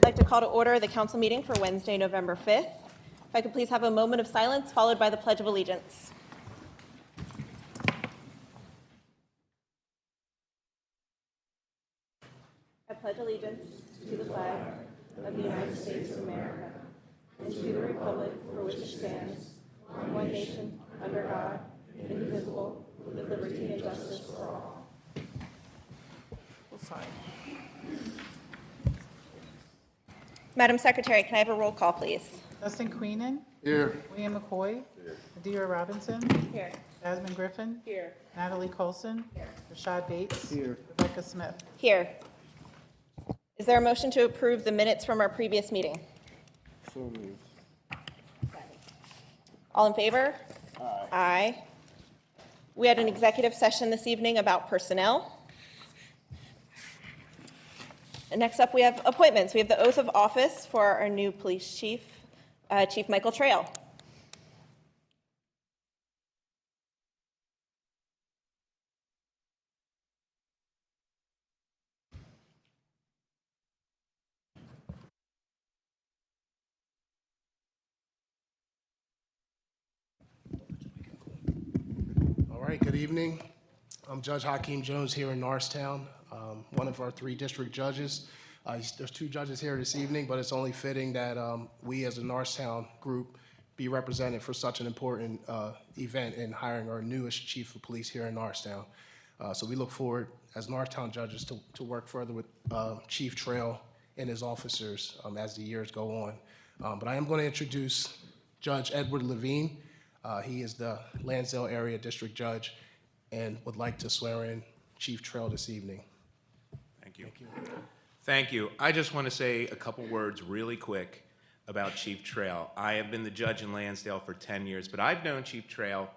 I'd like to call to order the council meeting for Wednesday, November 5th. If I could please have a moment of silence followed by the Pledge of Allegiance. I pledge allegiance to the flag of the United States of America and to the republic for which it stands, one nation, under God, indivisible, with liberty and justice for all. Madam Secretary, can I have a roll call, please? Dustin Queenan. Here. William McCoy. Here. Adira Robinson. Here. Jasmine Griffin. Here. Natalie Colson. Here. Rashad Bates. Here. Rebecca Smith. Here. Is there a motion to approve the minutes from our previous meeting? So moved. All in favor? Aye. Aye. We had an executive session this evening about personnel. And next up, we have appointments. We have the oath of office for our new police chief, Chief Michael Trail. All right, good evening. I'm Judge Hakeem Jones here in Norristown, one of our 3 district judges. There's 2 judges here this evening, but it's only fitting that we as a Norristown group be represented for such an important event in hiring our newest chief of police here in Norristown. So we look forward as Norristown judges to work further with Chief Trail and his officers as the years go on. But I am going to introduce Judge Edward Levine. He is the Lansdale Area District Judge and would like to swear in Chief Trail this evening. Thank you. Thank you. I just want to say a couple words really quick about Chief Trail. I have been the judge in Lansdale for 10 years, but I've known Chief Trail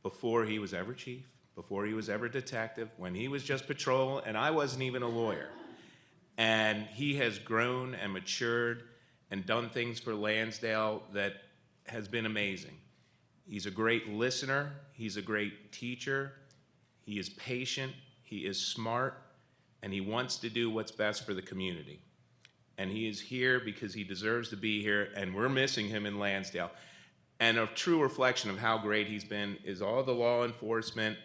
before he was ever chief, before he was ever detective, when he was just patrol, and I wasn't even a lawyer. And he has grown and matured and done things for Lansdale that has been amazing. He's a great listener. He's a great teacher. He is patient. He is smart. And he wants to do what's best for the community. And he is here because he deserves to be here, and we're missing him in Lansdale. And a true reflection of how great he's been is all the law enforcement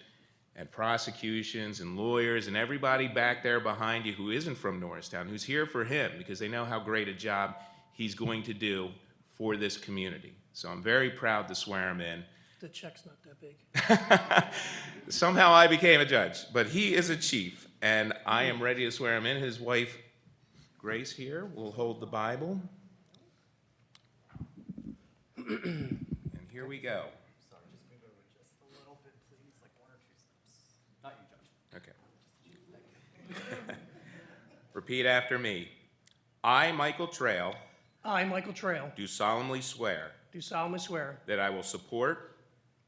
and prosecutions and lawyers and everybody back there behind you who isn't from Norristown, who's here for him because they know how great a job he's going to do for this community. So I'm very proud to swear him in. The check's not that big. Somehow I became a judge, but he is a chief, and I am ready to swear him in. His wife, Grace, here will hold the Bible. And here we go. Sorry, just move over just a little bit, please, like 1 or 2 steps. Not you, Judge. Okay. Repeat after me. I, Michael Trail, I, Michael Trail, do solemnly swear do solemnly swear that I will support,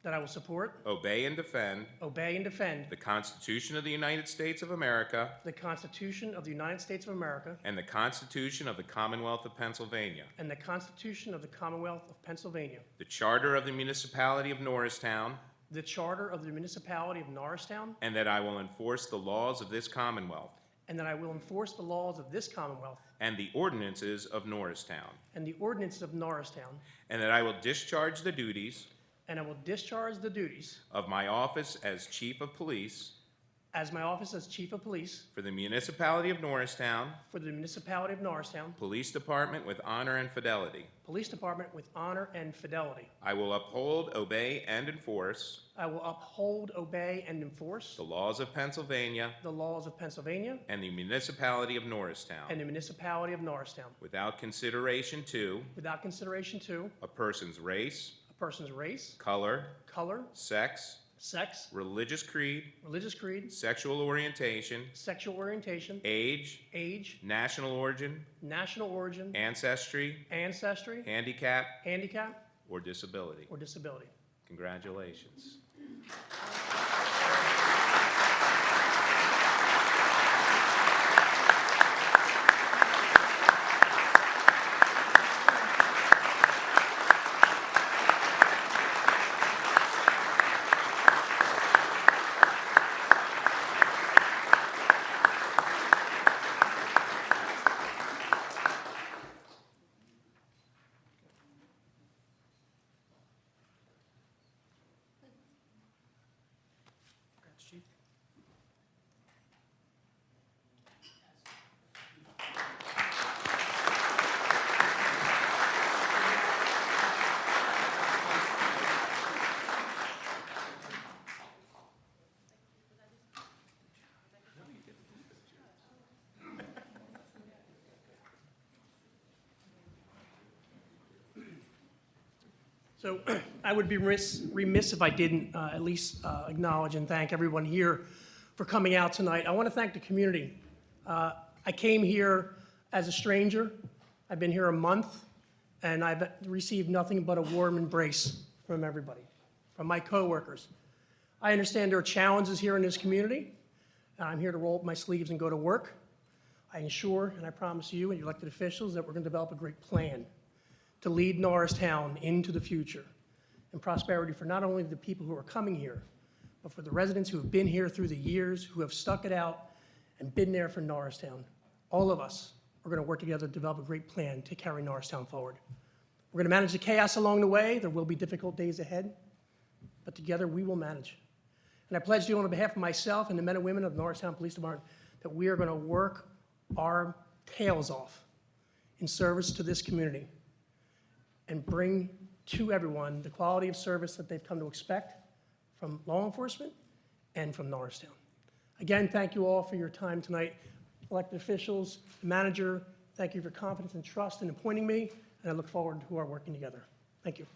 that I will support, obey, and defend obey, and defend the Constitution of the United States of America the Constitution of the United States of America and the Constitution of the Commonwealth of Pennsylvania, and the Constitution of the Commonwealth of Pennsylvania, the Charter of the Municipality of Norristown, the Charter of the Municipality of Norristown, and that I will enforce the laws of this Commonwealth and that I will enforce the laws of this Commonwealth and the ordinances of Norristown, and the ordinances of Norristown, and that I will discharge the duties and I will discharge the duties of my office as Chief of Police as my office as Chief of Police for the Municipality of Norristown for the Municipality of Norristown Police Department with honor and fidelity. Police Department with honor and fidelity. I will uphold, obey, and enforce I will uphold, obey, and enforce the laws of Pennsylvania the laws of Pennsylvania and the Municipality of Norristown and the Municipality of Norristown without consideration to without consideration to a person's race, a person's race, color, color, sex, sex, religious creed, sexual orientation, sexual orientation, age, national origin, ancestry, handicap, handicap, or disability. or disability. Congratulations. So I would be remiss if I didn't at least acknowledge and thank everyone here for coming out tonight. I want to thank the community. I came here as a stranger. I've been here a month, and I've received nothing but a warm embrace from everybody, from my coworkers. I understand there are challenges here in this community, and I'm here to roll up my sleeves and go to work. I ensure, and I promise you and your elected officials, that we're going to develop a great plan to lead Norristown into the future and prosperity for not only the people who are coming here, but for the residents who have been here through the years, who have stuck it out and been there for Norristown. All of us are going to work together to develop a great plan to carry Norristown forward. We're going to manage the chaos along the way. There will be difficult days ahead, but together we will manage. And I pledge to you on behalf of myself and the men and women of the Norristown Police Department that we are going to work our tails off in service to this community and bring to everyone the quality of service that they've come to expect from law enforcement and from Norristown. Again, thank you all for your time tonight. Elected officials, manager, thank you for your confidence and trust in appointing me, and I look forward to our working together. Thank you.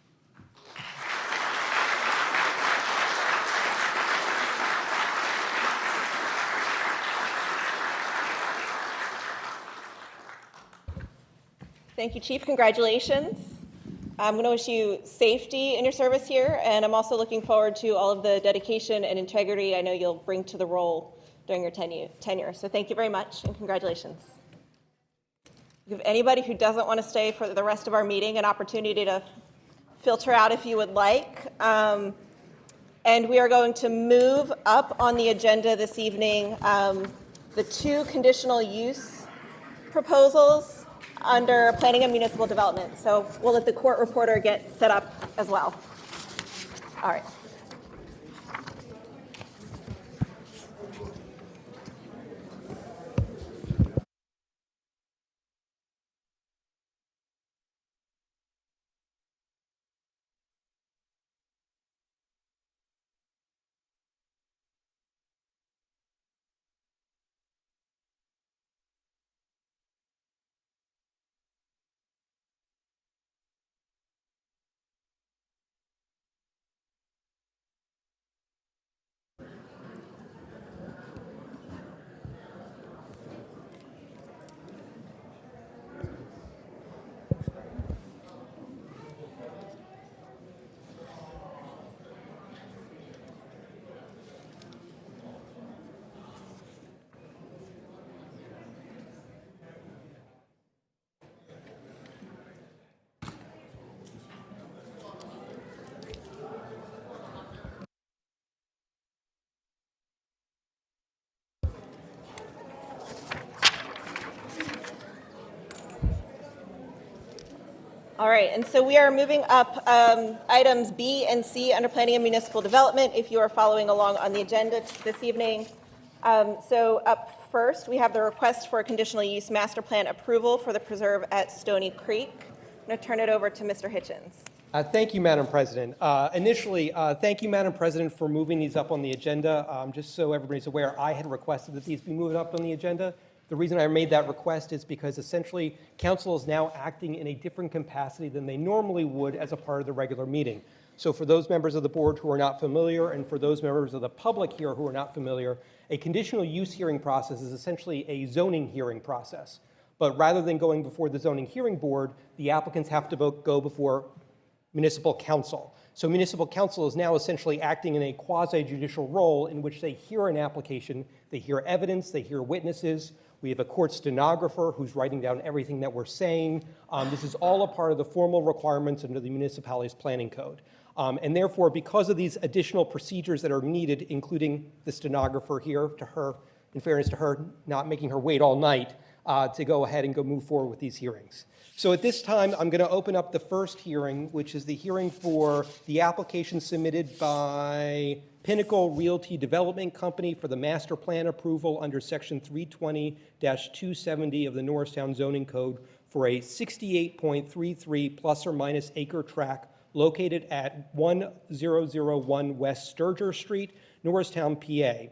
Thank you, Chief. Congratulations. I'm going to wish you safety in your service here, and I'm also looking forward to all of the dedication and integrity I know you'll bring to the role during your tenure. So thank you very much, and congratulations. Give anybody who doesn't want to stay for the rest of our meeting an opportunity to filter out if you would like. And we are going to move up on the agenda this evening the 2 conditional use proposals under Planning and Municipal Development. So we'll let the court reporter get set up as well. All right. All right, and so we are moving up items B and C under Planning and Municipal Development, if you are following along on the agenda this evening. So up first, we have the request for a conditional use master plan approval for the preserve at Stony Creek. I'm going to turn it over to Mr. Hitchens. Thank you, Madam President. Initially, thank you, Madam President, for moving these up on the agenda. Just so everybody's aware, I had requested that these be moved up on the agenda. The reason I made that request is because essentially council is now acting in a different capacity than they normally would as a part of the regular meeting. So for those members of the board who are not familiar, and for those members of the public here who are not familiar, a conditional use hearing process is essentially a zoning hearing process. But rather than going before the zoning hearing board, the applicants have to go before municipal council. So municipal council is now essentially acting in a quasi-judicial role in which they hear an application, they hear evidence, they hear witnesses. We have a court stenographer who's writing down everything that we're saying. This is all a part of the formal requirements under the municipality's planning code. And therefore, because of these additional procedures that are needed, including the stenographer here, to her, in fairness to her, not making her wait all night to go ahead and move forward with these hearings. So at this time, I'm going to open up the first hearing, which is the hearing for the application submitted by Pinnacle Realty Development Company for the master plan approval under section 320-270 of the Norristown Zoning Code for a 68.33 plus or minus acre tract located at 1001 West Sturger Street, Norristown, PA.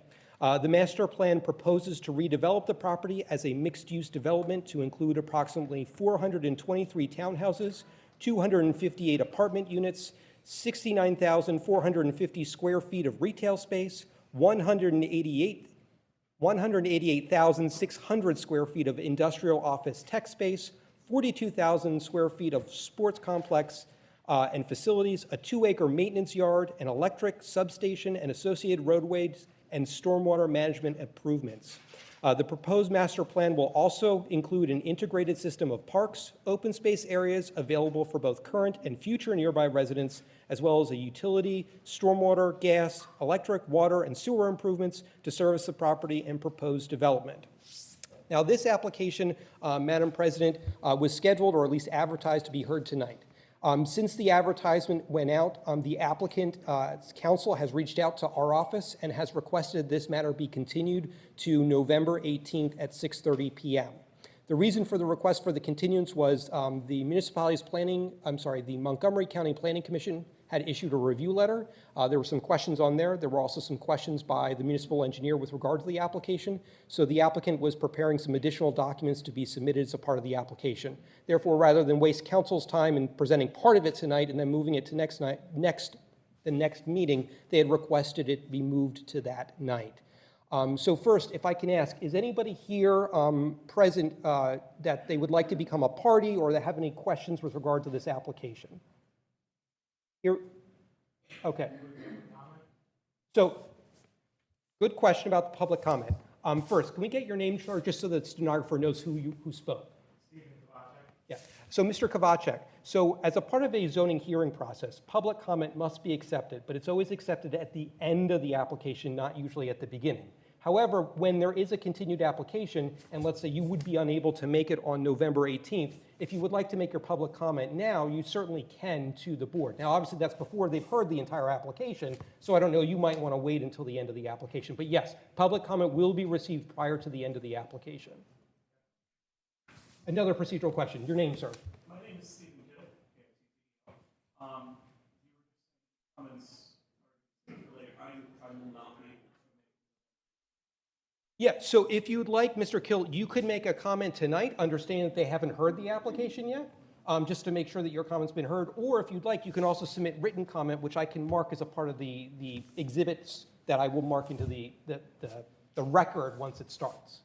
The master plan proposes to redevelop the property as a mixed-use development to include approximately 423 townhouses 258 apartment units, 69,450 square feet of retail space, 188,600 square feet of industrial office tech space, 42,000 square feet of sports complex and facilities, a 2-acre maintenance yard, an electric substation, and associated roadways and stormwater management improvements. The proposed master plan will also include an integrated system of parks, open space areas available for both current and future nearby residents, as well as a utility, stormwater, gas, electric, water, and sewer improvements to service the property and proposed development. Now, this application, Madam President, was scheduled or at least advertised to be heard tonight. Since the advertisement went out, the applicant's counsel has reached out to our office and has requested this matter be continued to November 18th at 6:30 p.m. The reason for the request for the continuance was the the Montgomery County Planning Commission had issued a review letter. There were some questions on there. There were also some questions by the municipal engineer with regard to the application. So the applicant was preparing some additional documents to be submitted as a part of the application. Therefore, rather than waste council's time in presenting part of it tonight and then moving it to the next meeting, they had requested it be moved to that night. So first, if I can ask, is anybody here present that they would like to become a party or that have any questions with regard to this application? Here, okay. So, good question about the public comment. First, can we get your name, sir, just so that the stenographer knows who spoke? Stephen Kovacek. Yeah. So, Mr. Kovacek, so as a part of a zoning hearing process, public comment must be accepted, but it's always accepted at the end of the application, not usually at the beginning. However, when there is a continued application, and let's say you would be unable to make it on November 18th, if you would like to make your public comment now, you certainly can to the board. Now, obviously, that's before they've heard the entire application, so I don't know, you might want to wait until the end of the application. But yes, public comment will be received prior to the end of the application. Another procedural question. Your name, sir? My name is Stephen Gill. Comments are related. I will not be. Yeah, so if you'd like, Mr. Kill, you could make a comment tonight, understanding that they haven't heard the application yet, just to make sure that your comment's been heard. Or if you'd like, you can also submit written comment, which I can mark as a part of the exhibits that I will mark into the record once it starts.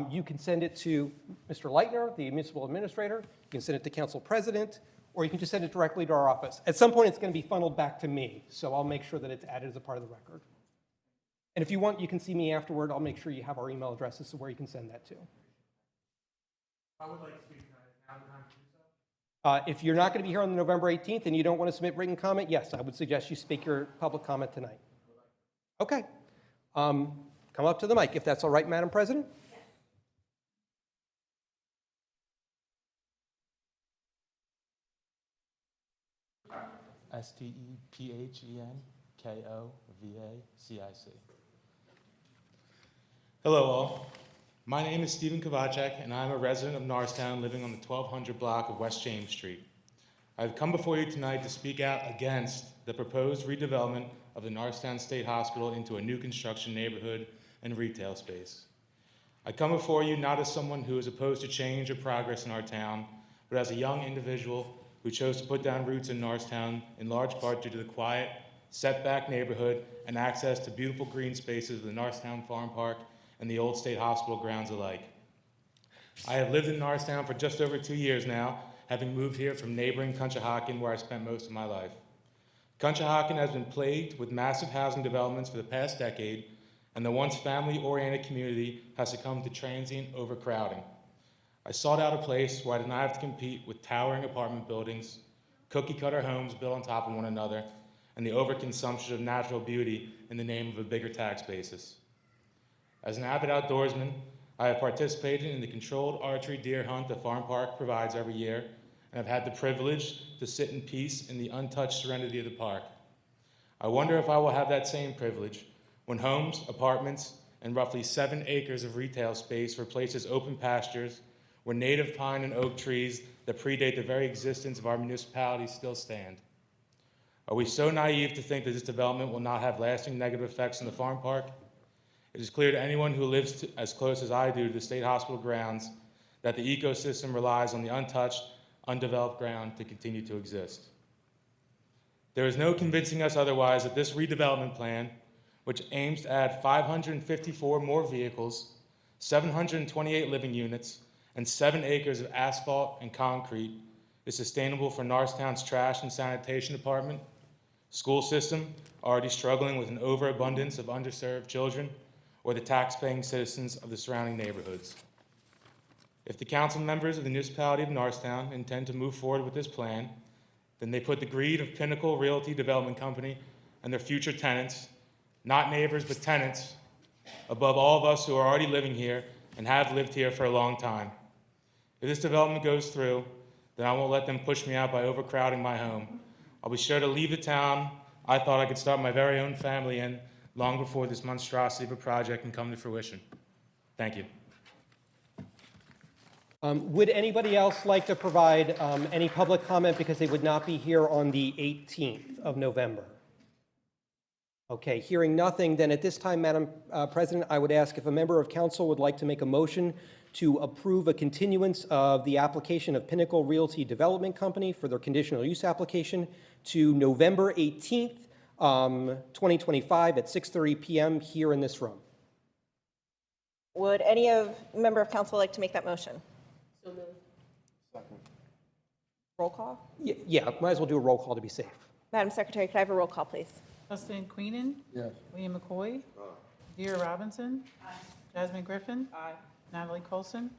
You can send it to Mr. Leitner, the Municipal Administrator. You can send it to Council President, or you can just send it directly to our office. At some point, it's going to be funneled back to me, so I'll make sure that it's added as a part of the record. And if you want, you can see me afterward. I'll make sure you have our email addresses to where you can send that to. I would like to speak now. Time to do so. If you're not going to be here on November 18th and you don't want to submit written comment, yes, I would suggest you speak your public comment tonight. Okay. Come up to the mic if that's all right, Madam President. STEPHENKOVACIC. Hello all. My name is Stephen Kovacek, and I'm a resident of Norristown living on the 1200 block of West James Street. I've come before you tonight to speak out against the proposed redevelopment of the Norristown State Hospital into a new construction neighborhood and retail space. I come before you not as someone who is opposed to change or progress in our town, but as a young individual who chose to put down roots in Norristown in large part due to the quiet, setback neighborhood and access to beautiful green spaces of the Norristown Farm Park and the old State Hospital grounds alike. I have lived in Norristown for just over 2 years now, having moved here from neighboring Conshohocken, where I spent most of my life. Conshohocken has been plagued with massive housing developments for the past decade, and the once family-oriented community has succumbed to transient overcrowding. I sought out a place where I did not have to compete with towering apartment buildings, cookie-cutter homes built on top of one another, and the overconsumption of natural beauty in the name of a bigger tax basis. As an avid outdoorsman, I have participated in the controlled archery deer hunt the farm park provides every year, and have had the privilege to sit in peace in the untouched serenity of the park. I wonder if I will have that same privilege when homes, apartments, and roughly 7 acres of retail space replaces open pastures where native pine and oak trees that predate the very existence of our municipality still stand. Are we so naive to think that this development will not have lasting negative effects on the farm park? It is clear to anyone who lives as close as I do to the State Hospital grounds that the ecosystem relies on the untouched, undeveloped ground to continue to exist. There is no convincing us otherwise that this redevelopment plan, which aims to add 554 more vehicles, 728 living units, and 7 acres of asphalt and concrete, is sustainable for Norristown's trash and sanitation department, school system, already struggling with an overabundance of underserved children, or the tax-paying citizens of the surrounding neighborhoods. If the council members of the municipality of Norristown intend to move forward with this plan, then they put the greed of Pinnacle Realty Development Company and their future tenants, not neighbors but tenants, above all of us who are already living here and have lived here for a long time. If this development goes through, then I won't let them push me out by overcrowding my home. I'll be sure to leave the town I thought I could start my very own family in long before this monstrosity of a project can come to fruition. Thank you. Would anybody else like to provide any public comment because they would not be here on the 18th of November? Okay, hearing nothing, then at this time, Madam President, I would ask if a member of council would like to make a motion to approve a continuance of the application of Pinnacle Realty Development Company for their conditional use application to November 18th, 2025 at 6:30 p.m. here in this room. Would any member of council like to make that motion? So moved. Second. Roll call? Yeah, might as well do a roll call to be safe. Madam Secretary, could I have a roll call, please? Justin Queenan. Yes. William McCoy. Deidre Robinson. Jasmine Griffin. Natalie Colson.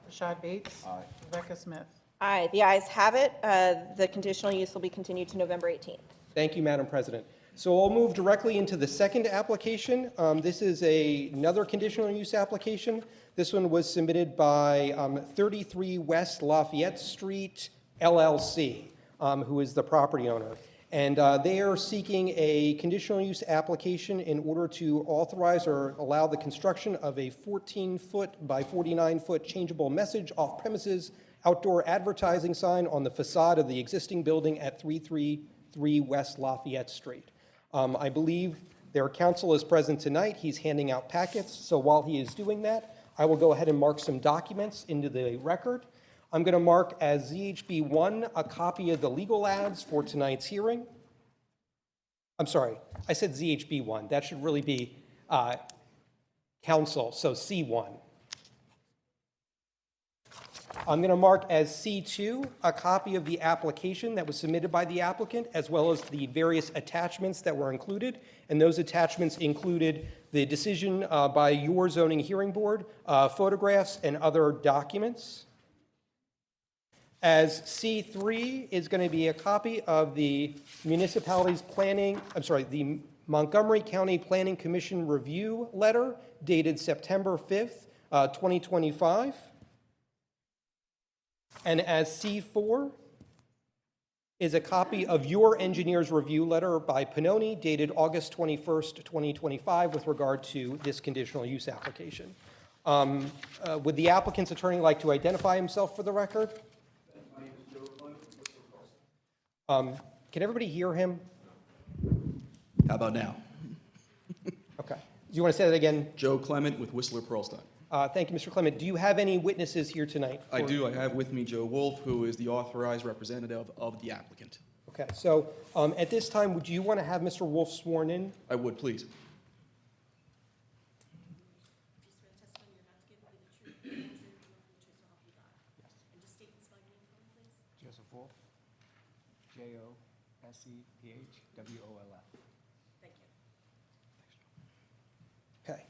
Rashad Bates. Rebecca Smith. Aye, the ayes have it. The conditional use will be continued to November 18th. Thank you, Madam President. So I'll move directly into the second application. This is another conditional use application. This one was submitted by 33 West Lafayette Street, LLC, who is the property owner. And they are seeking a conditional use application in order to authorize or allow the construction of a 14-foot by 49-foot changeable message off-premises outdoor advertising sign on the facade of the existing building at 333 West Lafayette Street. I believe their counsel is present tonight. He's handing out packets. So while he is doing that, I will go ahead and mark some documents into the record. I'm going to mark as ZHB1 a copy of the legal ads for tonight's hearing. I'm sorry, I said ZHB1. That should really be counsel, so C1. I'm going to mark as C2 a copy of the application that was submitted by the applicant, as well as the various attachments that were included. And those attachments included the decision by your zoning hearing board, photographs, and other documents. As C3 is going to be a copy of the municipality's the Montgomery County Planning Commission review letter dated September 5th, 2025. And as C4 is a copy of your engineer's review letter by Pannoni dated August 21st, 2025 with regard to this conditional use application. Would the applicant's attorney like to identify himself for the record? Can everybody hear him? How about now? Okay. Do you want to say that again? Joe Clement with Whistler Pearlstein. Thank you, Mr. Clement. Do you have any witnesses here tonight? I do. I have with me Joe Wolf, who is the authorized representative of the applicant. Okay. So at this time, would you want to have Mr. Wolf sworn in? I would, please. Joseph Wolf, J-O-S-E-P-H-W-O-L-F. Thank you. Okay.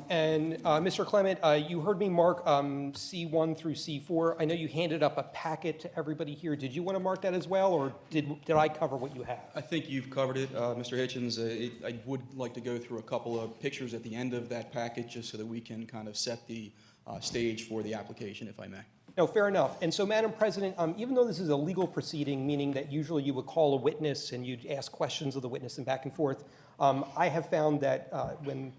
And Mr. Clement, you heard me mark C1 through C4. I know you handed up a packet to everybody here. Did you want to mark that as well, or did I cover what you have? I think you've covered it, Mr. Hitchens. I would like to go through a couple of pictures at the end of that packet just so that we can kind of set the stage for the application, if I may. No, fair enough. And so, Madam President, even though this is a legal proceeding, meaning that usually you would call a witness and you'd ask questions of the witness and back and forth, I have found that when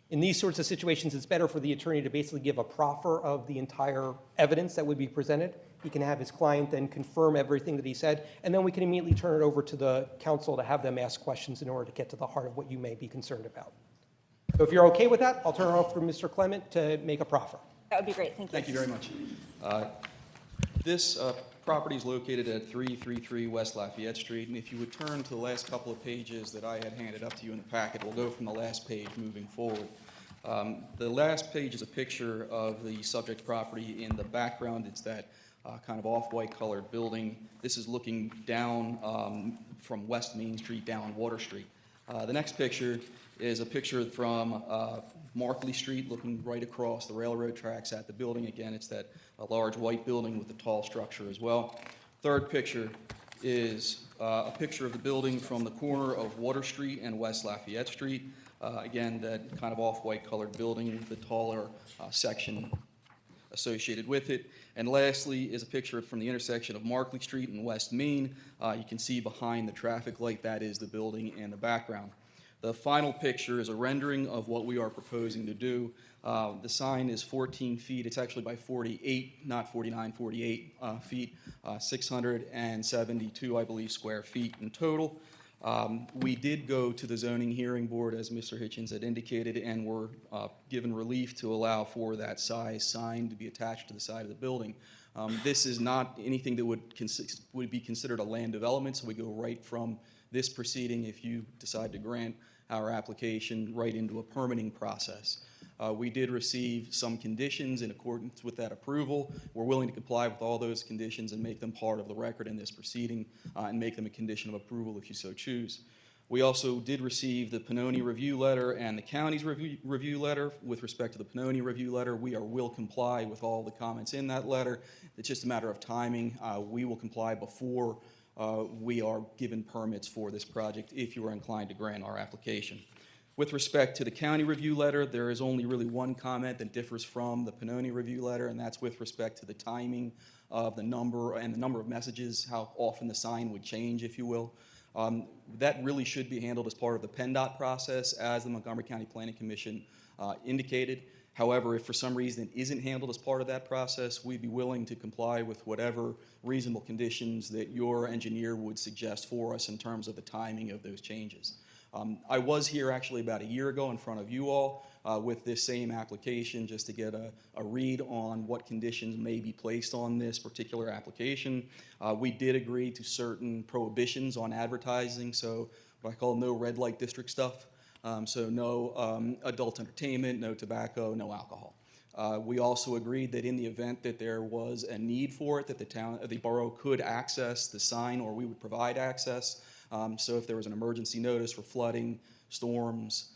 in these sorts of situations, it's better for the attorney to basically give a proffer of the entire evidence that would be presented. He can have his client then confirm everything that he said, and then we can immediately turn it over to the counsel to have them ask questions in order to get to the heart of what you may be concerned about. So if you're okay with that, I'll turn it over to Mr. Clement to make a proffer. That would be great. Thank you. Thank you very much. This property is located at 333 West Lafayette Street, and if you would turn to the last couple of pages that I had handed up to you in the packet, we'll go from the last page moving forward. The last page is a picture of the subject property. In the background, it's that kind of off-white colored building. This is looking down from West Main Street down Water Street. The next picture is a picture from Markley Street, looking right across the railroad tracks at the building. Again, it's that large white building with the tall structure as well. Third picture is a picture of the building from the corner of Water Street and West Lafayette Street. Again, that kind of off-white colored building with the taller section associated with it. And lastly is a picture from the intersection of Markley Street and West Main. You can see behind the traffic light, that is the building in the background. The final picture is a rendering of what we are proposing to do. The sign is 14 feet. It's actually by 48, not 49, 48 feet, 672, I believe, square feet in total. We did go to the zoning hearing board, as Mr. Hitchens had indicated, and were given relief to allow for that size sign to be attached to the side of the building. This is not anything that would be considered a land development, so we go right from this proceeding, if you decide to grant our application, right into a permitting process. We did receive some conditions in accordance with that approval. We're willing to comply with all those conditions and make them part of the record in this proceeding and make them a condition of approval if you so choose. We also did receive the Pannoni review letter and the county's review letter. With respect to the Pannoni review letter, we will comply with all the comments in that letter. It's just a matter of timing. We will comply before we are given permits for this project if you are inclined to grant our application. With respect to the county review letter, there is only really one comment that differs from the Pannoni review letter, and that's with respect to the timing of the number and the number of messages, how often the sign would change, if you will. That really should be handled as part of the PennDOT process, as the Montgomery County Planning Commission indicated. However, if for some reason it isn't handled as part of that process, we'd be willing to comply with whatever reasonable conditions that your engineer would suggest for us in terms of the timing of those changes. I was here actually about a year ago in front of you all with this same application just to get a read on what conditions may be placed on this particular application. We did agree to certain prohibitions on advertising, so what I call no red light district stuff. So no adult entertainment, no tobacco, no alcohol. We also agreed that in the event that there was a need for it, that the borough could access the sign, or we would provide access. So if there was an emergency notice for flooding, storms,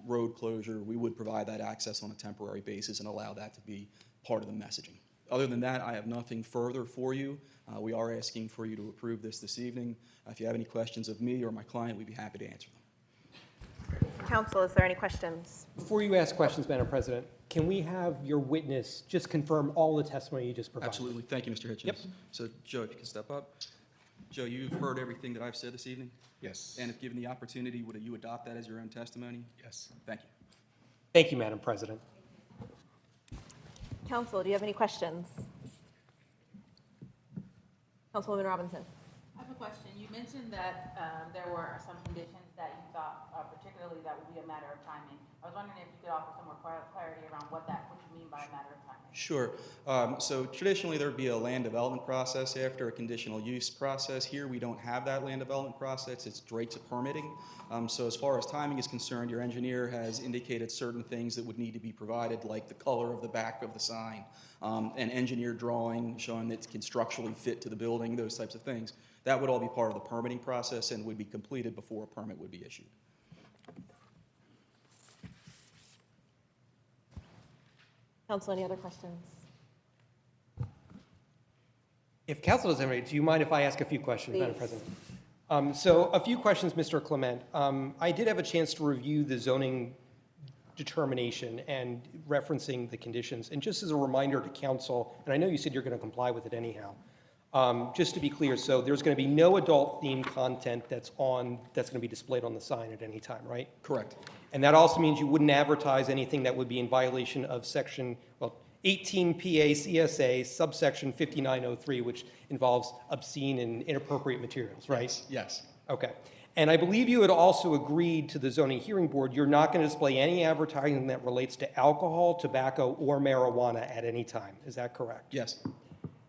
road closure, we would provide that access on a temporary basis and allow that to be part of the messaging. Other than that, I have nothing further for you. We are asking for you to approve this evening. If you have any questions of me or my client, we'd be happy to answer them. Council, is there any questions? Before you ask questions, Madam President, can we have your witness just confirm all the testimony you just provided? Absolutely. Thank you, Mr. Hitchens. Yep. So, Joe, if you can step up. Joe, you've heard everything that I've said this evening? Yes. And if given the opportunity, would you adopt that as your own testimony? Yes. Thank you. Thank you, Madam President. Council, do you have any questions? Councilwoman Robinson. I have a question. You mentioned that there were some conditions that you thought particularly that would be a matter of timing. I was wondering if you could offer some more clarity around what you mean by a matter of timing. Sure. So traditionally, there would be a land development process after a conditional use process. Here, we don't have that land development process. It's straight to permitting. So as far as timing is concerned, your engineer has indicated certain things that would need to be provided, like the color of the back of the sign, an engineer drawing showing that it can structurally fit to the building, those types of things. That would all be part of the permitting process and would be completed before a permit would be issued. Council, any other questions? If council doesn't have any, do you mind if I ask a few questions, Madam Please. President? So a few questions, Mr. Clement. I did have a chance to review the zoning determination and referencing the conditions. And just as a reminder to council, and I know you said you're going to comply with it anyhow, just to be clear, so there's going to be no adult themed content that's going to be displayed on the sign at any time, right? Correct. And that also means you wouldn't advertise anything that would be in violation of section, 18 PA CSA subsection 5903, which involves obscene and inappropriate materials, right? Yes. Okay. And I believe you had also agreed to the zoning hearing board, you're not going to display any advertising that relates to alcohol, tobacco, or marijuana at any time. Is that correct? Yes.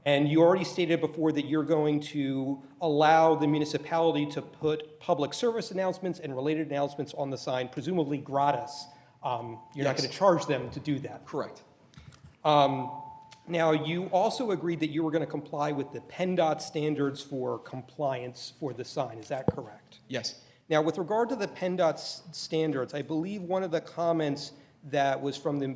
And you already stated before that you're going to allow the municipality to put public service announcements and related announcements on the sign, presumably gratis. You're not Yes. going to charge them to do that. Correct. Now, you also agreed that you were going to comply with the PennDOT standards for compliance for the sign. Is that correct? Yes. Now, with regard to the PennDOT standards, I believe one of the comments that was from the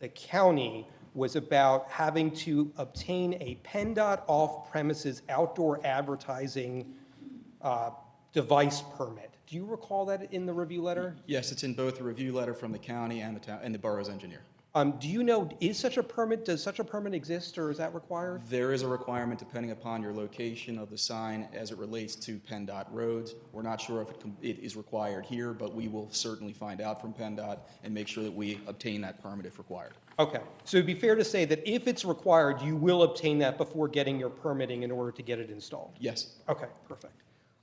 county was about having to obtain a PennDOT off-premises outdoor advertising device permit. Do you recall that in the review letter? Yes, it's in both the review letter from the county and the town, and the borough's engineer. Do you know, does such a permit exist, or is that required? There is a requirement depending upon your location of the sign as it relates to PennDOT roads. We're not sure if it is required here, but we will certainly find out from PennDOT and make sure that we obtain that permit if required. Okay, so it'd be fair to say that if it's required, you will obtain that before getting your permitting in order to get it installed? Yes. Okay, perfect.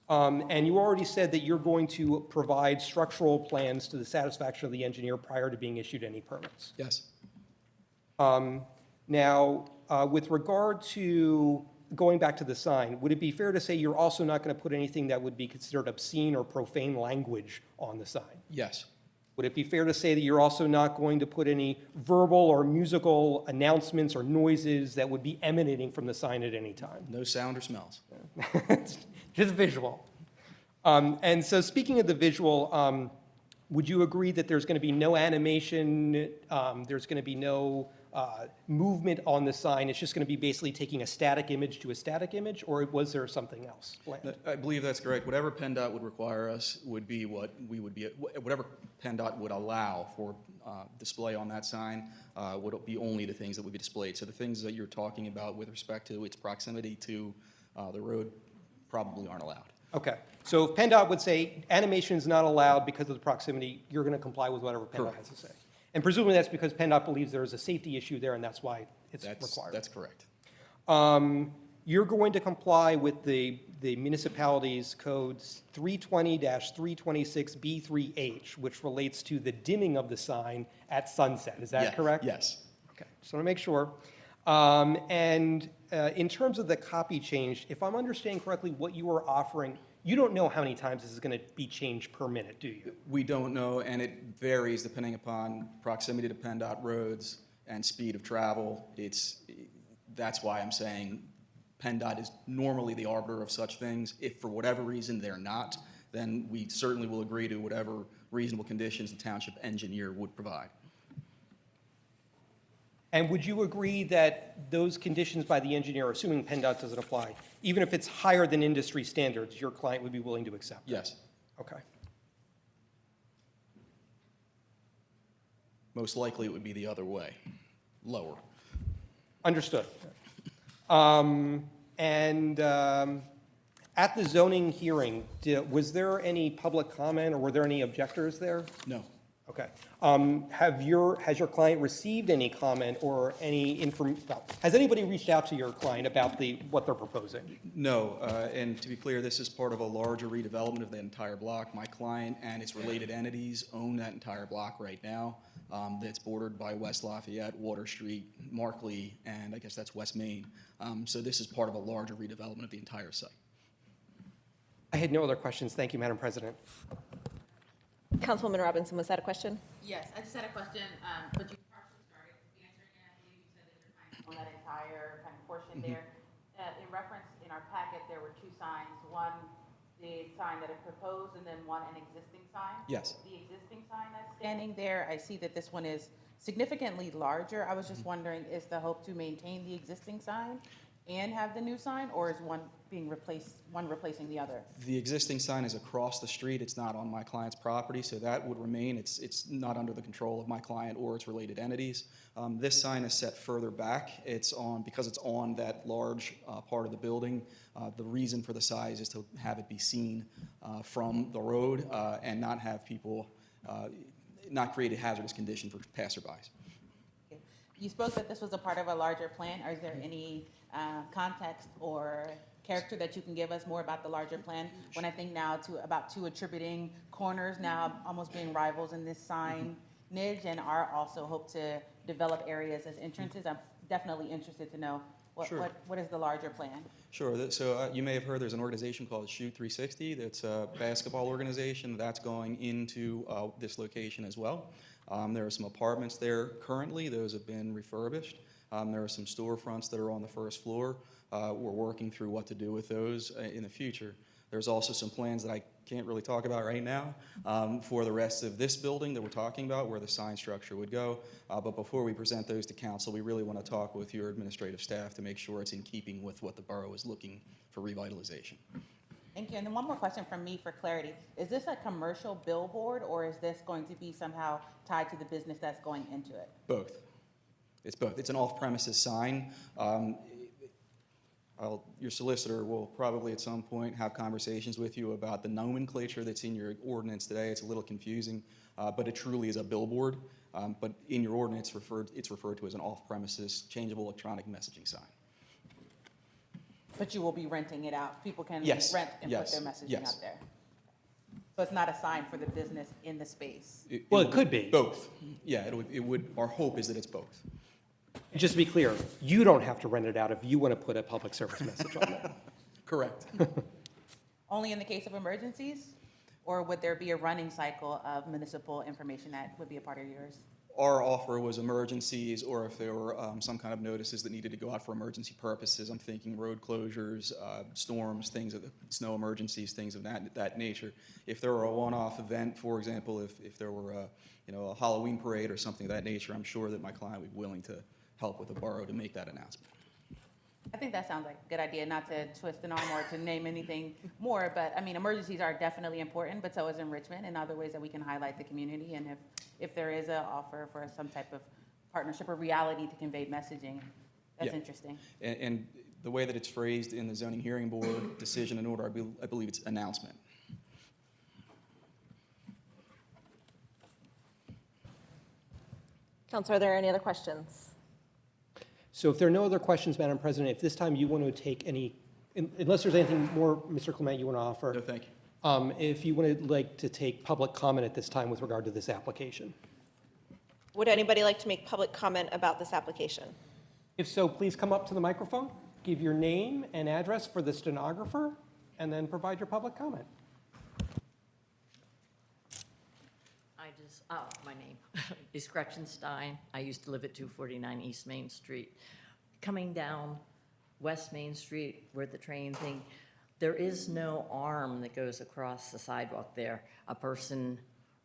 And you already said that you're going to provide structural plans to the satisfaction of the engineer prior to being issued any permits. Yes. Now, with regard to going back to the sign, would it be fair to say you're also not going to put anything that would be considered obscene or profane language on the sign? Yes. Would it be fair to say that you're also not going to put any verbal or musical announcements or noises that would be emanating from the sign at any time? No sound or smells. Just visual. And so speaking of the visual, would you agree that there's going to be no animation, there's going to be no movement on the sign? It's just going to be basically taking a static image to a static image, or was there something else planned? I believe that's correct. Whatever PennDOT would require us would be what we would be, whatever PennDOT would allow for display on that sign would be only the things that would be displayed. So the things that you're talking about with respect to its proximity to the road probably aren't allowed. Okay, so if PennDOT would say animation is not allowed because of the proximity, you're going to comply with whatever PennDOT has to say? And presumably that's because PennDOT believes there is a safety issue there, and that's why it's required. That's correct. You're going to comply with the municipality's codes 320-326B3H, which relates to the dimming of the sign at sunset. Is that correct? Yes. Okay, just want to make sure. And in terms of the copy change, if I'm understanding correctly, what you are offering, you don't know how many times this is going to be changed per minute, do you? We don't know, and it varies depending upon proximity to PennDOT roads and speed of travel. That's why I'm saying PennDOT is normally the arbiter of such things. If for whatever reason they're not, then we certainly will agree to whatever reasonable conditions the township engineer would provide. And would you agree that those conditions by the engineer, assuming PennDOT doesn't apply, even if it's higher than industry standards, your client would be willing to accept? Yes. Okay. Most likely it would be the other way, lower. Understood. At the zoning hearing, was there any public comment, or were there any objectors there? No. Okay. Has your client received any comment or any has anybody reached out to your client about what they're proposing? No, and to be clear, this is part of a larger redevelopment of the entire block. My client and its related entities own that entire block right now. That's bordered by West Lafayette, Water Street, Markley, and I guess that's West Main. So this is part of a larger redevelopment of the entire site. I had no other questions. Thank you, Madam President. Councilwoman Robinson, was that a question? Yes, I just had a question, but you partially started answering it. I believe you said that you're kind of on that entire kind of portion there. In reference, in our packet, there were two signs. One, the sign that is proposed, and then one, an existing sign. Yes. The existing sign that's standing there, I see that this one is significantly larger. I was just wondering, is the hope to maintain the existing sign and have the new sign, or is one being replaced, one replacing the other? The existing sign is across the street. It's not on my client's property, so that would remain. It's not under the control of my client or its related entities. This sign is set further back. Because it's on that large part of the building. The reason for the size is to have it be seen from the road and not have people, not create a hazardous condition for passerbys. You spoke that this was a part of a larger plan. Is there any context or character that you can give us more about the larger plan? When I think now about two attributing corners now almost being rivals in this signage, and are also hope to develop areas as entrances. I'm definitely interested to know Sure. What is the larger plan? Sure. So you may have heard there's an organization called Shoot 360. That's a basketball organization that's going into this location as well. There are some apartments there currently. Those have been refurbished. There are some storefronts that are on the first floor. We're working through what to do with those in the future. There's also some plans that I can't really talk about right now for the rest of this building that we're talking about, where the sign structure would go. But before we present those to council, we really want to talk with your administrative staff to make sure it's in keeping with what the borough is looking for revitalization. Thank you. And then one more question from me for clarity. Is this a commercial billboard, or is this going to be somehow tied to the business that's going into it? Both. It's both. It's an off-premises sign. Your solicitor will probably at some point have conversations with you about the nomenclature that's in your ordinance today. It's a little confusing, but it truly is a billboard. But in your ordinance, it's referred to as an off-premises changeable electronic messaging sign. But you will be renting it out. People can Yes. rent and put Yes. their messaging Yes. out there. So it's not a sign for the business in the space. Well, it could be. Both. Yeah, it would. Our hope is that it's both. Just to be clear, you don't have to rent it out if you want to put a public service message on it. Correct. Only in the case of emergencies? Or would there be a running cycle of municipal information that would be a part of yours? Our offer was emergencies, or if there were some kind of notices that needed to go out for emergency purposes. I'm thinking road closures, storms, snow emergencies, things of that nature. If there were a one-off event, for example, if there were a Halloween parade or something of that nature, I'm sure that my client would be willing to help with the borough to make that announcement. I think that sounds like a good idea, not to twist an arm or to name anything more, but I mean, emergencies are definitely important, but so is enrichment and other ways that we can highlight the community. And if there is an offer for some type of partnership or reality to convey messaging, that's Yeah. interesting. And the way that it's phrased in the zoning hearing board decision and order, I believe it's announcement. Council, are there any other questions? So if there are no other questions, Madam President, if this time you want to take any, unless there's anything more, Mr. Clement, you want to offer? No, thank you. If you would like to take public comment at this time with regard to this application. Would anybody like to make public comment about this application? If so, please come up to the microphone, give your name and address for the stenographer, and then provide your public comment. My name is Gretchen Stein. I used to live at 249 East Main Street. Coming down West Main Street where the train thing, there is no arm that goes across the sidewalk there.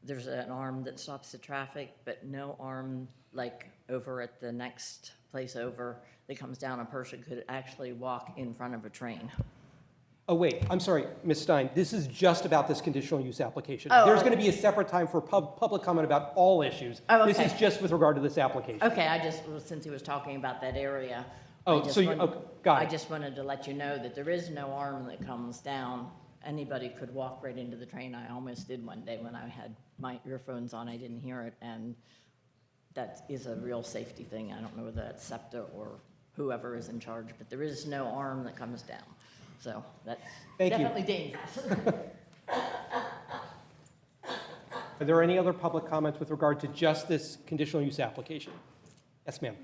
There's an arm that stops the traffic, but no arm like over at the next place over that comes down. A person could actually walk in front of a train. Oh, wait, I'm sorry, Ms. Stein, this is just about this conditional use application. Oh, There's okay. going to be a separate time for public comment about all issues. Oh, This okay. is just with regard to this application. Okay, since he was talking about that area. Oh, I just so you- wanted- okay, got it. I just wanted to let you know that there is no arm that comes down. Anybody could walk right into the train. I almost did one day when I had my earphones on. I didn't hear it, and that is a real safety thing. I don't know whether that's SEPTA or whoever is in charge, but there is no arm that comes down. So that's Thank you. definitely dangerous. Are there any other public comments with regard to just this conditional use application? Yes, ma'am.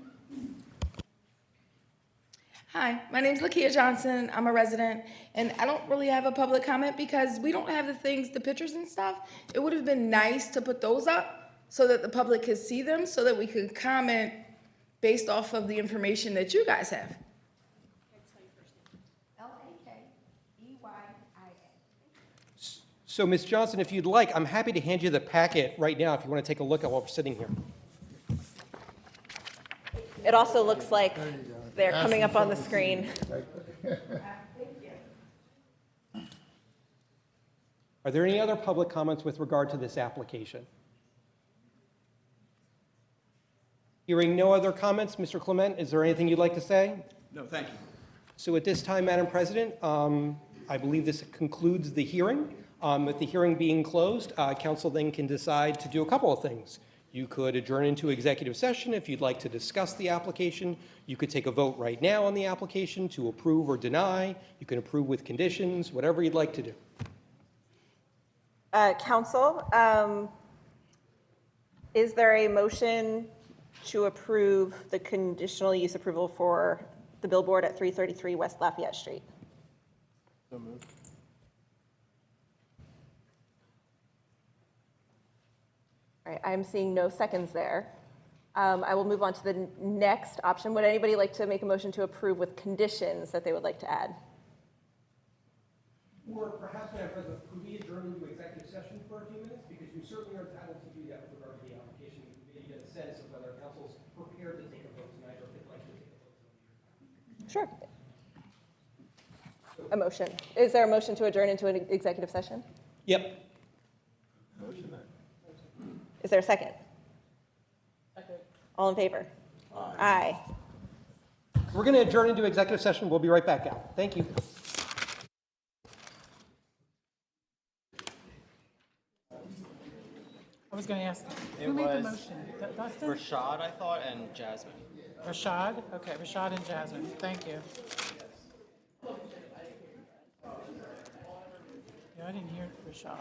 Hi, my name's Lakia Johnson. I'm a resident, and I don't really have a public comment because we don't have the pictures and stuff. It would have been nice to put those up so that the public could see them, so that we could comment based off of the information that you guys have. So, Ms. Johnson, if you'd like, I'm happy to hand you the packet right now if you want to take a look at while we're sitting here. It also looks like they're coming up on the screen. Are there any other public comments with regard to this application? Hearing no other comments, Mr. Clement, is there anything you'd like to say? No, thank you. So at this time, Madam President, I believe this concludes the hearing. With the hearing being closed, council then can decide to do a couple of things. You could adjourn into executive session if you'd like to discuss the application. You could take a vote right now on the application to approve or deny. You can approve with conditions, whatever you'd like to do. Council, is there a motion to approve the conditional use approval for the billboard at 333 West Lafayette Street. All right, I'm seeing no seconds there. I will move on to the next option. Would anybody like to make a motion to approve with conditions that they would like to add? Or perhaps, Madam President, could we adjourn into executive session for a few minutes? Because you certainly are entitled to do that with regard to the application. Maybe get a sense of whether council's prepared to take a vote tonight or if they'd like to take a vote some Sure. A motion. Is there a motion to adjourn into an executive session? Yep. Is there a second? Second. All in favor? Aye. We're going to adjourn into executive session. We'll be right back out. Thank you. I was going to ask, It who made the was motion? Dustin? Rashad, I thought, and Jasmine. Rashad? Okay, Rashad and Jasmine. Thank you. Yeah, I didn't hear Rashad.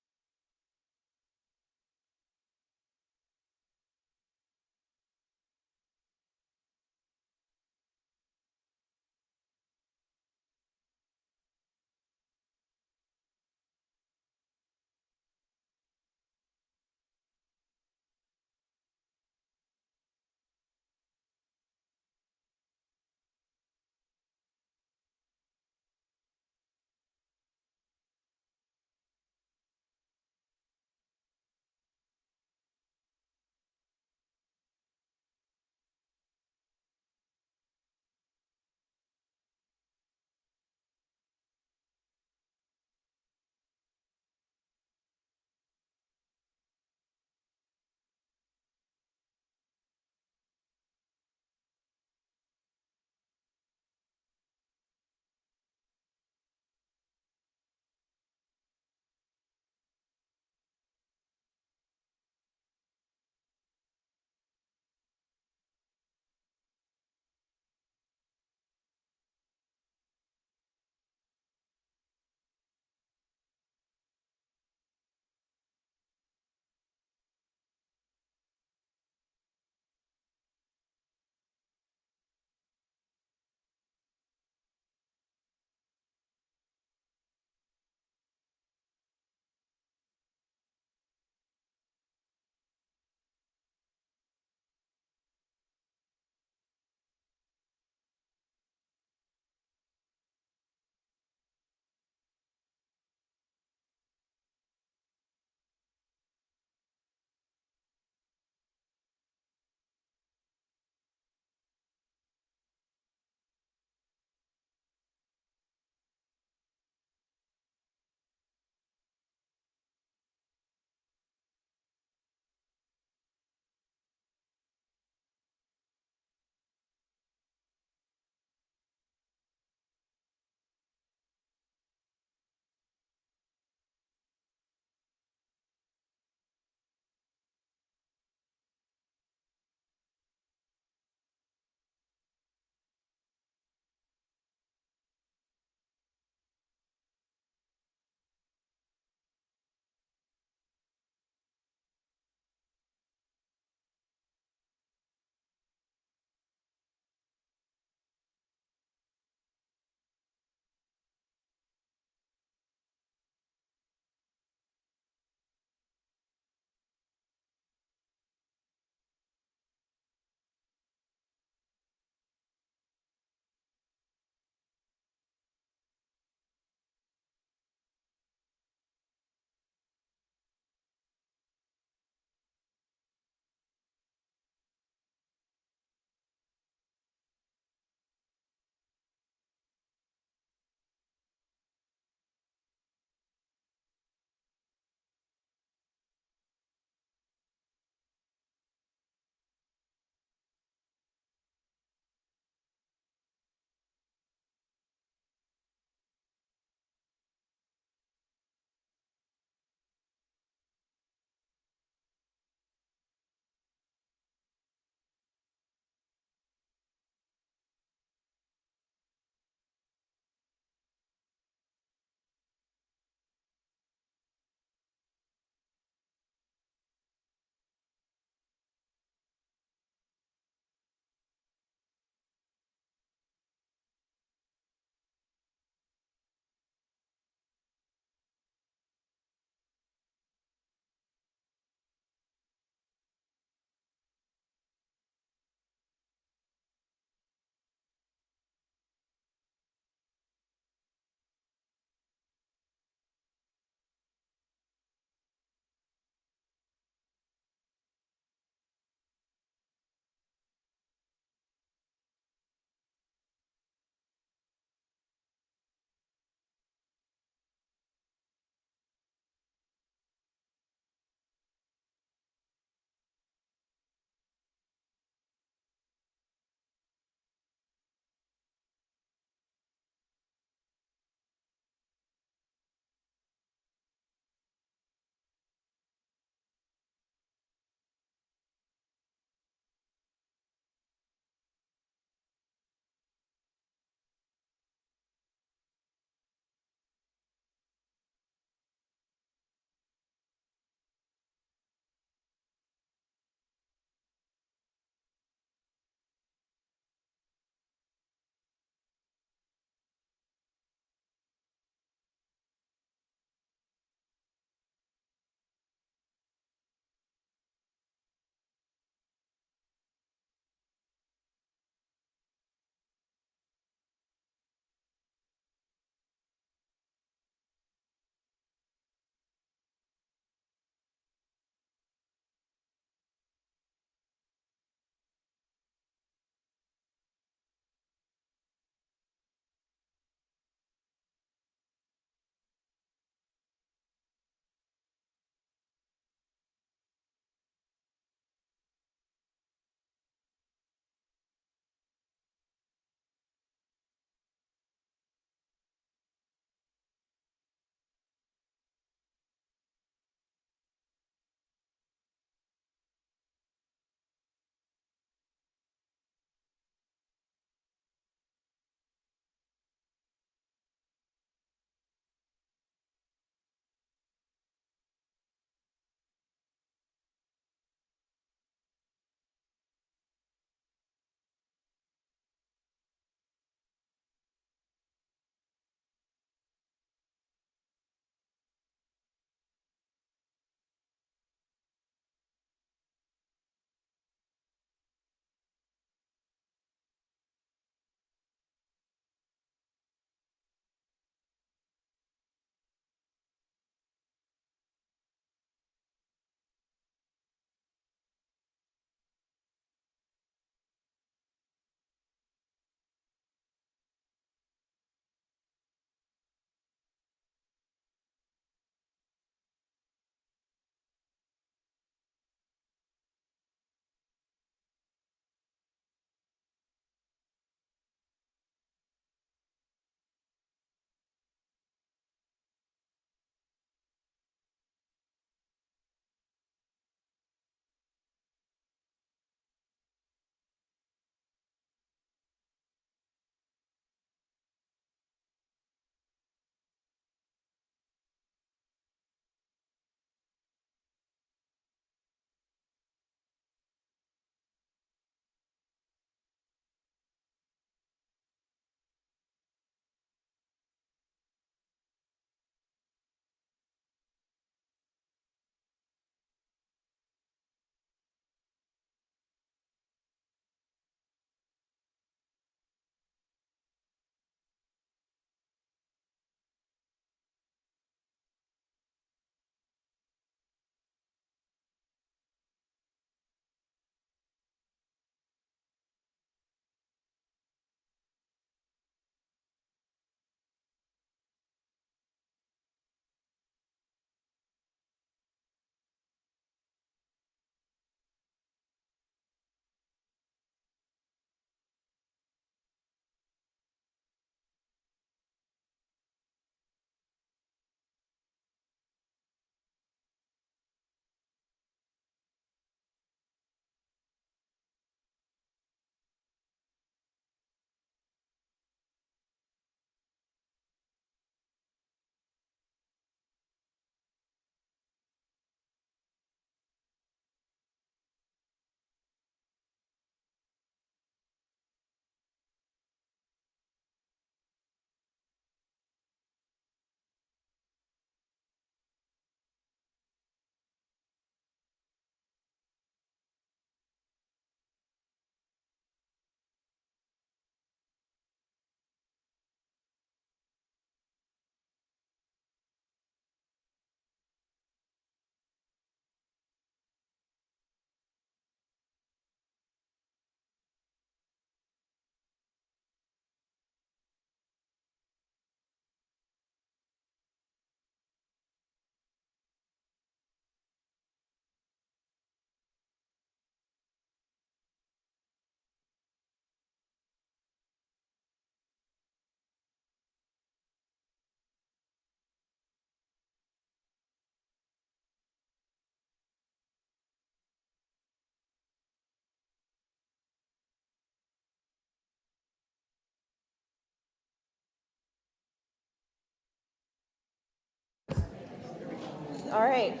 All right.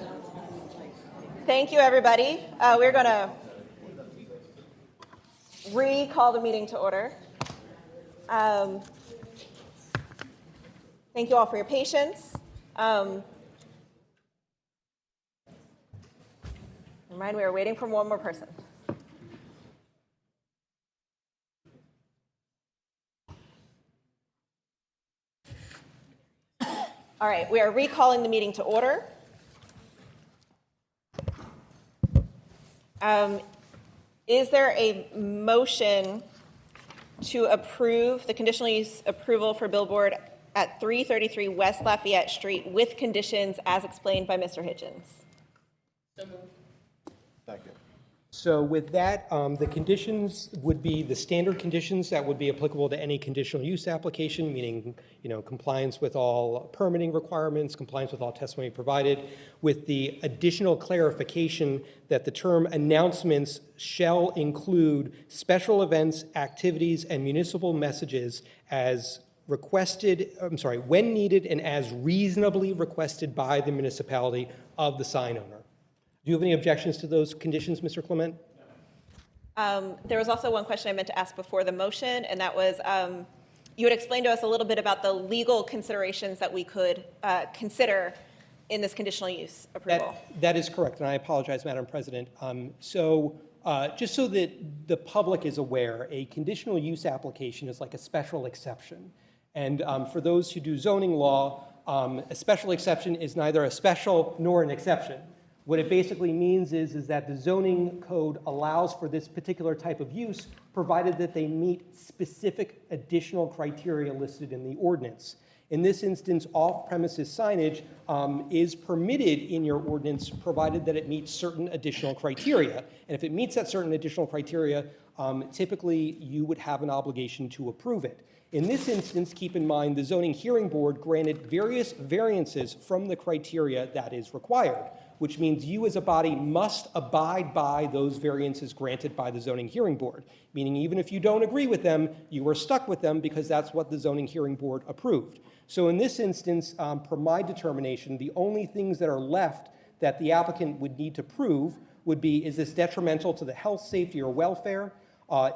Thank you, everybody. We're going to recall the meeting to order. Thank you all for your patience. Remind we are waiting for one more person. All right, we are recalling the meeting to order. Is there a motion to approve the conditional use approval for billboard at 333 West Lafayette Street with conditions as explained by Mr. Hitchens? So with that, the conditions would be the standard conditions that would be applicable to any conditional use application, meaning, compliance with all permitting requirements, compliance with all testimony provided, with the additional clarification that the term announcements shall include special events, activities, and municipal messages as requested, when needed and as reasonably requested by the municipality of the sign owner. Do you have any objections to those conditions, Mr. Clement? There was also one question I meant to ask before the motion, and that was, you had explained to us a little bit about the legal considerations that we could consider in this conditional use approval. That is correct, and I apologize, Madam President. Just so that the public is aware, a conditional use application is like a special exception. And for those who do zoning law, a special exception is neither a special nor an exception. What it basically means is that the zoning code allows for this particular type of use, provided that they meet specific additional criteria listed in the ordinance. In this instance, off-premises signage is permitted in your ordinance, provided that it meets certain additional criteria. And if it meets that certain additional criteria, typically you would have an obligation to approve it. In this instance, keep in mind the zoning hearing board granted various variances from the criteria that is required, which means you as a body must abide by those variances granted by the zoning hearing board, meaning even if you don't agree with them, you are stuck with them because that's what the zoning hearing board approved. So in this instance, per my determination, the only things that are left that the applicant would need to prove would be, is this detrimental to the health, safety, or welfare?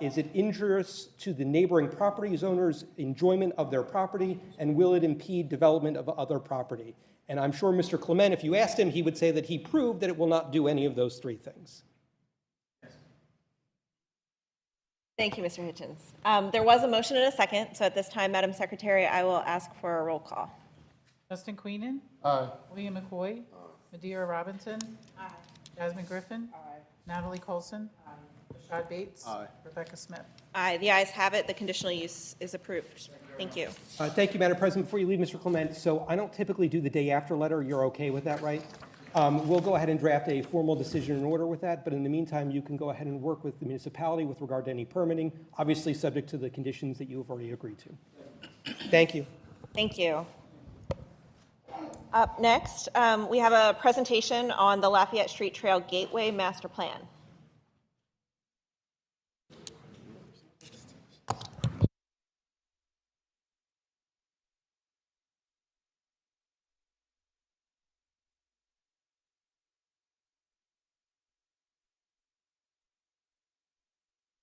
Is it injurious to the neighboring property owners' enjoyment of their property? And will it impede development of other property? And I'm sure Mr. Clement, if you asked him, he would say that he proved that it will not do any of those three things. Thank you, Mr. Hitchens. There was a motion and a second, so at this time, Madam Secretary, I will ask for a roll call. Justin Queenan? Aye. William McCoy? Madeira Robinson? Aye. Jasmine Griffin? Natalie Colson? Rashad Bates? Aye. Rebecca Smith? Aye, the ayes have it. The conditional use is approved. Thank you. Thank you, Madam President. Before you leave, Mr. Clement, so I don't typically do the day after letter. You're okay with that, right? We'll go ahead and draft a formal decision in order with that, but in the meantime, you can go ahead and work with the municipality with regard to any permitting, obviously subject to the conditions that you have already agreed to. Thank you. Thank you. Up next, we have a presentation on the Lafayette Street Trail Gateway Master Plan.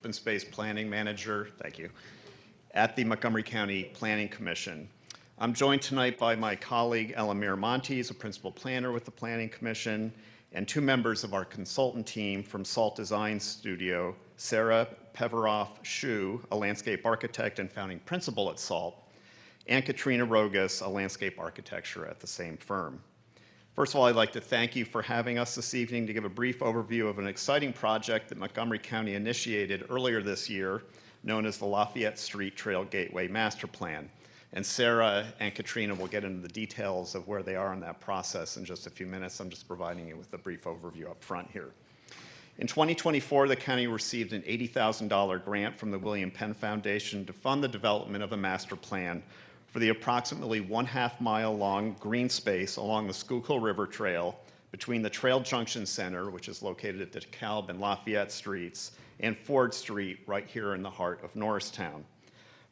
Open Space Planning Manager, thank you, at the Montgomery County Planning Commission. I'm joined tonight by my colleague Ella Miramontes, a principal planner with the Planning Commission, and two members of our consultant team from SALT Design Studio, Sarah Peveroff-Shu, a landscape architect and founding principal at SALT, and Katrina Rogas, a landscape architecture at the same firm. First of all, I'd like to thank you for having us this evening to give a brief overview of an exciting project that Montgomery County initiated earlier this year, known as the Lafayette Street Trail Gateway Master Plan. And Sarah and Katrina will get into the details of where they are in that process in just a few minutes. I'm just providing you with a brief overview up front here. In 2024, the county received an $80,000 grant from the William Penn Foundation to fund the development of a master plan for the approximately 1/2 mile long green space along the Schuylkill River Trail between the Trail Junction Center, which is located at the DeKalb and Lafayette Streets, and Ford Street right here in the heart of Norristown.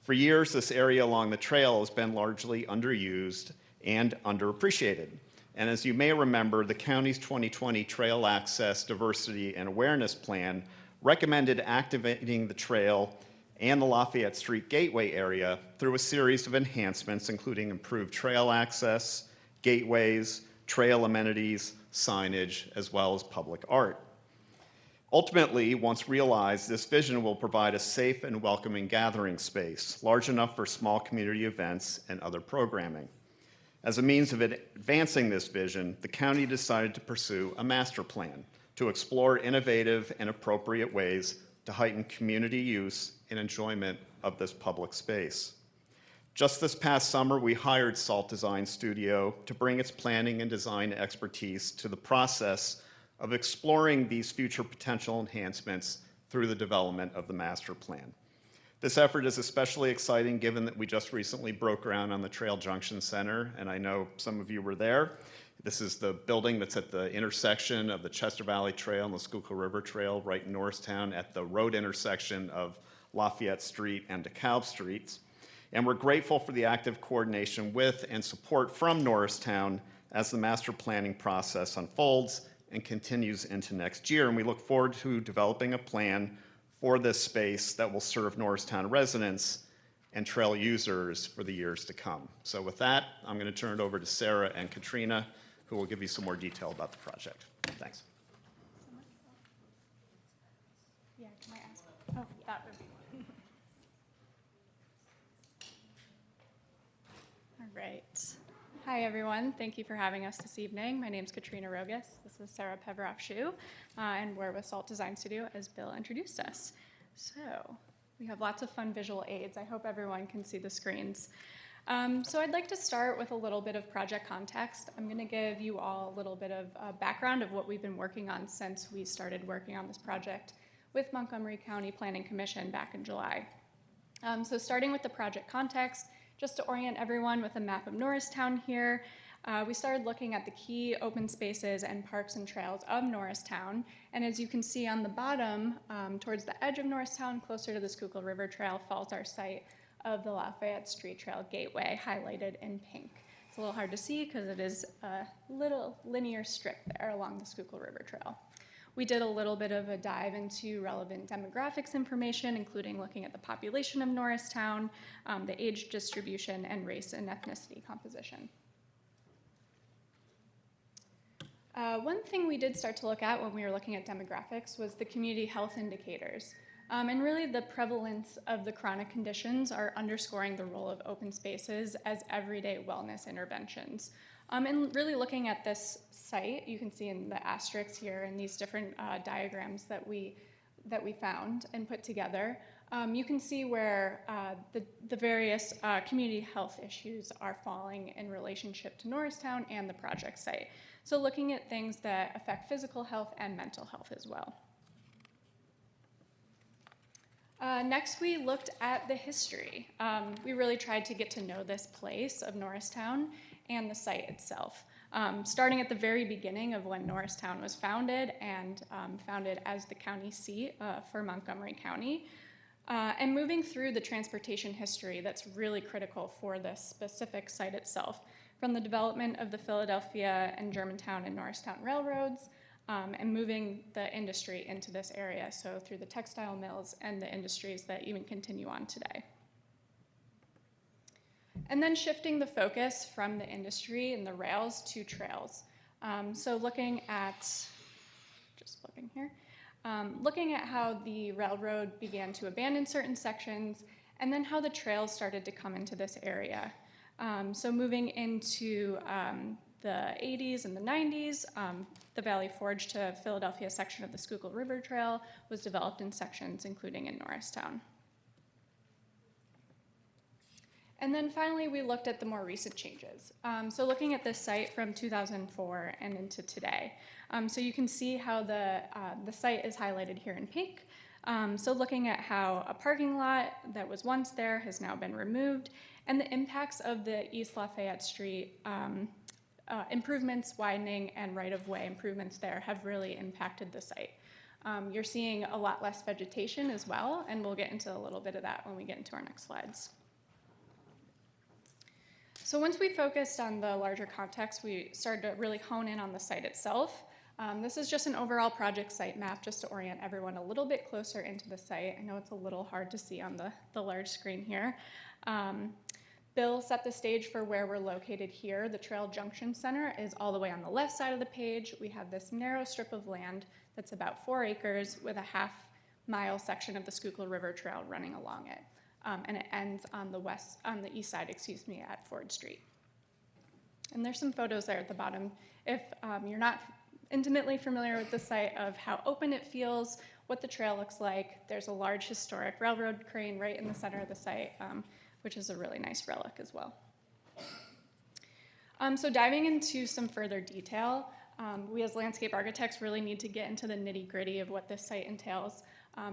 For years, this area along the trail has been largely underused and underappreciated. And as you may remember, the county's 2020 Trail Access Diversity and Awareness Plan recommended activating the trail and the Lafayette Street Gateway area through a series of enhancements, including improved trail access, gateways, trail amenities, signage, as well as public art. Ultimately, once realized, this vision will provide a safe and welcoming gathering space, large enough for small community events and other programming. As a means of advancing this vision, the county decided to pursue a master plan to explore innovative and appropriate ways to heighten community use and enjoyment of this public space. Just this past summer, we hired Salt Design Studio to bring its planning and design expertise to the process of exploring these future potential enhancements through the development of the master plan. This effort is especially exciting given that we just recently broke ground on the Trail Junction Center, and I know some of you were there. This is the building that's at the intersection of the Chester Valley Trail and the Schuylkill River Trail right in Norristown at the road intersection of Lafayette Street and DeKalb Streets. And we're grateful for the active coordination with and support from Norristown as the master planning process unfolds and continues into next year. And we look forward to developing a plan for this space that will serve Norristown residents and trail users for the years to come. So with that, I'm going to turn it over to Sarah and Katrina, who will give you some more detail about the project. Thanks. Yeah, can I ask? Oh, that would be one. All right. Hi, everyone. Thank you for having us this evening. My name is Katrina Rogas. This is Sarah Peveroff-Shu, and we're with Salt Design Studio, as Bill introduced us. So we have lots of fun visual aids. I hope everyone can see the screens. So I'd like to start with a little bit of project context. I'm going to give you all a little bit of background of what we've been working on since we started working on this project with Montgomery County Planning Commission back in July. So starting with the project context, just to orient everyone with a map of Norristown here, we started looking at the key open spaces and parks and trails of Norristown. And as you can see on the bottom, towards the edge of Norristown, closer to the Schuylkill River Trail, falls our site of the Lafayette Street Trail Gateway, highlighted in pink. It's a little hard to see because it is a little linear strip there along the Schuylkill River Trail. We did a little bit of a dive into relevant demographics information, including looking at the population of Norristown, the age distribution, and race and ethnicity composition. One thing we did start to look at when we were looking at demographics was the community health indicators. And really the prevalence of the chronic conditions are underscoring the role of open spaces as everyday wellness interventions. And really looking at this site, you can see in the asterisks here in these different diagrams that we found and put together, you can see where the various community health issues are falling in relationship to Norristown and the project site. So looking at things that affect physical health and mental health as well. Next, we looked at the history. We really tried to get to know this place of Norristown and the site itself, starting at the very beginning of when Norristown was founded and founded as the county seat for Montgomery County, and moving through the transportation history that's really critical for this specific site itself, from the development of the Philadelphia and Germantown and Norristown railroads, and moving the industry into this area, so through the textile mills and the industries that even continue on today. And then shifting the focus from the industry and the rails to trails. So looking at how the railroad began to abandon certain sections, and then how the trails started to come into this area. So moving into the 80s and the 90s, the Valley Forge to Philadelphia section of the Schuylkill River Trail was developed in sections, including in Norristown. And then finally, we looked at the more recent changes. So looking at this site from 2004 and into today. So you can see how the site is highlighted here in pink. So looking at how a parking lot that was once there has now been removed, and the impacts of the East Lafayette Street improvements, widening, and right-of-way improvements there have really impacted the site. You're seeing a lot less vegetation as well, and we'll get into a little bit of that when we get into our next slides. So once we focused on the larger context, we started to really hone in on the site itself. This is just an overall project site map just to orient everyone a little bit closer into the site. I know it's a little hard to see on the large screen here. Bill set the stage for where we're located here. The Trail Junction Center is all the way on the left side of the page. We have this narrow strip of land that's about 4 acres with a half-mile section of the Schuylkill River Trail running along it. And it ends on the east side, at Ford Street. And there's some photos there at the bottom. If you're not intimately familiar with the site, of how open it feels, what the trail looks like, there's a large historic railroad crane right in the center of the site, which is a really nice relic as well. So diving into some further detail, we as landscape architects really need to get into the nitty-gritty of what this site entails.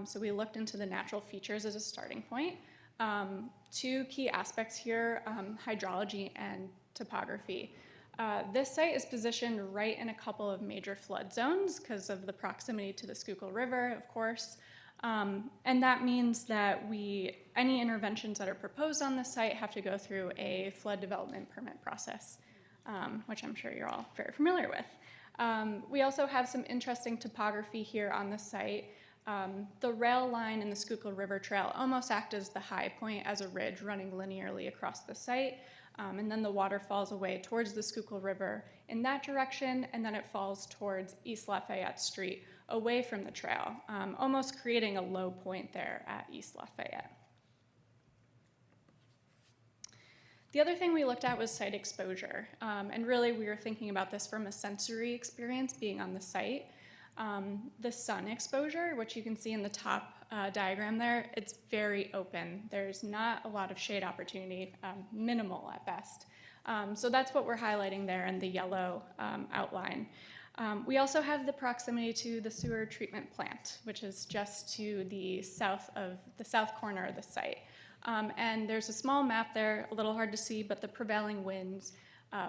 So we looked into the natural features as a starting point. 2 key aspects here, hydrology and topography. This site is positioned right in a couple of major flood zones because of the proximity to the Schuylkill River, of course. And that means that any interventions that are proposed on the site have to go through a flood development permit process, which I'm sure you're all very familiar with. We also have some interesting topography here on the site. The rail line and the Schuylkill River Trail almost act as the high point as a ridge running linearly across the site. And then the water falls away towards the Schuylkill River in that direction, and then it falls towards East Lafayette Street away from the trail, almost creating a low point there at East Lafayette. The other thing we looked at was site exposure, and really we were thinking about this from a sensory experience being on the site. The sun exposure, which you can see in the top diagram there, it's very open. There's not a lot of shade opportunity, minimal at best. So that's what we're highlighting there in the yellow outline. We also have the proximity to the sewer treatment plant, which is just to the south corner of the site. And there's a small map there, a little hard to see, but the prevailing winds,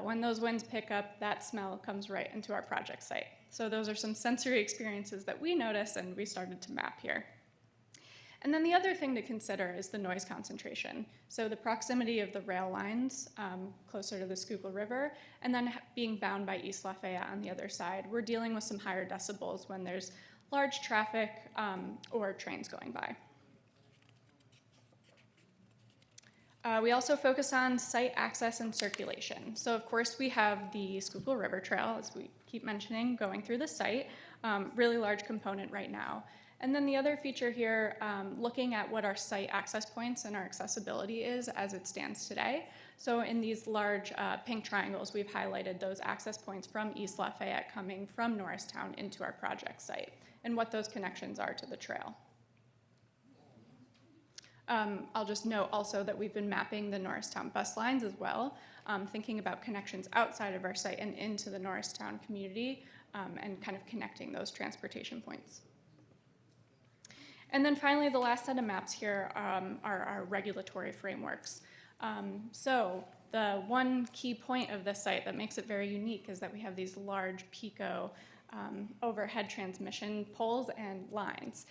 when those winds pick up, that smell comes right into our project site. So those are some sensory experiences that we noticed and we started to map here. And then the other thing to consider is the noise concentration. So the proximity of the rail lines closer to the Schuylkill River, and then being bound by East Lafayette on the other side. We're dealing with some higher decibels when there's large traffic or trains going by. We also focus on site access and circulation. So of course we have the Schuylkill River Trail, as we keep mentioning, going through the site, really large component right now. And then the other feature here, looking at what our site access points and our accessibility is as it stands today. So in these large pink triangles, we've highlighted those access points from East Lafayette coming from Norristown into our project site and what those connections are to the trail. I'll just note also that we've been mapping the Norristown bus lines as well, thinking about connections outside of our site and into the Norristown community and kind of connecting those transportation points. And then finally, the last set of maps here are our regulatory frameworks. So the one key point of this site that makes it very unique is that we have these large PICO overhead transmission poles and lines.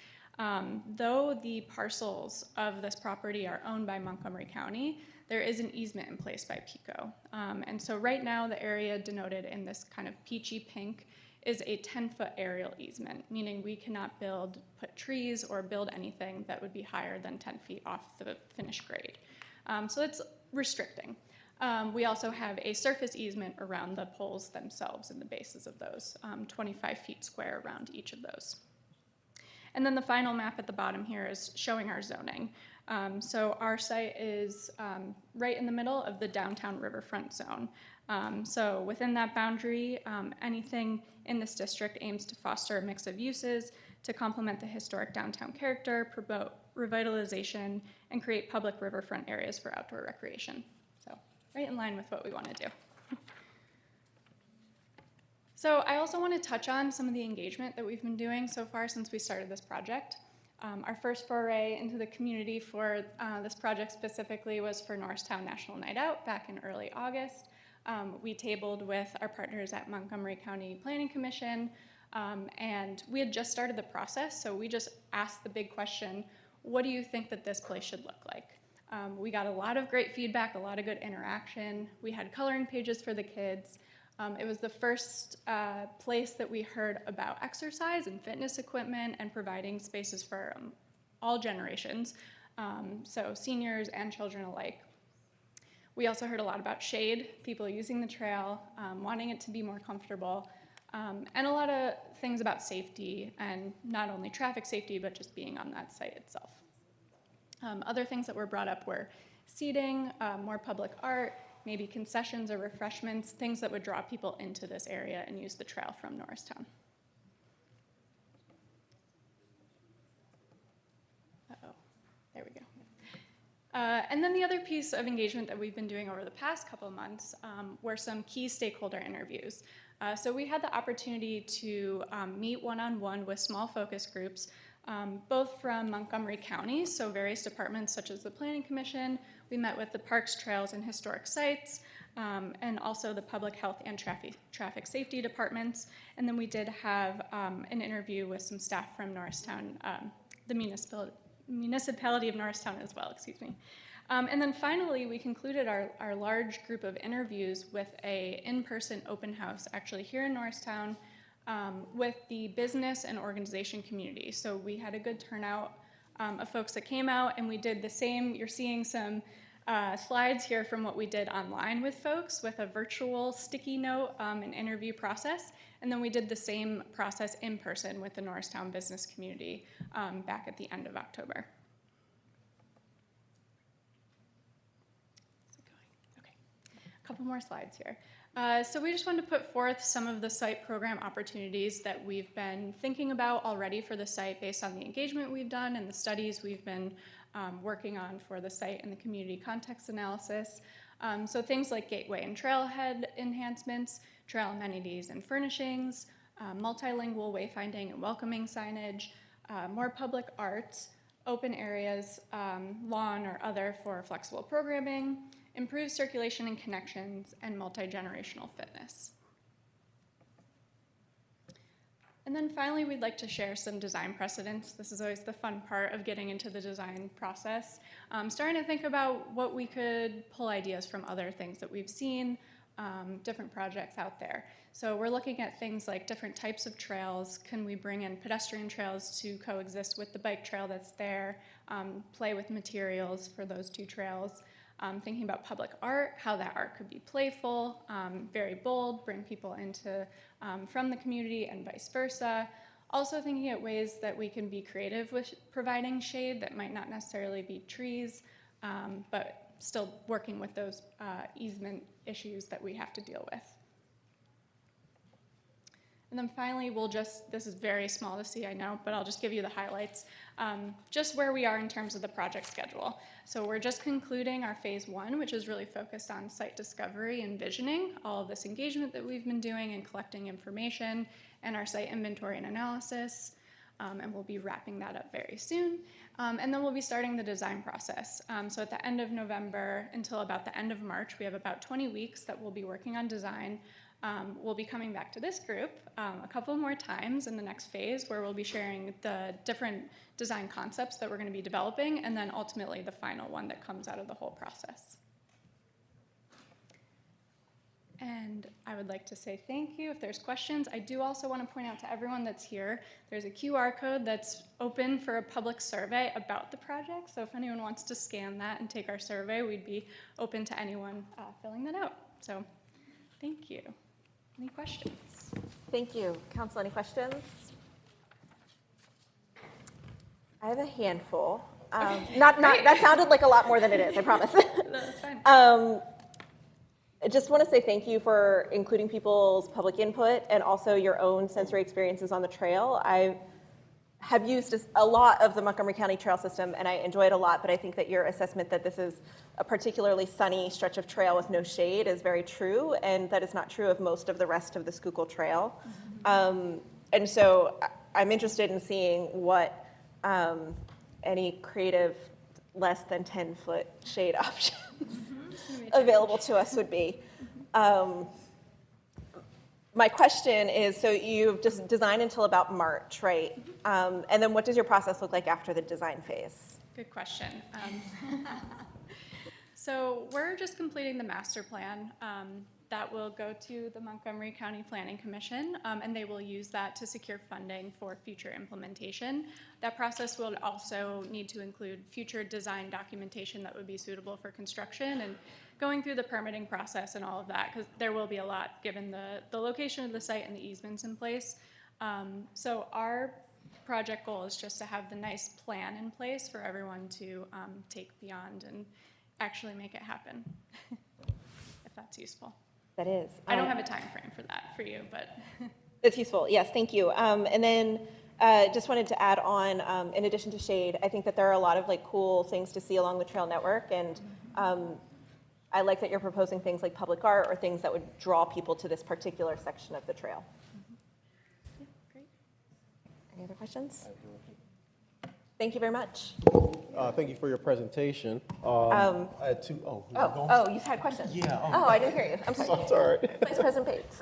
Though the parcels of this property are owned by Montgomery County, there is an easement in place by PICO. And so right now, the area denoted in this kind of peachy pink is a 10-foot aerial easement, meaning we cannot put trees or build anything that would be higher than 10 feet off the finished grade. So it's restricting. We also have a surface easement around the poles themselves and the bases of those, 25 feet square around each of those. And then the final map at the bottom here is showing our zoning. So our site is right in the middle of the downtown riverfront zone. So within that boundary, anything in this district aims to foster a mix of uses to complement the historic downtown character, promote revitalization, and create public riverfront areas for outdoor recreation. So right in line with what we want to do. So I also want to touch on some of the engagement that we've been doing so far since we started this project. Our first foray into the community for this project specifically was for Norristown National Night Out back in early August. We tabled with our partners at Montgomery County Planning Commission, and we had just started the process, so we just asked the big question, what do you think that this place should look like? We got a lot of great feedback, a lot of good interaction. We had coloring pages for the kids. It was the first place that we heard about exercise and fitness equipment and providing spaces for all generations, so seniors and children alike. We also heard a lot about shade, people using the trail, wanting it to be more comfortable, and a lot of things about safety, and not only traffic safety, but just being on that site itself. Other things that were brought up were seating, more public art, maybe concessions or refreshments, things that would draw people into this area and use the trail from Norristown. Uh-oh, there we go. And then the other piece of engagement that we've been doing over the past couple of months were some key stakeholder interviews. So we had the opportunity to meet one-on-one with small focus groups, both from Montgomery County, so various departments such as the Planning Commission. We met with the Parks, Trails, and Historic Sites, and also the Public Health and Traffic Safety departments. And then we did have an interview with some staff from Norristown, the Municipality of Norristown as well, excuse me. And then finally, we concluded our large group of interviews with a in-person open house actually here in Norristown with the business and organization community. So we had a good turnout of folks that came out, and we did the same. You're seeing some slides here from what we did online with folks with a virtual sticky note and interview process. And then we did the same process in person with the Norristown business community back at the end of October. Okay, a couple more slides here. So we just wanted to put forth some of the site program opportunities that we've been thinking about already for the site based on the engagement we've done and the studies we've been working on for the site and the community context analysis. So things like gateway and trailhead enhancements, trail amenities and furnishings, multilingual wayfinding and welcoming signage, more public art, open areas, lawn or other for flexible programming, improved circulation and connections, and multi-generational fitness. And then finally, we'd like to share some design precedents. This is always the fun part of getting into the design process. Starting to think about what we could pull ideas from other things that we've seen, different projects out there. So we're looking at things like different types of trails. Can we bring in pedestrian trails to coexist with the bike trail that's there, play with materials for those two trails? Thinking about public art, how that art could be playful, very bold, bring people into from the community and vice versa. Also thinking at ways that we can be creative with providing shade that might not necessarily be trees, but still working with those easement issues that we have to deal with. And then finally, this is very small to see, I know, but I'll just give you the highlights. Just where we are in terms of the project schedule. So we're just concluding our phase 1, which is really focused on site discovery and visioning, all of this engagement that we've been doing and collecting information, and our site inventory and analysis. And we'll be wrapping that up very soon. And then we'll be starting the design process. So at the end of November until about the end of March, we have about 20 weeks that we'll be working on design. We'll be coming back to this group a couple more times in the next phase where we'll be sharing the different design concepts that we're going to be developing, and then ultimately the final one that comes out of the whole process. And I would like to say thank you. If there's questions, I do also want to point out to everyone that's here, there's a QR code that's open for a public survey about the project. So if anyone wants to scan that and take our survey, we'd be open to anyone filling that out. So thank you. Any questions? Thank you. Council, any questions? I have a handful. That sounded like a lot more than it is, I promise. That's fine. I just want to say thank you for including people's public input and also your own sensory experiences on the trail. I have used a lot of the Montgomery County trail system, and I enjoy it a lot, but I think that your assessment that this is a particularly sunny stretch of trail with no shade is very true, and that is not true of most of the rest of the Schuylkill Trail. And so I'm interested in seeing what any creative less than 10-foot shade options available to us would be. My question is, so you've just designed until about March, right? And then what does your process look like after the design phase? Good question. So we're just completing the master plan. That will go to the Montgomery County Planning Commission, and they will use that to secure funding for future implementation. That process will also need to include future design documentation that would be suitable for construction and going through the permitting process and all of that, because there will be a lot given the location of the site and the easements in place. So our project goal is just to have the nice plan in place for everyone to take beyond and actually make it happen, if that's useful. That is. I don't have a time frame for that for you, but. It's useful, yes, thank you. And then just wanted to add on, in addition to shade, I think that there are a lot of like cool things to see along the trail network, and I like that you're proposing things like public art or things that would draw people to this particular section of the trail. Yeah, great. Any other questions? Thank you very much. Thank you for your presentation. I had two. Oh, you had questions? Yeah. Oh, I didn't hear you. I'm sorry. It's all right. Vice President Bates.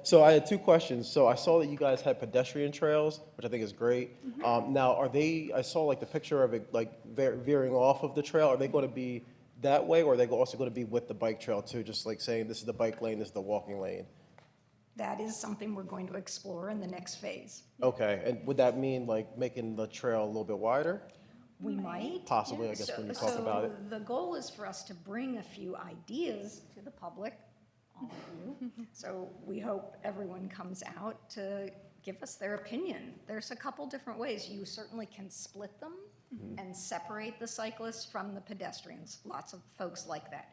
So I had two questions. So I saw that you guys had pedestrian trails, which I think is great. Now, are they? I saw like the picture of it, like veering off of the trail. Are they going to be that way, or are they also going to be with the bike trail too? Just like saying this is the bike lane, this is the walking lane. That is something we're going to explore in the next phase. Okay, and would that mean like making the trail a little bit wider? We might. Possibly, yeah. I guess, when you talk about it. The goal is for us to bring a few ideas to the public, all of you. So we hope everyone comes out to give us their opinion. There's a couple different ways. You certainly can split them and separate the cyclists from the pedestrians. Lots of folks like that.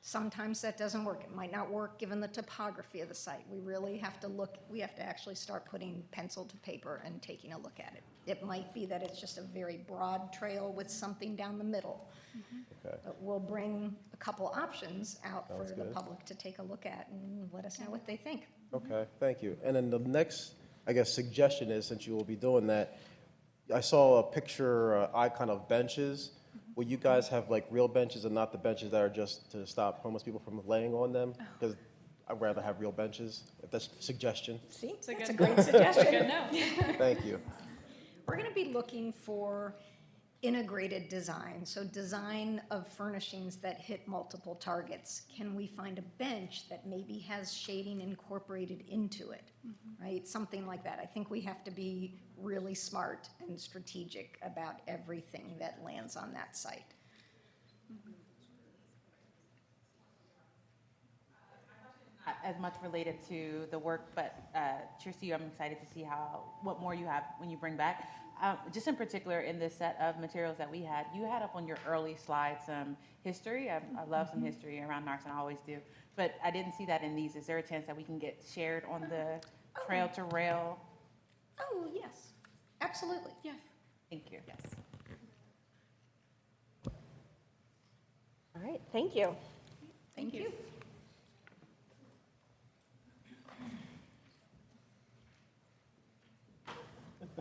Sometimes that doesn't work. It might not work given the topography of the site. We really have to look, we have to actually start putting pencil to paper and taking a look at it. It might be that it's just a very broad trail with something down the middle. Okay. But we'll bring a couple options out Sounds for the good. public to take a look at and let us know what they think. Okay, thank you. And then the next, I guess, suggestion is, since you will be doing that, I saw a picture icon of benches. Will you guys have like real benches and not the benches that are just to stop homeless people from laying on them? Because I'd rather have real benches, if that's a suggestion. See, It's a that's a good- great suggestion. Good note. Thank you. We're going to be looking for integrated design, so design of furnishings that hit multiple targets. Can we find a bench that maybe has shading incorporated into it, right? Something like that. I think we have to be really smart and strategic about everything that lands on that site. Not as much related to the work, but cheers to you. I'm excited to see what more you have when you bring back. Just in particular, in this set of materials that we had, you had up on your early slides some history. I love some history around Norristown, I always do. But I didn't see that in these. Is there a chance that we can get shared on the trail to rail? Oh, yes, absolutely. Yeah. Thank you. Yes. All right, thank you. Thank you.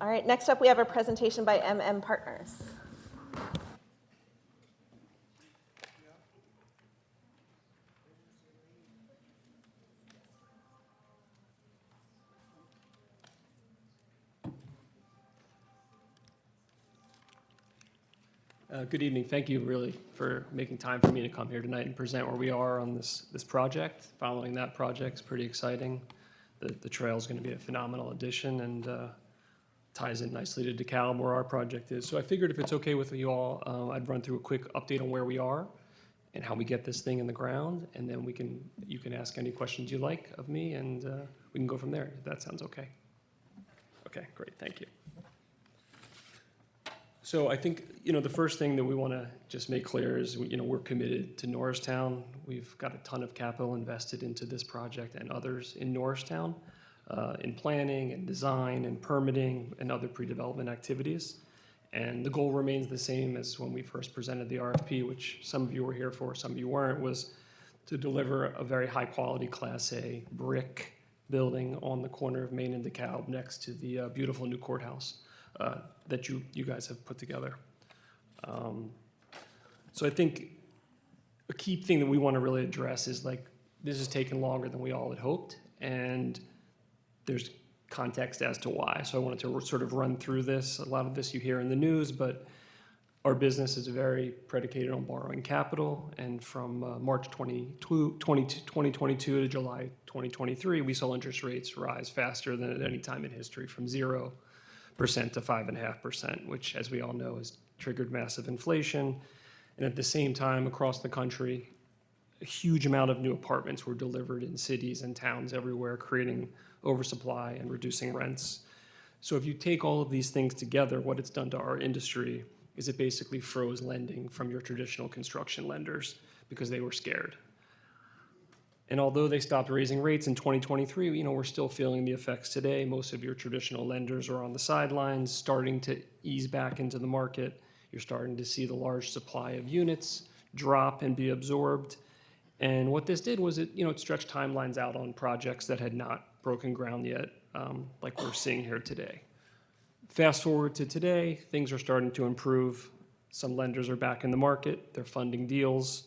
All right, next up we have a presentation by MM Partners. Good evening. Thank you really for making time for me to come here tonight and present where we are on this project. Following that project is pretty exciting. The trail is going to be a phenomenal addition and ties in nicely to DeKalb where our project is. So I figured if it's okay with you all, I'd run through a quick update on where we are and how we get this thing in the ground, and then you can ask any questions you like of me, and we can go from there, if that sounds okay. Okay, great, thank you. So I think, the first thing that we want to just make clear is, we're committed to Norristown. We've got a ton of capital invested into this project and others in Norristown, in planning and design and permitting and other pre-development activities. And the goal remains the same as when we first presented the RFP, which some of you were here for, some of you weren't, was to deliver a very high-quality Class A brick building on the corner of Main and DeKalb next to the beautiful new courthouse that you guys have put together. So I think a key thing that we want to really address is this has taken longer than we all had hoped, and there's context as to why. So I wanted to sort of run through this. A lot of this you hear in the news, but Our business is very predicated on borrowing capital, and from March 2022 to July 2023, we saw interest rates rise faster than at any time in history, from 0% to 5.5%, which, as we all know, has triggered massive inflation. And at the same time, across the country, a huge amount of new apartments were delivered in cities and towns everywhere, creating oversupply and reducing rents. So if you take all of these things together, what it's done to our industry is it basically froze lending from your traditional construction lenders because they were scared. And although they stopped raising rates in 2023, we're still feeling the effects today. Most of your traditional lenders are on the sidelines, starting to ease back into the market. You're starting to see the large supply of units drop and be absorbed. And what this did was it stretched timelines out on projects that had not broken ground yet, like we're seeing here today. Fast forward to today, things are starting to improve. Some lenders are back in the market, they're funding deals.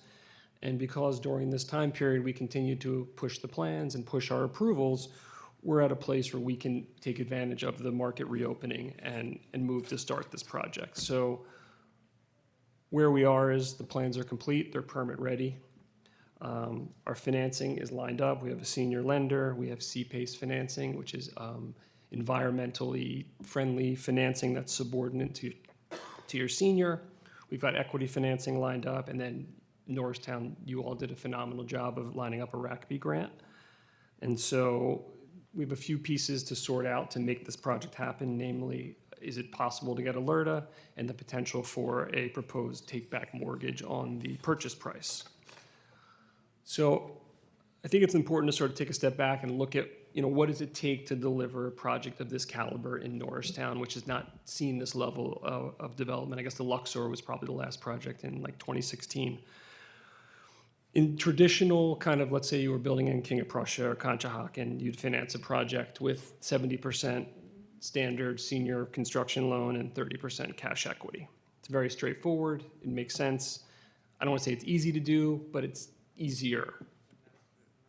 And because during this time period we continue to push the plans and push our approvals, we're at a place where we can take advantage of the market reopening and move to start this project. So where we are is the plans are complete, they're permit ready. Our financing is lined up. We have a senior lender. We have C-PACE financing, which is environmentally friendly financing that's subordinate to your senior. We've got equity financing lined up, and then Norristown, you all did a phenomenal job of lining up a RACB grant. And so we have a few pieces to sort out to make this project happen, namely, is it possible to get alerta and the potential for a proposed take-back mortgage on the purchase price. So I think it's important to sort of take a step back and look at, what does it take to deliver a project of this caliber in Norristown, which has not seen this level of development. I guess the Luxor was probably the last project in like 2016. In traditional kind of, let's say you were building in King of Prussia or Conshohocken, you'd finance a project with 70% standard senior construction loan and 30% cash equity. It's very straightforward. It makes sense. I don't want to say it's easy to do, but it's easier.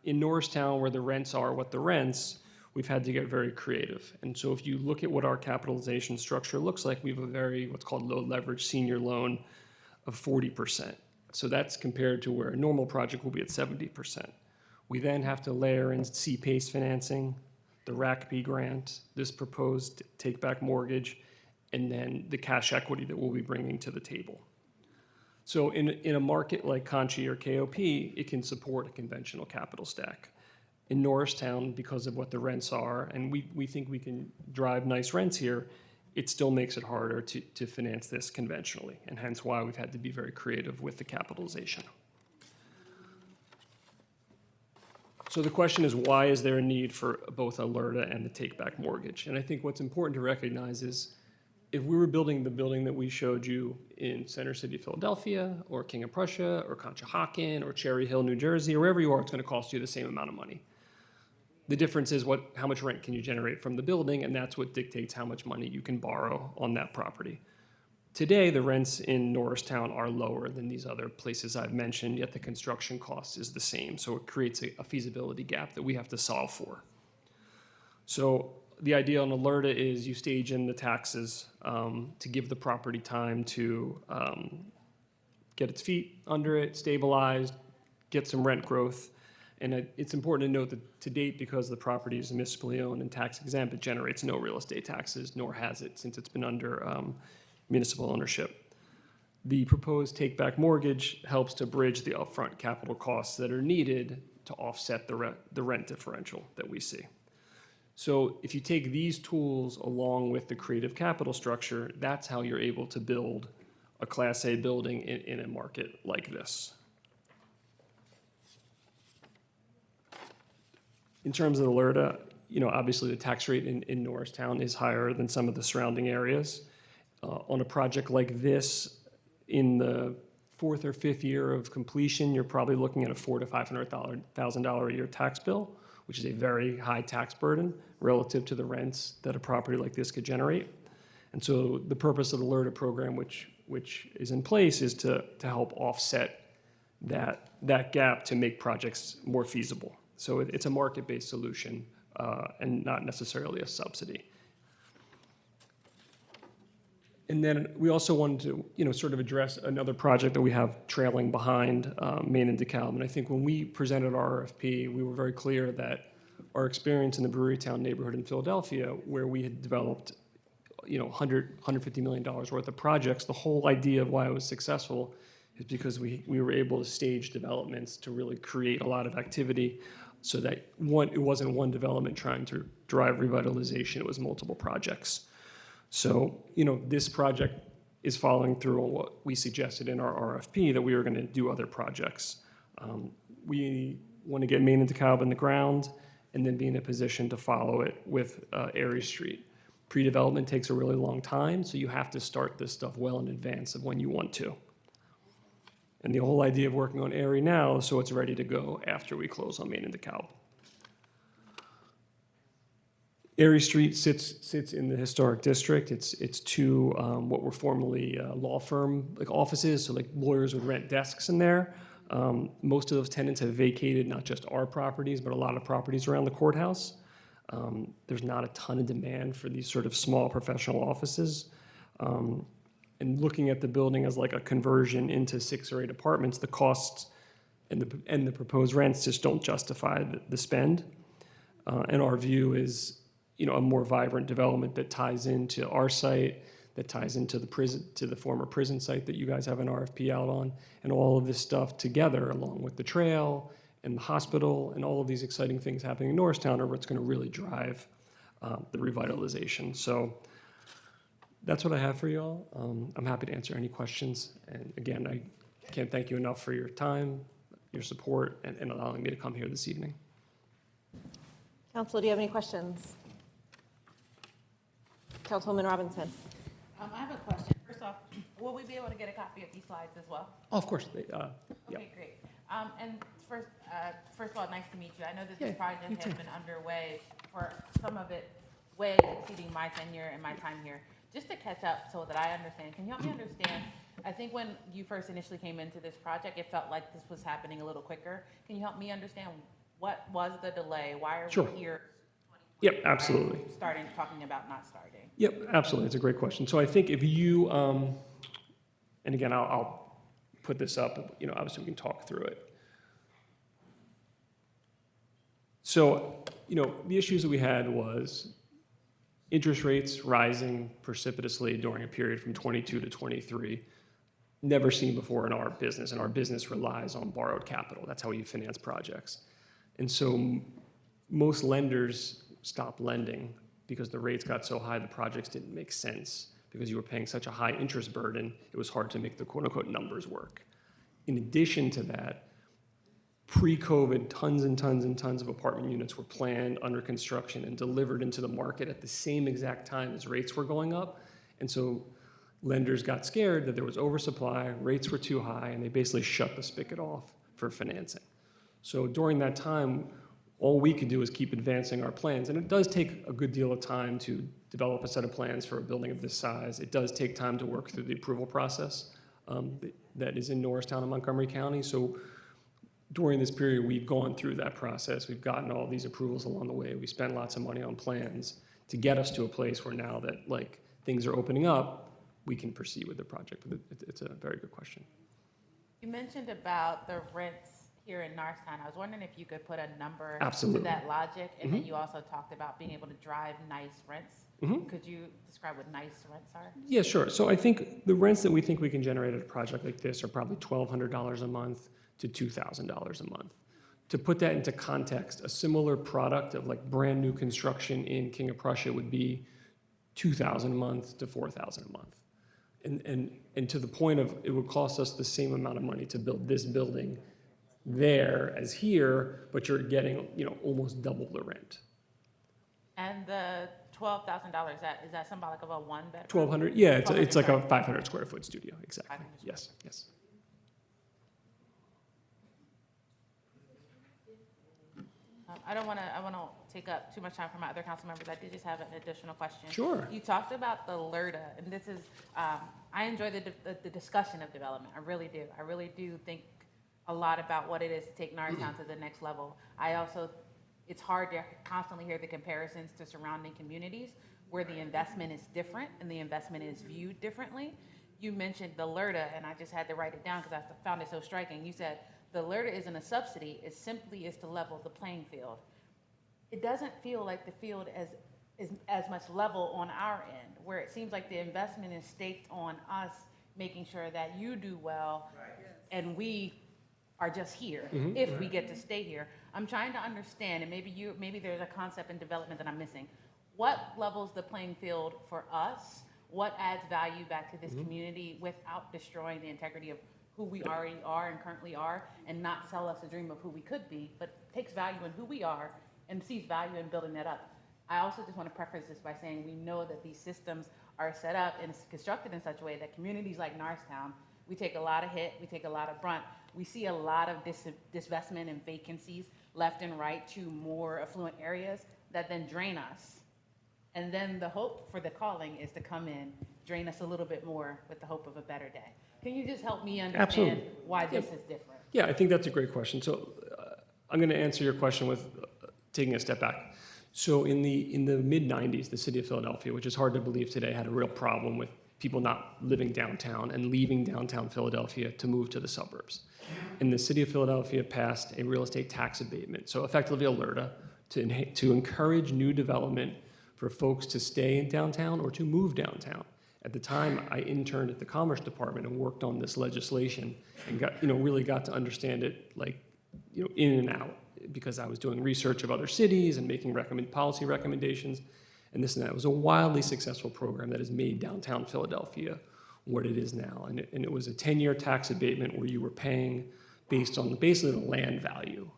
In Norristown, where the rents are what the rents, we've had to get very creative. And so if you look at what our capitalization structure looks like, we have a very, what's called low leverage senior loan of 40%. So that's compared to where a normal project will be at 70%. We then have to layer in C-PACE financing, the RACB grant, this proposed take-back mortgage, and then the cash equity that we'll be bringing to the table. So in a market like Conchi or KOP, it can support a conventional capital stack. In Norristown, because of what the rents are, and we think we can drive nice rents here, it still makes it harder to finance this conventionally, and hence why we've had to be very creative with the capitalization. So the question is, why is there a need for both alerta and the take-back mortgage? And I think what's important to recognize is, if we were building the building that we showed you in Center City, Philadelphia, or King of Prussia, or Conshohocken, or Cherry Hill, New Jersey, or wherever you are, it's going to cost you the same amount of money. The difference is how much rent can you generate from the building, and that's what dictates how much money you can borrow on that property. Today, the rents in Norristown are lower than these other places I've mentioned, yet the construction cost is the same. So it creates a feasibility gap that we have to solve for. So the idea on alerta is you stage in the taxes to give the property time to get its feet under it, stabilized, get some rent growth. And it's important to note that to date, because the property is municipally owned and tax exempt, it generates no real estate taxes, nor has it since it's been under municipal ownership. The proposed take-back mortgage helps to bridge the upfront capital costs that are needed to offset the rent differential that we see. So if you take these tools along with the creative capital structure, that's how you're able to build a Class A building in a market like this. In terms of alerta, obviously the tax rate in Norristown is higher than some of the surrounding areas. On a project like this, in the 4th or 5th year of completion, you're probably looking at a $400,000 to $500,000 a year tax bill, which is a very high tax burden relative to the rents that a property like this could generate. And so the purpose of the alerta program, which is in place, is to help offset that gap to make projects more feasible. So it's a market-based solution and not necessarily a subsidy. And then we also wanted to, sort of address another project that we have trailing behind Main and DeKalb. And I think when we presented our RFP, we were very clear that our experience in the Brewerytown neighborhood in Philadelphia, where we had developed, $150 million worth of projects, the whole idea of why it was successful is because we were able to stage developments to really create a lot of activity so that it wasn't one development trying to drive revitalization, it was multiple projects. So, this project is following through on what we suggested in our RFP, that we were going to do other projects. We want to get Main and DeKalb in the ground and then be in a position to follow it with Erie Street. Pre-development takes a really long time, so you have to start this stuff well in advance of when you want to. And the whole idea of working on Erie now is so it's ready to go after we close on Main and DeKalb. Erie Street sits in the historic district. It's two what were formerly law firm offices, so lawyers would rent desks in there. Most of those tenants have vacated not just our properties, but a lot of properties around the courthouse. There's not a ton of demand for these sort of small professional offices. And looking at the building as like a conversion into 6 or 8 apartments, the costs and the proposed rents just don't justify the spend. And our view is, a more vibrant development that ties into our site, that ties into the former prison site that you guys have an RFP out on, and all of this stuff together, along with the trail and the hospital and all of these exciting things happening in Norristown, are what's going to really drive the revitalization. So that's what I have for you all. I'm happy to answer any questions. And again, I can't thank you enough for your time, your support, and allowing me to come here this evening. Council, do you have any questions? Councilwoman Robinson. I have a question. First off, will we be able to get a copy of these slides as well? Oh, of course. Okay, great. And first of all, nice to meet you. I know that this project has been underway for some of it way exceeding my tenure and my time here. Just to catch up so that I understand, can you help me understand? I think when you first initially came into this project, it felt like this was happening a little quicker. Can you help me understand what was the delay? Why are we here? Yep, absolutely. Starting talking about not starting. Yep, absolutely. It's a great question. So I think if you, and again, I'll put this up, obviously we can talk through it. So, the issues that we had was interest rates rising precipitously during a period from 22 to 23, never seen before in our business, and our business relies on borrowed capital. That's how you finance projects. And so most lenders stopped lending because the rates got so high the projects didn't make sense. Because you were paying such a high interest burden, it was hard to make the quote-unquote numbers work. In addition to that, pre-COVID, tons and tons and tons of apartment units were planned, under construction, and delivered into the market at the same exact time as rates were going up. And so lenders got scared that there was oversupply, rates were too high, and they basically shut the spigot off for financing. So during that time, all we could do is keep advancing our plans. And it does take a good deal of time to develop a set of plans for a building of this size. It does take time to work through the approval process that is in Norristown and Montgomery County. So during this period, we've gone through that process. We've gotten all these approvals along the way. We spent lots of money on plans to get us to a place where now that things are opening up, we can proceed with the project. But it's a very good question. You mentioned about the rents here in Norristown. I was wondering if you could put a number Absolutely. to that logic. And then you also talked about being able to drive nice rents. Could you describe what nice rents are? Yeah, sure. So I think the rents that we think we can generate at a project like this are probably $1,200 a month to $2,000 a month. To put that into context, a similar product of brand new construction in King of Prussia would be $2,000 a month to $4,000 a month. And to the point of it would cost us the same amount of money to build this building there as here, but you're getting almost double the rent. And the $12,000, is that symbolic of a one bedroom? 1,200, yeah, it's like a 500 square foot studio, exactly. Yes. I don't want to take up too much time from my other council members. I did just have an additional question. Sure. You talked about the LRTA, and this is, I enjoy the discussion of development. I really do. I really do think a lot about what it is to take Norristown to the next level. It's hard to constantly hear the comparisons to surrounding communities where the investment is different and the investment is viewed differently. You mentioned the LRTA, and I just had to write it down because I found it so striking. You said the LRTA isn't a subsidy, it simply is to level the playing field. It doesn't feel like the field is as much level on our end, where it seems like the investment is staked on us making sure that you do well, and we are just here if we get to stay here. I'm trying to understand, and maybe there's a concept in development that I'm missing. What levels the playing field for us? What adds value back to this community without destroying the integrity of who we already are and currently are, and not sell us a dream of who we could be, but takes value in who we are and sees value in building that up. I also just want to preface this by saying we know that these systems are set up and constructed in such a way that communities like Norristown, we take a lot of hit, we take a lot of brunt. We see a lot of disinvestment and vacancies left and right to more affluent areas that then drain us. And then the hope for the calling is to come in, drain us a little bit more with the hope of a better day. Can you just help me understand Absolutely. why this is different? Yeah, I think that's a great question. So I'm going to answer your question with taking a step back. So in the mid-90s, the city of Philadelphia, which is hard to believe today, had a real problem with people not living downtown and leaving downtown Philadelphia to move to the suburbs. And the city of Philadelphia passed a real estate tax abatement, so effectively a LRTA, to encourage new development for folks to stay in downtown or to move downtown. At the time, I interned at the Commerce Department and worked on this legislation and really got to understand it in and out, because I was doing research of other cities and making policy recommendations and this and that. It was a wildly successful program that has made downtown Philadelphia what it is now. And it was a 10-year tax abatement where you were paying based on basically the land value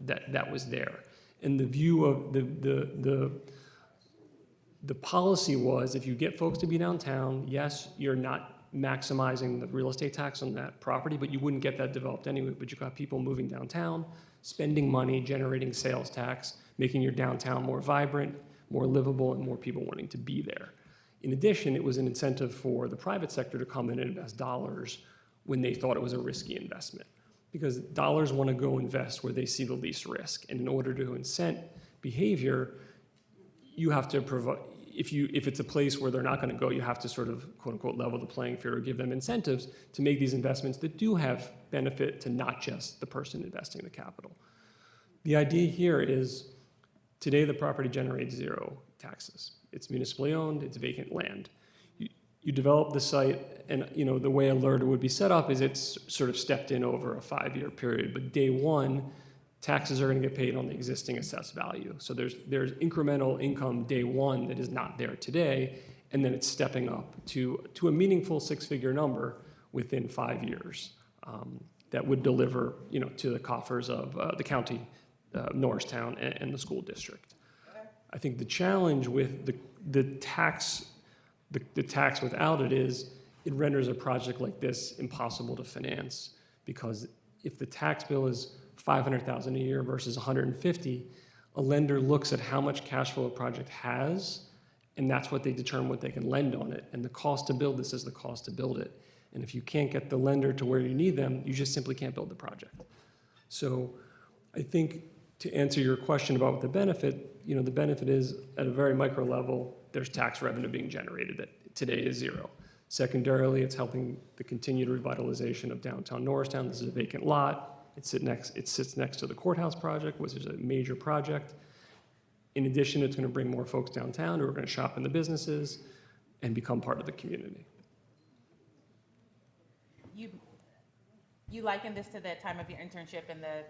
that was there. And the view of the policy was, if you get folks to be downtown, yes, you're not maximizing the real estate tax on that property, but you wouldn't get that developed anyway. But you got people moving downtown, spending money, generating sales tax, making your downtown more vibrant, more livable, and more people wanting to be there. In addition, it was an incentive for the private sector to come in and invest dollars when they thought it was a risky investment, because dollars want to go invest where they see the least risk. And in order to incent behavior, you have to provide, if it's a place where they're not going to go, you have to sort of, quote unquote, level the playing field or give them incentives to make these investments that do have benefit to not just the person investing the capital. The idea here is, today the property generates zero taxes. It's municipally owned, it's vacant land. You develop the site, and the way a LRTA would be set up is it's sort of stepped in over a 5-year period, but day one, taxes are going to get paid on the existing assessed value. So there's incremental income day one that is not there today, and then it's stepping up to a meaningful 6-figure number within 5 years that would deliver to the coffers of the county, Norristown, and the school district. I think the challenge with the tax without it is it renders a project like this impossible to finance, because if the tax bill is $500,000 a year versus $150,000, a lender looks at how much cash flow a project has, and that's what they determine what they can lend on it. And the cost to build this is the cost to build it. And if you can't get the lender to where you need them, you just simply can't build the project. So I think, to answer your question about the benefit, the benefit is, at a very micro level, there's tax revenue being generated that today is zero. Secondarily, it's helping the continued revitalization of downtown Norristown. This is a vacant lot. It sits next to the courthouse project, which is a major project. In addition, it's going to bring more folks downtown who are going to shop in the businesses and become part of the community. You liken this to the time of your internship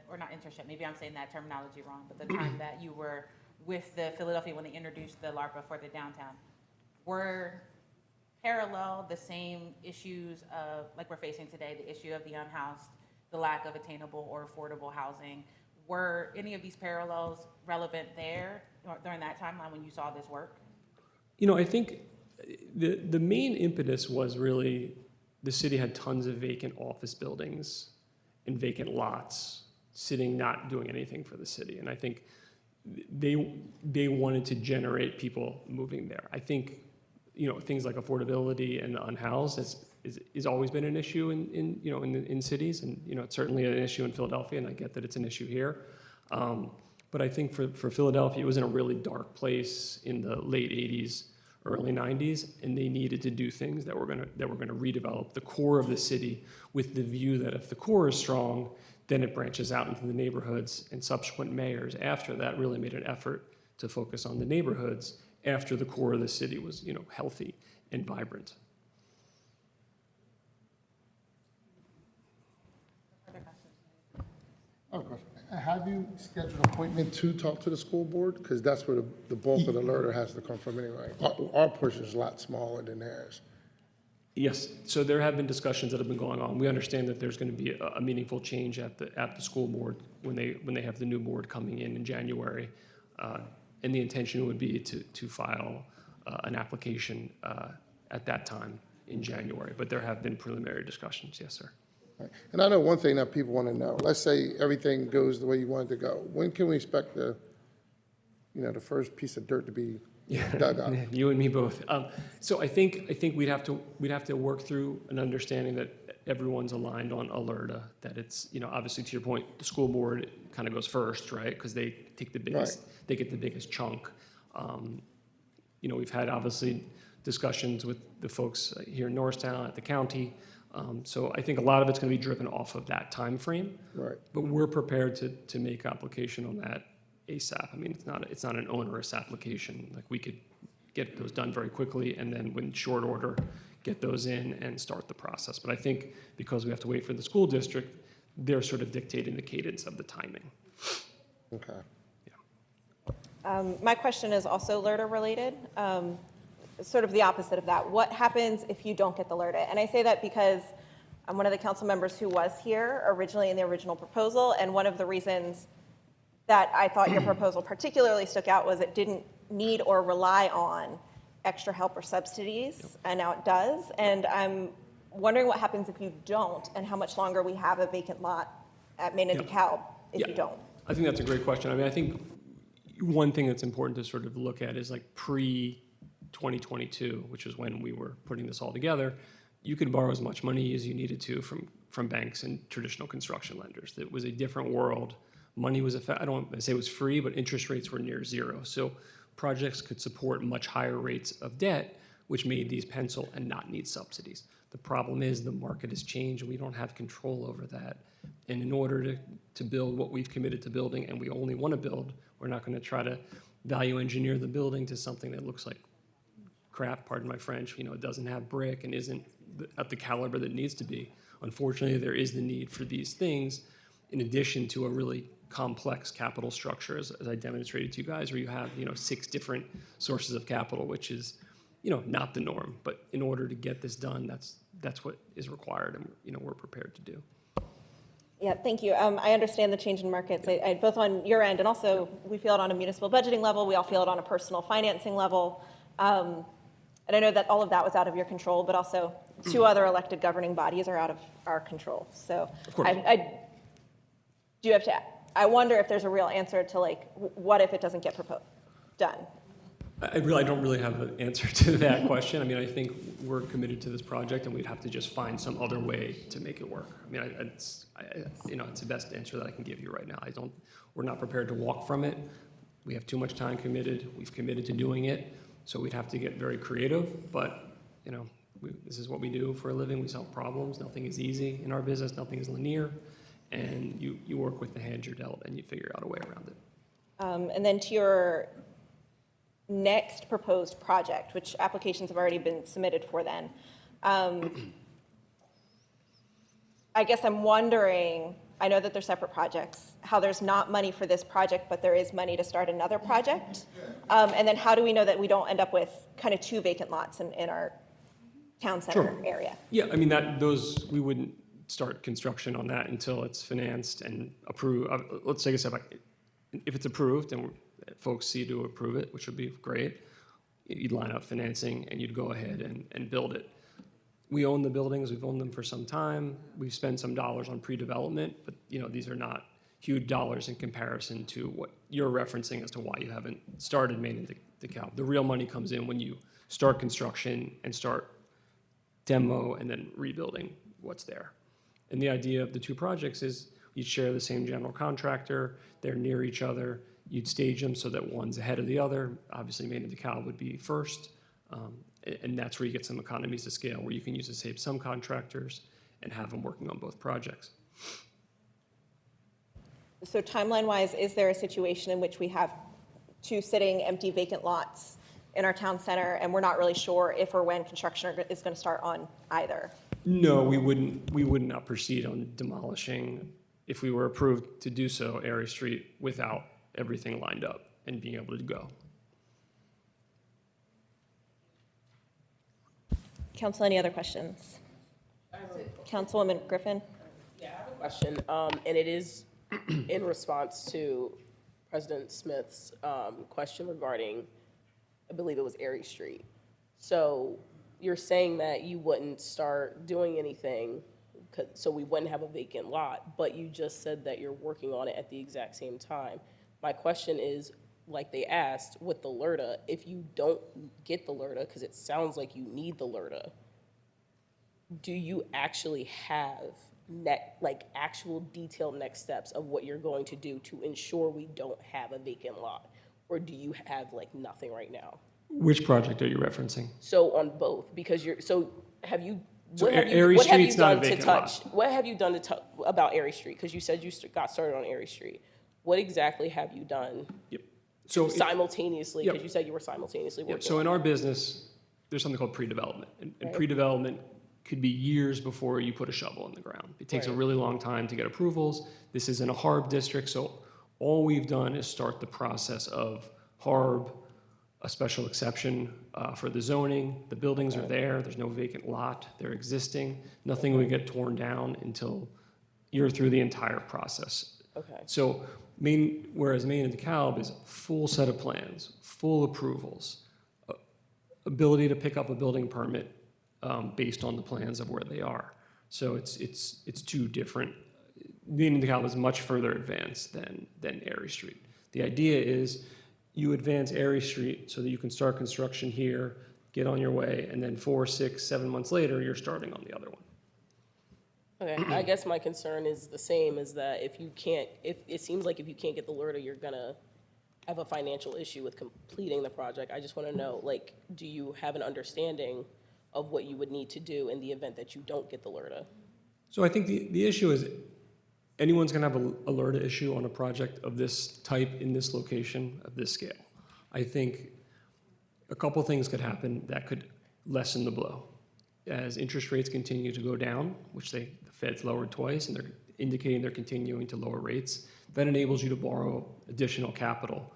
or not internship, maybe I'm saying that terminology wrong, but the time that you were with the Philadelphia when they introduced the LARPA for the downtown. Were parallel the same issues like we're facing today, the issue of the unhoused, the lack of attainable or affordable housing? Were any of these parallels relevant there during that timeline when you saw this work? I think the main impetus was really the city had tons of vacant office buildings and vacant lots sitting, not doing anything for the city. And I think they wanted to generate people moving there. I think, things like affordability and the unhoused has always been an issue in cities, and it's certainly an issue in Philadelphia, and I get that it's an issue here. But I think for Philadelphia, it was in a really dark place in the late 80s early 90s, and they needed to do things that were going to redevelop the core of the city with the view that if the core is strong, then it branches out into the neighborhoods, and subsequent mayors after that really made an effort to focus on the neighborhoods after the core of the city was, healthy and vibrant. I have a question. Have you scheduled an appointment to talk to the school board? Because that's where the bulk of the learner has to come from anyway. Our portion is a lot smaller than theirs. Yes, so there have been discussions that have been going on. We understand that there's going to be a meaningful change at the school board when they have the new board coming in January, and the intention would be to file an application at that time in January. But there have been preliminary discussions. Yes, sir. Right. And I know one thing that people want to know. Let's say everything goes the way you want it to go. When can we expect the first piece of dirt to be dug up? You and me both. So I think we'd have to work through an understanding that everyone's aligned on alerta. That it's obviously to your point, the school board kind of goes first, right? Because they take the biggest, they get the biggest chunk. We've had obviously discussions with the folks here in Norristown at the county. So I think a lot of it's going to be driven off of that time frame. Right. But we're prepared to make application on that ASAP. I mean, it's not an onerous application. Like, we could get those done very quickly, and then in short order, get those in and start the process. But I think because we have to wait for the school district, they're sort of dictating the cadence of the timing. Okay. My question is also LRTA related, sort of the opposite of that. What happens if you don't get the LRTA? And I say that because I'm one of the council members who was here originally in the original proposal, and one of the reasons that I thought your proposal particularly stuck out was it didn't need or rely on extra help or subsidies, and now it does. And I'm wondering what happens if you don't, and how much longer we have a vacant lot at Main and DeKalb if you don't. I think that's a great question. I mean, I think one thing that's important to sort of look at is like pre-2022, which is when we were putting this all together. You could borrow as much money as you needed to from banks and traditional construction lenders. It was a different world. Money was, I don't want to say it was free, but interest rates were near zero. So projects could support much higher rates of debt, which made these pencil and not need subsidies. The problem is the market has changed and we don't have control over that. And in order to build what we've committed to building, and we only want to build, we're not going to try to value engineer the building to something that looks like crap, pardon my French. It doesn't have brick and isn't at the caliber that it needs to be. Unfortunately, there is the need for these things in addition to a really complex capital structure, as I demonstrated to you guys, where you have 6 different sources of capital, which is not the norm. But in order to get this done, that's what is required, and we're prepared to do. Yeah, thank you. I understand the change in markets, both on your end, and also we feel it on a municipal budgeting level. We all feel it on a personal financing level. And I know that all of that was out of your control, but also 2 other elected governing bodies are out of our control. So I wonder if there's a real answer to, like, what if it doesn't get done? I don't really have an answer to that question. I mean, I think we're committed to this project, and we'd have to just find some other way to make it work. I mean, it's the best answer that I can give you right now. We're not prepared to walk from it. We have too much time committed. We've committed to doing it, so we'd have to get very creative. But this is what we do for a living. We solve problems. Nothing is easy in our business. Nothing is linear, and you work with the hand you're dealt, and you figure out a way around it. And then to your next proposed project, which applications have already been submitted for then. I guess I'm wondering, I know that they're separate projects, how there's not money for this project, but there is money to start another project. And then how do we know that we don't end up with kind of 2 vacant lots in our town center area? Yeah, I mean, we wouldn't start construction on that until it's financed and approved. Let's take a step back. If it's approved and folks see to approve it, which would be great, you'd line up financing and you'd go ahead and build it. We own the buildings. We've owned them for some time. We've spent some dollars on pre-development, but these are not huge dollars in comparison to what you're referencing as to why you haven't started Main and DeKalb. The real money comes in when you start construction and start demo and then rebuilding what's there. And the idea of the 2 projects is you'd share the same general contractor. They're near each other. You'd stage them so that one's ahead of the other. Obviously, Main and DeKalb would be first. And that's where you get some economies of scale, where you can use the same subcontractors and have them working on both projects. So timeline-wise, is there a situation in which we have two sitting empty vacant lots in our town center, and we're not really sure if or when construction is going to start on either? No, we would not proceed on demolishing, if we were approved to do so, Airy Street without everything lined up and being able to go. Council, any other questions? Councilwoman Griffin? Yeah, I have a question, and it is in response to President Smith's question regarding, I believe it was Airy Street. So you're saying that you wouldn't start doing anything, so we wouldn't have a vacant lot, but you just said that you're working on it at the exact same time. My question is, like they asked, with the LRTA, if you don't get the LRTA, because it sounds like you need the LRTA, do you actually have actual detailed next steps of what you're going to do to ensure we don't have a vacant lot? Or do you have nothing right now? Which project are you referencing? So on both, because have you, So what have Airy you, what have you Street's not a done to vacant touch, lot. what have you done to about Airy Street? Because you said you got started on Airy Street. What exactly have you done So simultaneously, Yep. because you said you were simultaneously working? So in our business, there's something called pre-development. And Right. pre-development could be years before you put a shovel in the ground. It takes a Right. really long time to get approvals. This is in a HARB district, so all we've done is start the process of HARB, a special exception for the zoning. The buildings are there. There's no vacant lot. They're existing. Nothing will get torn down until you're through the entire process. Okay. So whereas Maine and DeKalb is full set of plans, full approvals, ability to pick up a building permit based on the plans of where they are. So it's two different. Maine and DeKalb is much further advanced than Airy Street. The idea is you advance Airy Street so that you can start construction here, get on your way, and then 4, 6, 7 months later, you're starting on the other one. Okay, I guess my concern is the same, is that if it seems like if you can't get the LRTA, you're gonna have a financial issue with completing the project. I just wanna know, do you have an understanding of what you would need to do in the event that you don't get the LRTA? So I think the issue is anyone's gonna have a LRTA issue on a project of this type, in this location, of this scale. I think a couple things could happen that could lessen the blow. As interest rates continue to go down, which the Fed's lowered twice, and they're indicating they're continuing to lower rates, that enables you to borrow additional capital,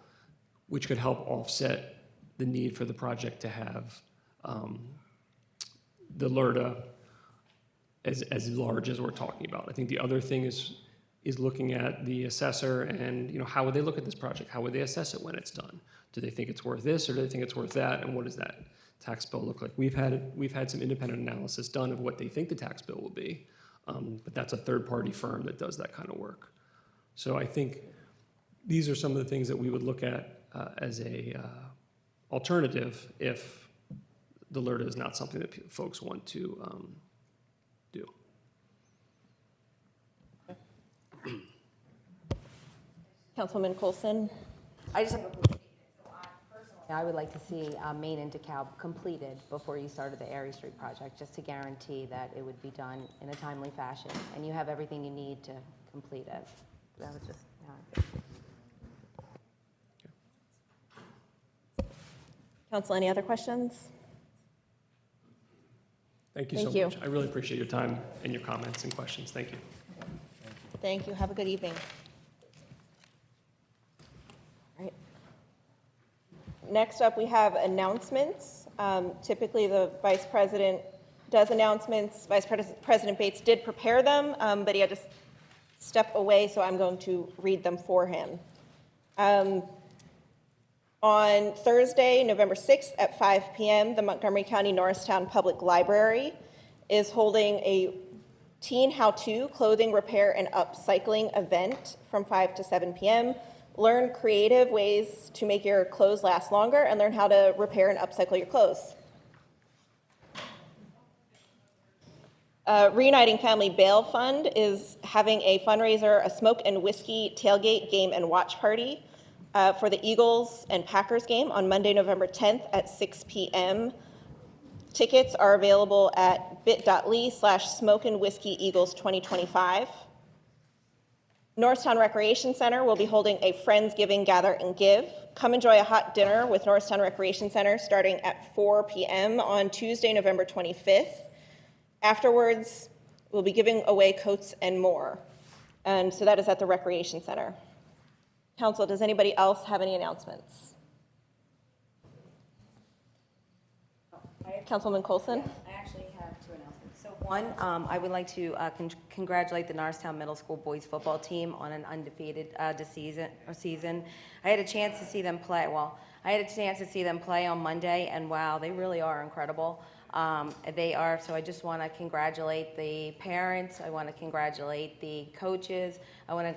which could help offset the need for the project to have the LRTA as large as we're talking about. I think the other thing is looking at the assessor and, how would they look at this project? How would they assess it when it's done? Do they think it's worth this, or do they think it's worth that? And what does that tax bill look like? We've had some independent analysis done of what they think the tax bill will be, but that's a third-party firm that does that kind of work. So I think these are some of the things that we would look at as a alternative if the LRTA is not something that folks want to do. Councilwoman Coulson? I just have a I would like to see Maine and DeKalb completed before you started the Airy Street project, just to guarantee that it would be done in a timely fashion, and you have everything you need to complete it. That was just how I feel. Council, any other questions? Thank you Thank so you. much. I really appreciate your time and your comments and questions. Thank you. Thank you. Have a good evening. All right. Next up, we have announcements. Typically, the Vice President does announcements. Vice President Bates did prepare them, but he had to step away, so I'm going to read them for him. On Thursday, November 6th at 5 p.m., the Montgomery County Norristown Public Library is holding a teen how-to clothing repair and upcycling event from 5 to 7 p.m. Learn creative ways to make your clothes last longer and learn how to repair and upcycle your clothes. Reuniting Family Bail Fund is having a fundraiser, a smoke and whiskey tailgate game and watch party for the Eagles and Packers game on Monday, November 10th at 6 p.m. Tickets are available at bit.ly/SmokeandWhiskeyEagles 2025. Norristown Recreation Center will be holding a Friendsgiving Gather and Give. Come enjoy a hot dinner with Norristown Recreation Center starting at 4 p.m. on Tuesday, November 25th. Afterwards, we'll be giving away coats and more. And so that is at the Recreation Center. Council, does anybody else have any announcements? Councilwoman Coulson? I actually have two announcements. So one, I would like to congratulate the Norristown Middle School boys football team on an undefeated season. I had a chance to see them play. Well, I had a chance to see them play on Monday, and wow, they really are incredible. They are, so I just want to congratulate the parents. I want to congratulate the coaches. I want to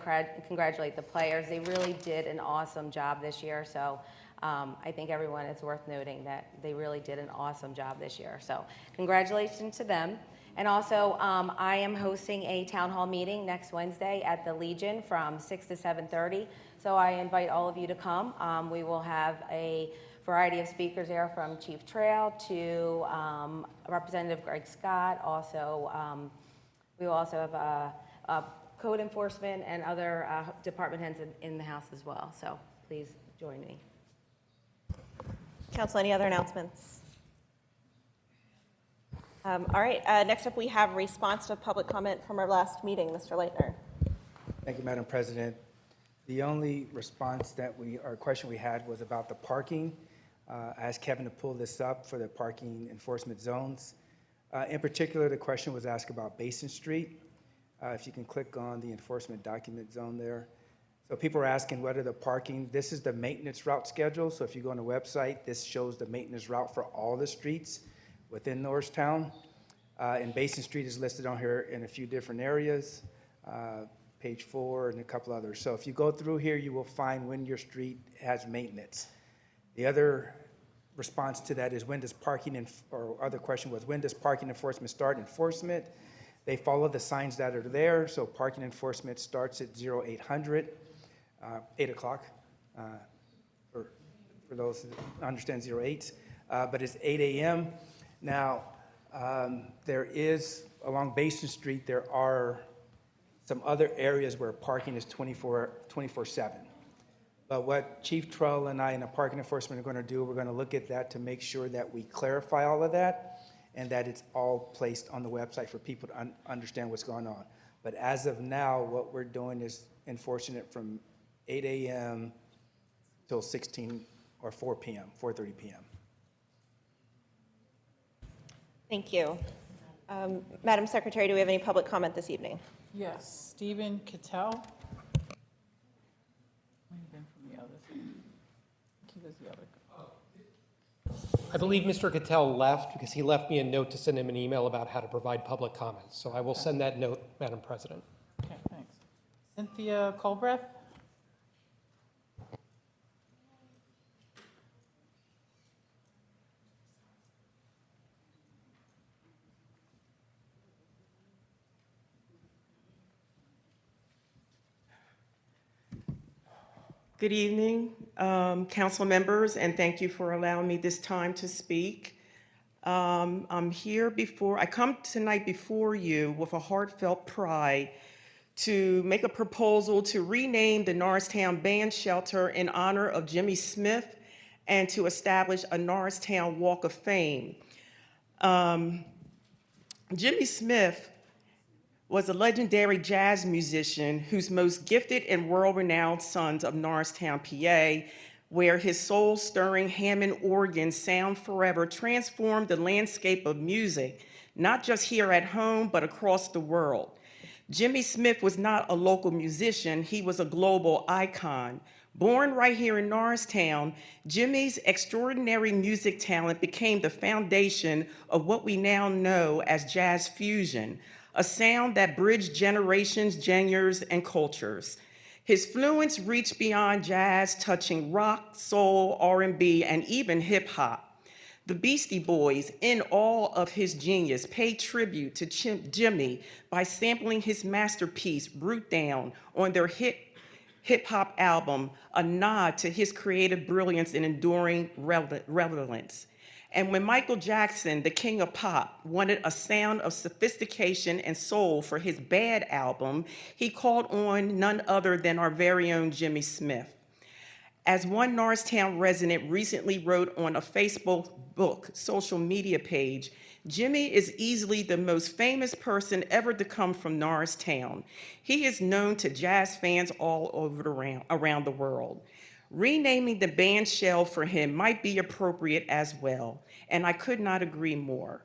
congratulate the players. They really did an awesome job this year. So I think everyone, it's worth noting that they really did an awesome job this year. So congratulations to them. And also, I am hosting a town hall meeting next Wednesday at the Legion from 6 to 7:30. So I invite all of you to come. We will have a variety of speakers there, from Chief Trail to Representative Greg Scott. Also, we will also have code enforcement and other department heads in the house as well. So please join me. Council, any other announcements? All right, next up we have response to public comment from our last meeting. Mr. Leitner. Thank you, Madam President. The only response or question we had was about the parking. I asked Kevin to pull this up for the parking enforcement zones. In particular, the question was asked about Basin Street. If you can click on the enforcement document zone there. So people are asking whether the parking, this is the maintenance route schedule. So if you go on the website, this shows the maintenance route for all the streets within Norristown. And Basin Street is listed on here in a few different areas, page 4 and a couple others. So if you go through here, you will find when your street has maintenance. The other response to that is when does parking, or other question was, when does parking enforcement start? Enforcement, they follow the signs that are there. So parking enforcement starts at 0800, 8 o'clock, for those who understand 08, but it's 8 a.m. Now, there is, along Basin Street, there are some other areas where parking is 24/7. But what Chief Trull and I and the parking enforcement are going to do, we're going to look at that to make sure that we clarify all of that and that it's all placed on the website for people to understand what's going on. But as of now, what we're doing is enforcing it from 8 a.m. till 16 or 4 p.m., 4:30 p.m. Thank you. Madam Secretary, do we have any public comment this evening? Yes, Stephen Cattell. Where you been from the other thing? He was the other. I believe Mr. Cattell left because he left me a note to send him an email about how to provide public comments. So I will send that note, Madam President. Okay, thanks. Cynthia Colbreth. Good evening, council members, and thank you for allowing me this time to speak. I'm here I come tonight before you with a heartfelt pride to make a proposal to rename the Norristown Band Shelter in honor of Jimmy Smith and to establish a Norristown Walk of Fame. Jimmy Smith was a legendary jazz musician whose most gifted and world-renowned sons of Norristown, PA, where his soul-stirring Hammond organ sound forever transformed the landscape of music, not just here at home, but across the world. Jimmy Smith was not a local musician, he was a global icon. Born right here in Norristown, Jimmy's extraordinary music talent became the foundation of what we now know as jazz fusion, a sound that bridged generations, genres, and cultures. His fluence reached beyond jazz, touching rock, soul, R&B, and even hip hop. The Beastie Boys, in all of his genius, paid tribute to Jimmy by sampling his masterpiece, Root Down, on their hit hip-hop album, a nod to his creative brilliance and enduring relevance. And when Michael Jackson, the king of pop, wanted a sound of sophistication and soul for his Bad album, he called on none other than our very own Jimmy Smith. As one Norristown resident recently wrote on a Facebook social media page, Jimmy is easily the most famous person ever to come from Norristown. He is known to jazz fans all over around the world. Renaming the Bandshell for him might be appropriate as well, and I could not agree more.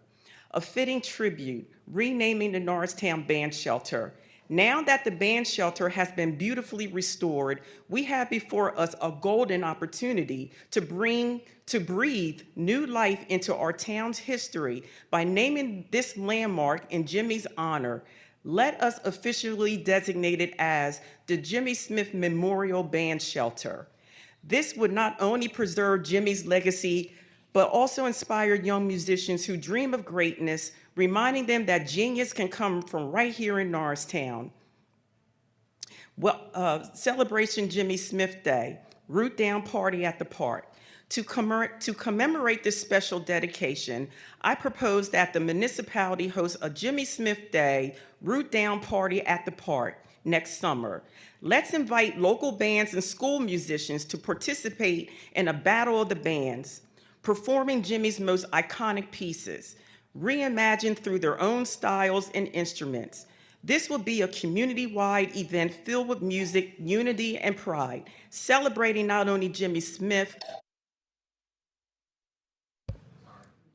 A fitting tribute, renaming the Norristown Band Shelter. Now that the band shelter has been beautifully restored, we have before us a golden opportunity to breathe new life into our town's history by naming this landmark in Jimmy's honor. Let us officially designate it as the Jimmy Smith Memorial Band Shelter. This would not only preserve Jimmy's legacy, but also inspire young musicians who dream of greatness, reminding them that genius can come from right here in Norristown. Well, Celebration Jimmy Smith Day, Root Down Party at the Park. To commemorate this special dedication, I propose that the municipality host a Jimmy Smith Day, Root Down Party at the Park next summer. Let's invite local bands and school musicians to participate in a battle of the bands, performing Jimmy's most iconic pieces, reimagined through their own styles and instruments. This will be a community-wide event filled with music, unity, and pride, celebrating not only Jimmy Smith.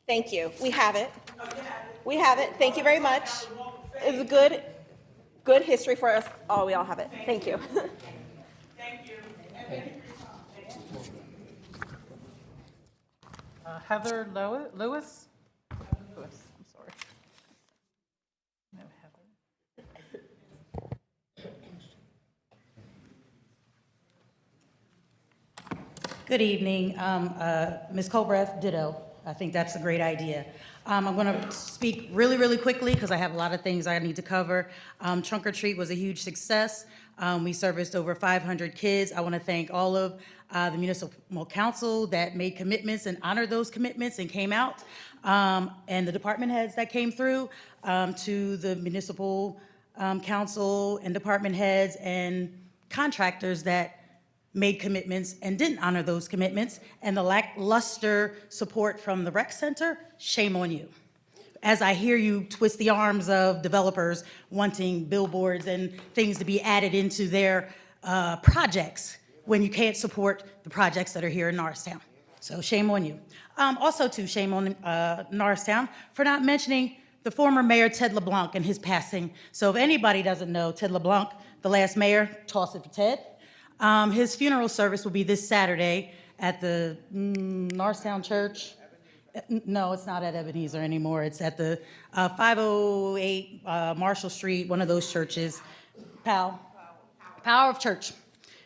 Thank you. We have it. We have it. Thank you very much. It's a good history for us. Oh, we all have it. Thank you. Thank you. Heather Lewis? I'm sorry. No, Heather. Good evening. Ms. Colbreth, ditto. I think that's a great idea. I'm going to speak really, really quickly because I have a lot of things I need to cover. Trunk or Treat was a huge success. We serviced over 500 kids. I want to thank all of the Municipal Council that made commitments and honored those commitments and came out, and the department heads that came through, to the Municipal Council and department heads and contractors that made commitments and didn't honor those commitments, and the lackluster support from the rec center, shame on you. As I hear you twist the arms of developers wanting billboards and things to be added into their projects when you can't support the projects that are here in Norristown. So shame on you. Also too, shame on Norristown for not mentioning the former mayor, Ted LeBlanc, and his passing. So if anybody doesn't know Ted LeBlanc, the last mayor, toss it for Ted. His funeral service will be this Saturday at the Norristown Church. No, it's not at Ebenezer anymore. It's at the 508 Marshall Street, one of those churches. Power of Church.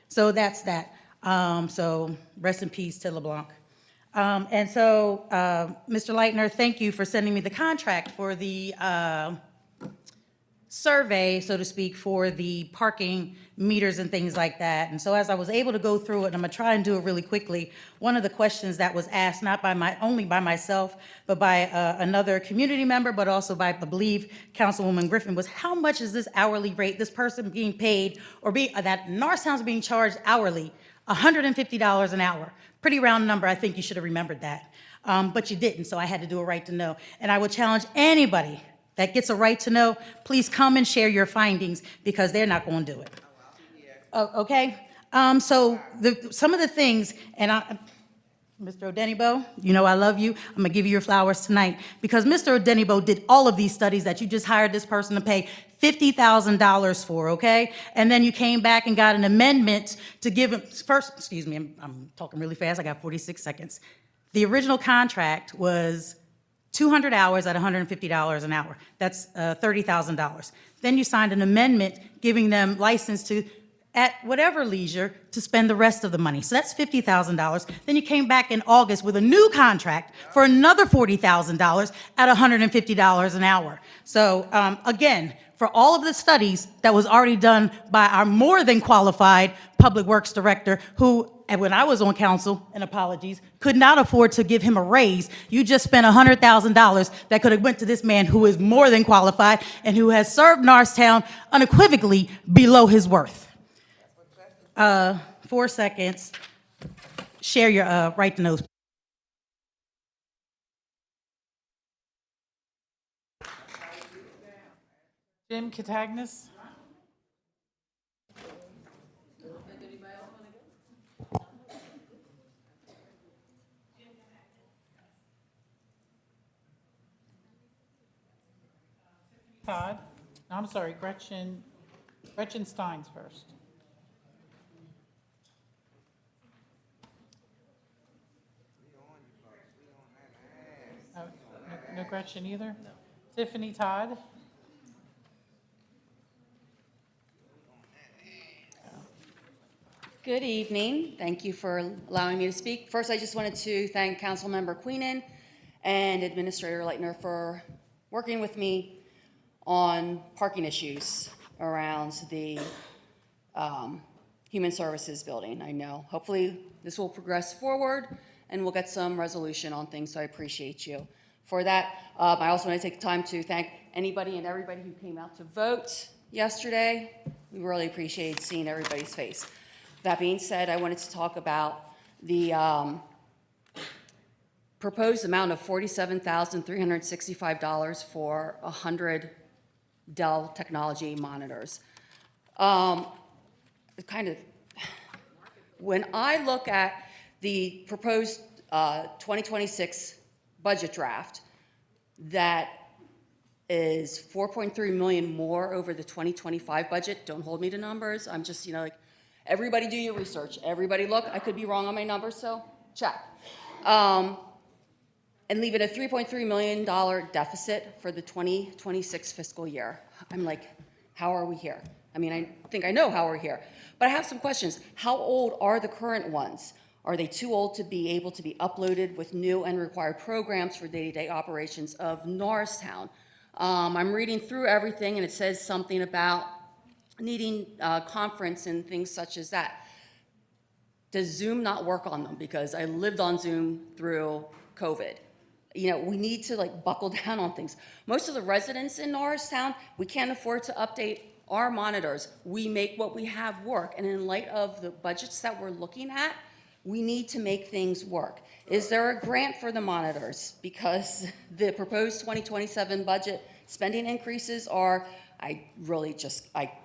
So that's that. So rest in peace, Ted LeBlanc. And so, Mr. Leitner, thank you for sending me the contract for the survey, so to speak, for the parking meters and things like that. And so as I was able to go through it, and I'm gonna try and do it really quickly, one of the questions that was asked, not by only by myself, but by another community member, but also by, I believe, Councilwoman Griffin, was how much is this hourly rate, this person being paid, or that Norristown's being charged hourly, $150 an hour. Pretty round number, I think you should have remembered that. But you didn't, so I had to do a right to know. And I would challenge anybody that gets a right to know, please come and share your findings, because they're not going to do it. Okay? So some of the things, and Mr. Odenigbo, you know I love you. I'm gonna give you your flowers tonight, because Mr. Odenigbo did all of these studies that you just hired this person to pay $50,000 for, okay? And then you came back and got an amendment to give him, first, excuse me, I'm talking really fast, I got 46 seconds. The original contract was 200 hours at $150 an hour. That's $30,000. Then you signed an amendment giving them license to, at whatever leisure, to spend the rest of the money. So that's $50,000. Then you came back in August with a new contract for another $40,000 at $150 an hour. So again, for all of the studies that was already done by our more than qualified Public Works Director, who, and when I was on council, and apologies, could not afford to give him a raise. You just spent $100,000 that could have went to this man who is more than qualified and who has served Norristown unequivocally below his worth. 4 seconds. Share your right to know. Jim Catagnis. Todd. No, I'm sorry, Gretchen Steins first. Oh, no Gretchen either? No. Tiffany Todd? Good evening. Thank you for allowing me to speak. First, I just wanted to thank Councilmember Queenan and Administrator Leitner for working with me on parking issues around the Human Services building. I know, hopefully, this will progress forward and we'll get some resolution on things, so I appreciate you for that. I also want to take the time to thank anybody and everybody who came out to vote yesterday. We really appreciate seeing everybody's face. That being said, I wanted to talk about the proposed amount of $47,365 for 100 Dell technology monitors. When I look at the proposed 2026 budget draft, that is $4.3 million more over the 2025 budget. Don't hold me to numbers. I'm just, like, everybody do your research. Everybody look. I could be wrong on my numbers, so check. And leave it a $3.3 million deficit for the 2026 fiscal year. I'm like, how are we here? I mean, I think I know how we're here. But I have some questions. How old are the current ones? Are they too old to be able to be uploaded with new and required programs for day-to-day operations of Norristown? I'm reading through everything, and it says something about needing conference and things such as that. Does Zoom not work on them? Because I lived on Zoom through COVID. We need to buckle down on things. Most of the residents in Norristown, we can't afford to update our monitors. We make what we have work. And in light of the budgets that we're looking at, we need to make things work. Is there a grant for the monitors? Because the proposed 2027 budget spending increases are, I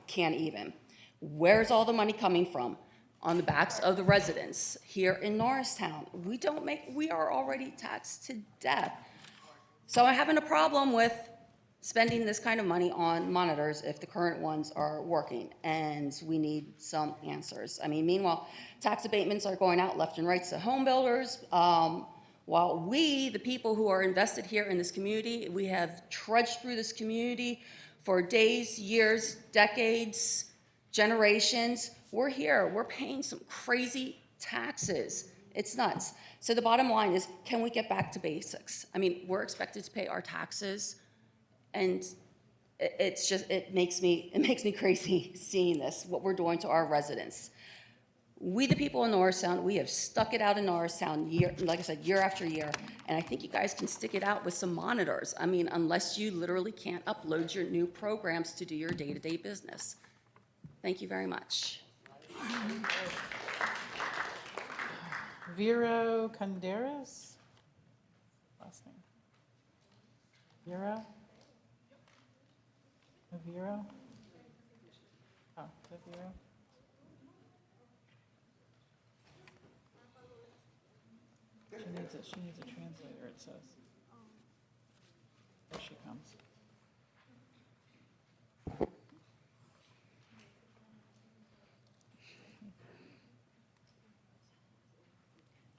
can't even. Where's all the money coming from? On the backs of the residents here in Norristown. We are already taxed to death. So I'm having a problem with spending this kind of money on monitors if the current ones are working, and we need some answers. I mean, meanwhile, tax abatements are going out left and right to home builders, while we, the people who are invested here in this community, we have trudged through this community for days, years, decades, generations. We're here, we're paying some crazy taxes. It's nuts. So the bottom line is, can we get back to basics? I mean, we're expected to pay our taxes, and it makes me crazy seeing this, what we're doing to our residents. We, the people in Norristown, we have stuck it out in Norristown, like I said, year after year, and I think you guys can stick it out with some monitors. I mean, unless you literally can't upload your new programs to do your day-to-day business. Thank you very much. Vero Conderas? Last name. Vero? Vero? Oh, is that Vero? She needs a translator, it says. There she comes.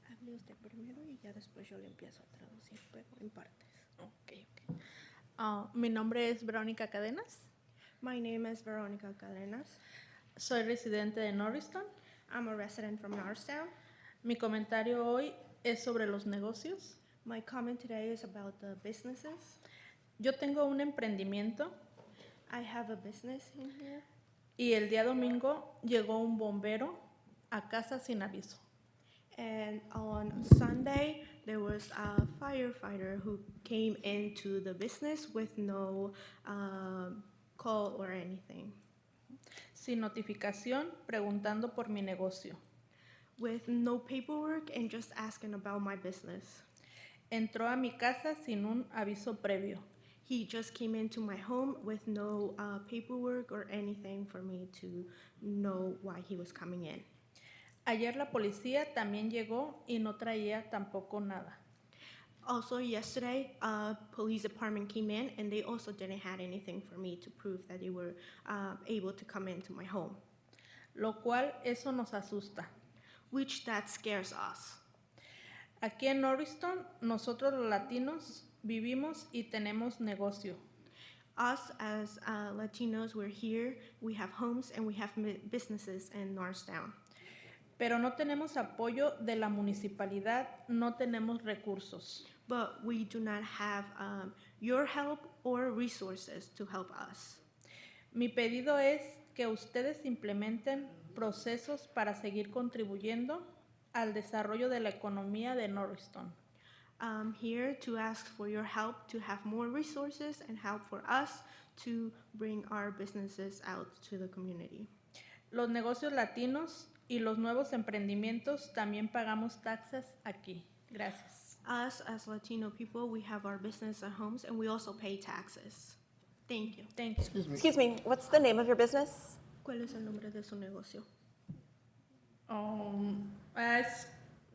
Hable usted primero y ya después yo le empiezo a traducir, pero en partes. Okay. Mi nombre es Verónica Cadenas. My name is Veronica Cadenas. Soy residente de Norristown. I'm a resident from Norristown. Mi comentario hoy es sobre los negocios. My comment today is about the businesses. Yo tengo un emprendimiento. I have a business in here. Y el día domingo llegó un bombero a casa sin aviso. And on Sunday, there was a firefighter who came into the business with no call or anything. Sin notificación, preguntando por mi negocio. With no paperwork and just asking about my business. Entró a mi casa sin un aviso previo. He just came into my home with no paperwork or anything for me to know why he was coming in. Ayer la policía también llegó y no traía tampoco nada. Also yesterday, police department came in and they also didn't have anything for me to prove that they were able to come into my home. Lo cual eso nos asusta. Which that scares us. Aquí en Norristown, nosotros los latinos vivimos y tenemos negocio. Us as Latinos, we're here, we have homes and we have businesses in Norristown. Pero no tenemos apoyo de la municipalidad, no tenemos recursos. But we do not have your help or resources to help us. Mi pedido es que ustedes implementen procesos para seguir contribuyendo al desarrollo de la economía de Norristown. I'm here to ask for your help to have more resources and help for us to bring our businesses out to the community. Los negocios latinos y los nuevos emprendimientos también pagamos taxas aquí. Gracias. Us as Latino people, we have our business at homes and we also pay taxes. Thank you. Thank you. Excuse me, what's the name of your business? ¿Cuál es el nombre de su negocio? Es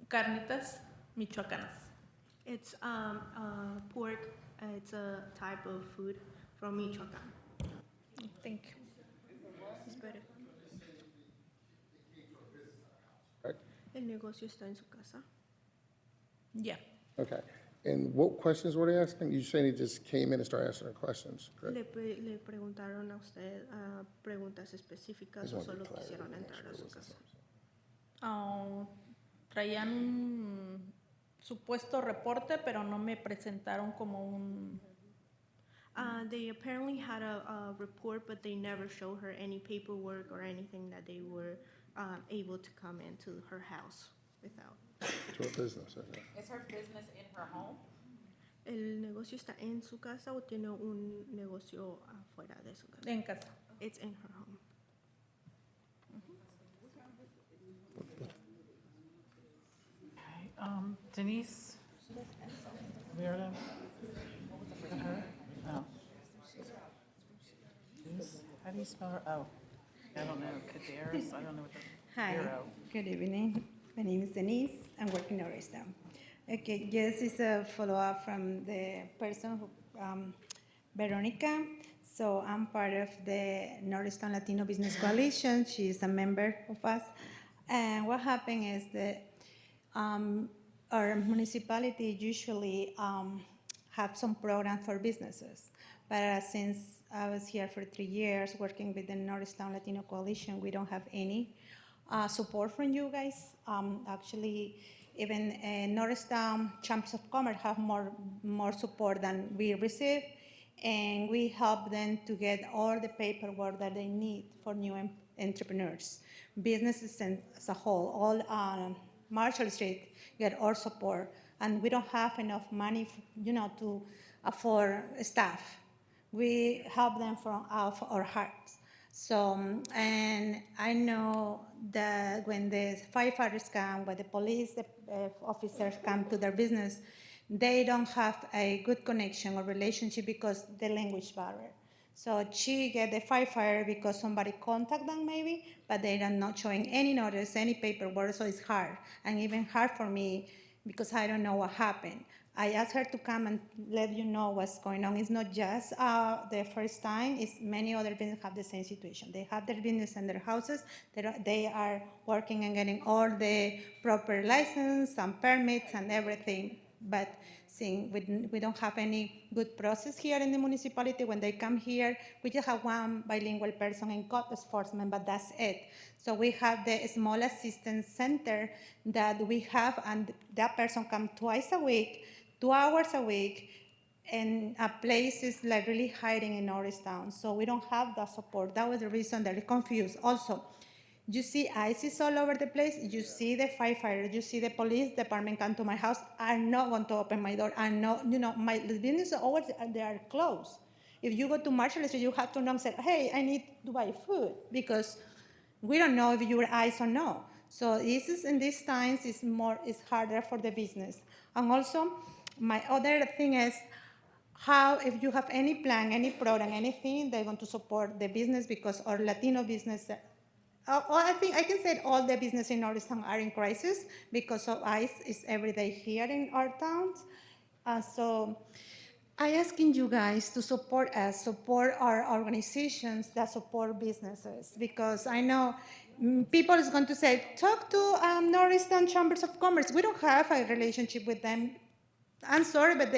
carnitas michoacanas. It's pork. It's a type of food from Michoacán. Thank you. Espere. Right? El negocio está en su casa. Yeah. Okay. And what questions were they asking? You saying he just came in and started answering questions, correct? Le preguntaron a usted preguntas específicas o solo quisieron entrar a su casa. Traían un supuesto reporte, pero no me presentaron como un... They apparently had a report, but they never showed her any paperwork or anything that they were able to come into her house without. To a business, okay. Is her business in her home? ¿El negocio está en su casa o tiene un negocio afuera de su casa? En casa. It's in her home. Okay, Denise? Weirdo? Her? Oh. Denise? How do you spell her? Oh, I don't know. Kaderis? I don't know what the... Hi, Bureau. good evening. My name is Denise. I'm working in Norristown. Okay, yes, it's a follow-up from the person who, Veronica. So I'm part of the Norristown Latino Business Coalition. She's a member of us. And what happened is that our municipality usually have some program for businesses. But since I was here for 3 years working with the Norristown Latino Coalition, we don't have any support from you guys. Actually, even Norristown Chambers of Commerce have more support than we receive, and we help them to get all the paperwork that they need for new entrepreneurs. Businesses as a whole, all Marshall Street get our support, and we don't have enough money, to afford staff. We help them from out of our hearts. So, and I know that when the firefighters come, when the police officers come to their business, they don't have a good connection or relationship because the language barrier. So she get the firefighter because somebody contact them maybe, but they are not showing any notice, any paperwork, so it's hard. And even hard for me because I don't know what happened. I asked her to come and let you know what's going on. It's not just the first time, it's many other businesses have the same situation. They have their business and their houses, they are working and getting all the proper license and permits and everything, but seeing we don't have any good process here in the municipality. When they come here, we just have one bilingual person in code enforcement, but that's it. So we have the small assistance center that we have, and that person comes twice a week, 2 hours a week, and a place is like really hiding in Norristown. So we don't have that support. That was the reason they're confused. Also, you see ISIS all over the place. You see the firefighters. You see the police department come to my house. I'm not going to open my door. I know, my business always they are closed. If you go to Marshall Street, you have to know and say, hey, I need to buy food because we don't know if you're ICE or no. So this is in these times it's harder for the business. And also, my other thing is how if you have any plan, any program, anything, they're going to support the business because our Latino business. I think I can say all the business in Norristown are in crisis because of ICE is every day here in our towns. So I asking you guys to support us, support our organizations that support businesses, because I know people is going to say, talk to Norristown Chambers of Commerce. We don't have a relationship with them. I'm sorry, but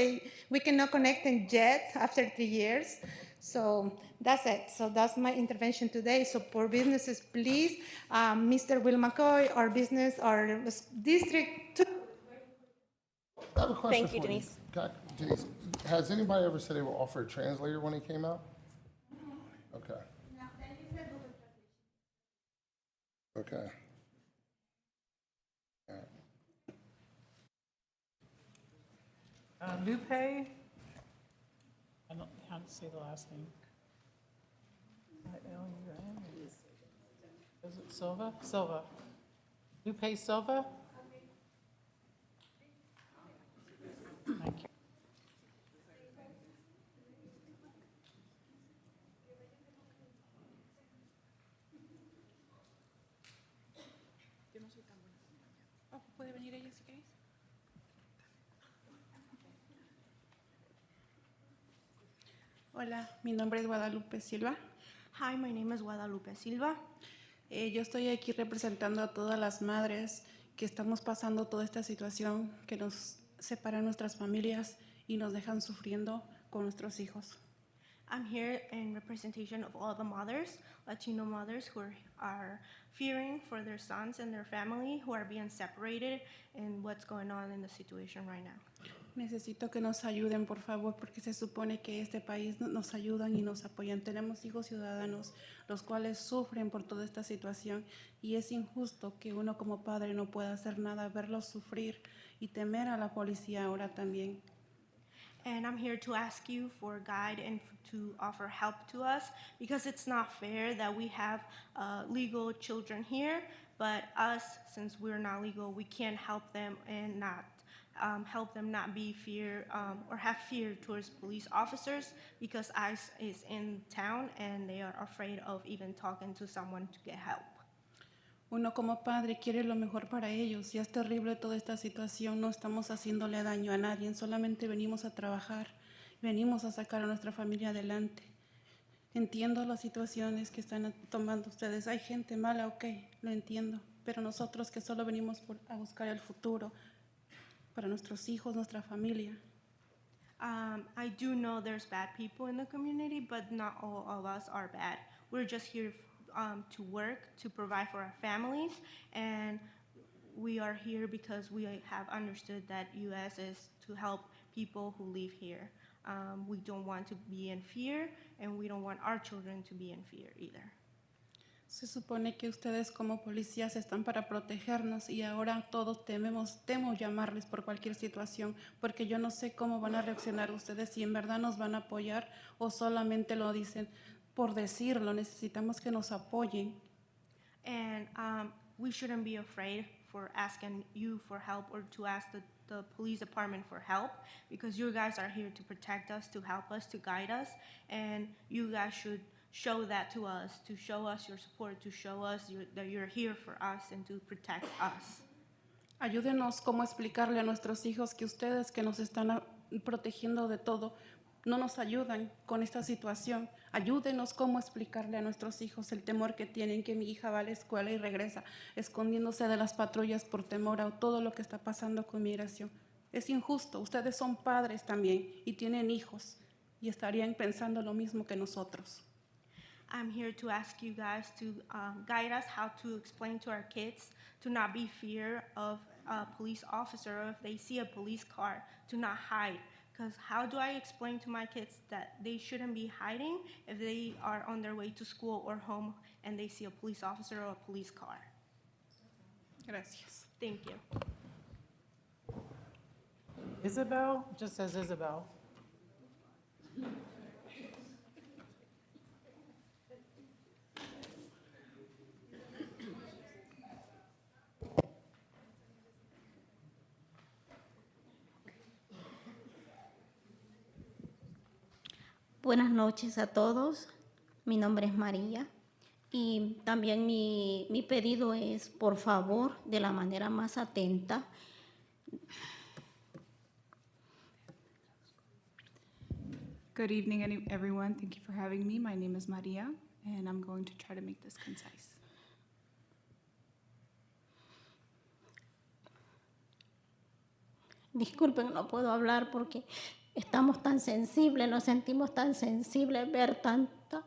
we cannot connect them yet after 3 years. So that's it. So that's my intervention today. Support businesses, please. Mr. Will McCoy, our business, our district. I have a question Thank you, for Denise. Denise, has anybody ever said they will offer a translator when he came out? Okay. Okay. Lupe, I don't know how to say the last name. L-U-N, is it Silva? Silva. Lupe Silva? Thank you. ¿Puede venir ella si queréis? Hola, mi nombre es Guadalupe Silva. Hi, my name is Guadalupe Silva. Yo estoy aquí representando a todas las madres que estamos pasando toda esta situación que nos separa nuestras familias y nos dejan sufriendo con nuestros hijos. I'm here in representation of all the mothers, Latino mothers who are fearing for their sons and their family who are being separated and what's going on in the situation right now. Necesito que nos ayuden, por favor, porque se supone que este país nos ayudan y nos apoyan. Tenemos hijos ciudadanos, los cuales sufren por toda esta situación y es injusto que uno como padre no pueda hacer nada, verlos sufrir y temer a la policía ahora también. And I'm here to ask you for guide and to offer help to us because it's not fair that we have legal children here, but us, since we're not legal, we can't help them and not help them not be fear or have fear towards police officers because ICE is in town and they are afraid of even talking to someone to get help. Uno como padre quiere lo mejor para ellos y es terrible toda esta situación, no estamos haciéndole daño a nadie, solamente venimos a trabajar, venimos a sacar a nuestra familia adelante. Entiendo las situaciones que están tomando ustedes, hay gente mala, ok, lo entiendo, pero nosotros que solo venimos a buscar el futuro para nuestros hijos, nuestra familia. I do know there's bad people in the community, but not all of us are bad. We're just here to work, to provide for our families, and we are here because we have understood that U.S. is to help people who live here. We don't want to be in fear, and we don't want our children to be in fear either. Se supone que ustedes como policías están para protegernos y ahora todos temo llamarles por cualquier situación porque yo no sé cómo van a reaccionar ustedes, si en verdad nos van a apoyar o solamente lo dicen por decirlo. Necesitamos que nos apoyen. And we shouldn't be afraid for asking you for help or to ask the police department for help because you guys are here to protect us, to help us, to guide us, and you guys should show that to us, to show us your support, to show us that you're here for us and to protect us. Ayúdenos cómo explicarle a nuestros hijos que ustedes que nos están protegiendo de todo no nos ayudan con esta situación. Ayúdenos cómo explicarle a nuestros hijos el temor que tienen, que mi hija va a la escuela y regresa escondiéndose de las patrullas por temor a todo lo que está pasando con migración. Es injusto, ustedes son padres también y tienen hijos y estarían pensando lo mismo que nosotros. I'm here to ask you guys to guide us how to explain to our kids to not be fear of a police officer or if they see a police car, to not hide. because how do I explain to my kids that they shouldn't be hiding if they are on their way to school or home and they see a police officer or a police car? Gracias. Thank you. Isabel, just says Isabel. Buenas noches a todos. Mi nombre es María y también mi pedido es, por favor, de la manera más atenta. Good evening, everyone. Thank you for having me. My name is Maria, and I'm going to try to make this concise. Disculpen, no puedo hablar porque estamos tan sensibles, nos sentimos tan sensibles ver tanta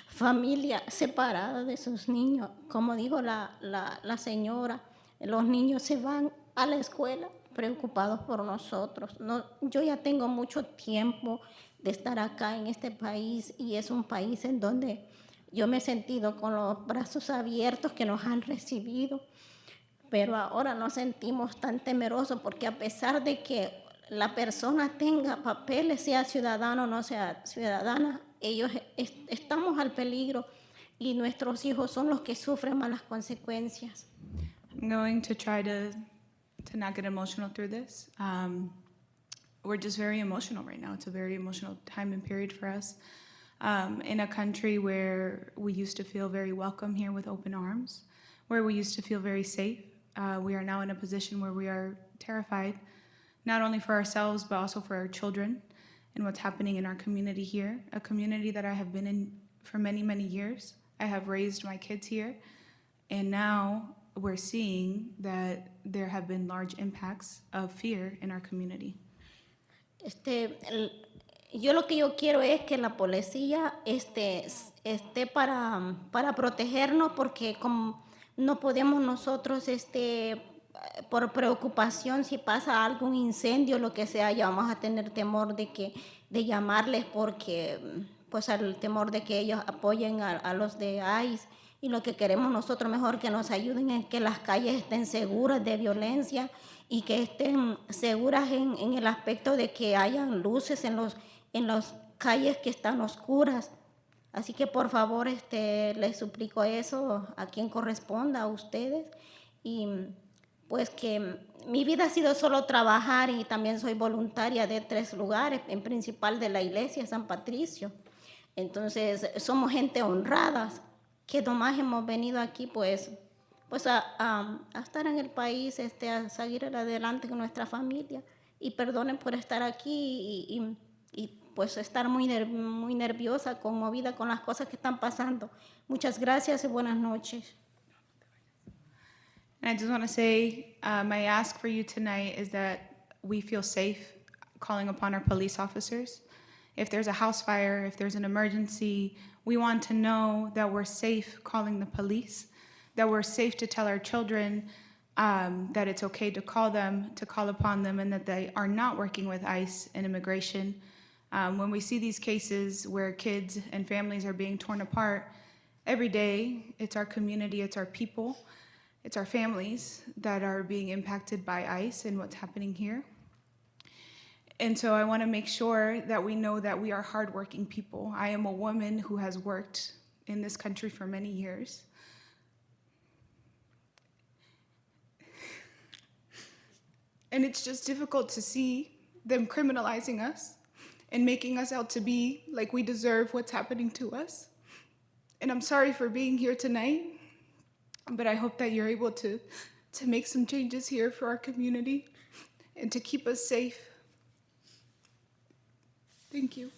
familia separada de sus niños. Como dijo la señora, los niños se van a la escuela preocupados por nosotros. No, yo ya tengo mucho tiempo de estar acá en este país y es un país en donde yo me he sentido con los brazos abiertos que nos han recibido, pero ahora nos sentimos tan temerosos porque a pesar de que la persona tenga papeles, sea ciudadano o no sea ciudadana, ellos estamos al peligro y nuestros hijos son los que sufren más las consecuencias. I'm going to try to not get emotional through this. We're just very emotional right now. It's a very emotional time and period for us. In a country where we used to feel very welcome here with open arms, where we used to feel very safe, we are now in a position where we are terrified, not only for ourselves, but also for our children and what's happening in our community here, a community that I have been in for many, many years. I have raised my kids here, and now we're seeing that there have been large impacts of fear in our community. Yo lo que yo quiero es que la policía esté para protegernos porque como no podemos nosotros por preocupación si pasa algún incendio lo que sea ya vamos a tener temor de llamarles porque pues al temor de que ellos apoyen a los de ICE y lo que queremos nosotros mejor que nos ayuden es que las calles estén seguras de violencia y que estén seguras en el aspecto de que hayan luces en las calles que están oscuras. Así que por favor les suplico eso a quien corresponda, a ustedes. Y pues que mi vida ha sido solo trabajar y también soy voluntaria de 3 lugares, en principal de la iglesia San Patricio. Entonces somos gente honrada que nomás hemos venido aquí pues a estar en el país, a seguir adelante con nuestra familia. Y perdonen por estar aquí y pues estar muy nerviosa, conmovida con las cosas que están pasando. Muchas gracias y buenas noches. And I just want to say, my ask for you tonight is that we feel safe calling upon our police officers. If there's a house fire, if there's an emergency, we want to know that we're safe calling the police, that we're safe to tell our children that it's okay to call them, to call upon them, and that they are not working with ICE and immigration. When we see these cases where kids and families are being torn apart, every day it's our community, it's our people, it's our families that are being impacted by ICE and what's happening here. And so I want to make sure that we know that we are hardworking people. I am a woman who has worked in this country for many years. And it's just difficult to see them criminalizing us and making us out to be like we deserve what's happening to us. And I'm sorry for being here tonight, but I hope that you're able to make some changes here for our community and to keep us safe. Thank you.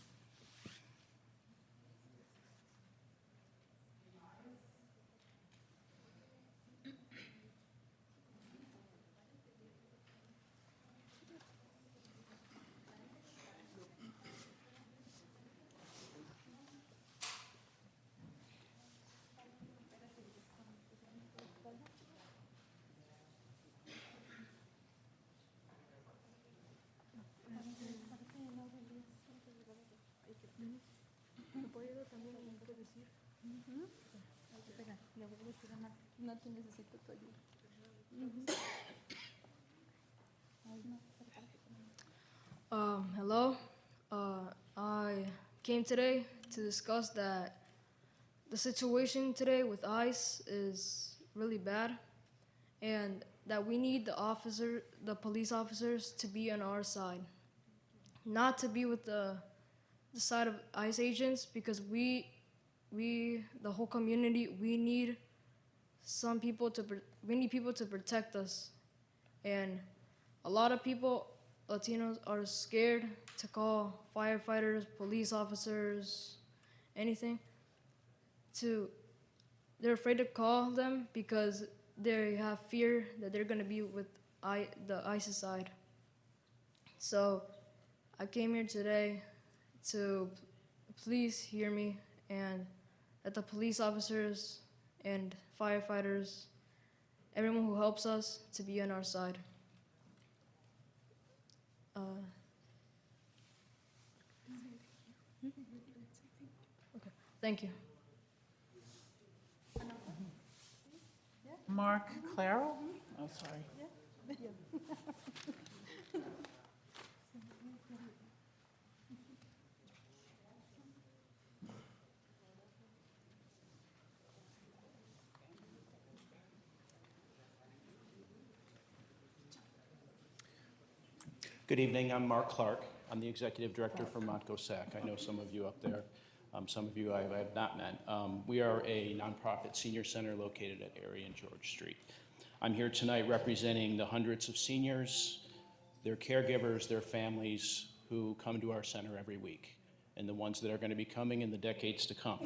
Hello. I came today to discuss that the situation today with ICE is really bad, and that we need the police officers to be on our side, not to be with the side of ICE agents, because we, the whole community, we need people to protect us, and a lot of people, Latinos, are scared to call firefighters, police officers, anything. They're afraid to call them because they have fear that they're gonna be with the ISIS side. So I came here today to please hear me, and that the police officers and firefighters, everyone who helps us, to be on our side. Okay, thank you. Mark Claro? Oh, sorry. Good evening, I'm Mark Clark. I'm the Executive Director for Montco SAC. I know some of you up there. Some of you I have not met. We are a nonprofit senior center located at Erie and George Street. I'm here tonight representing the hundreds of seniors, their caregivers, their families who come to our center every week, and the ones that are going to be coming in the decades to come.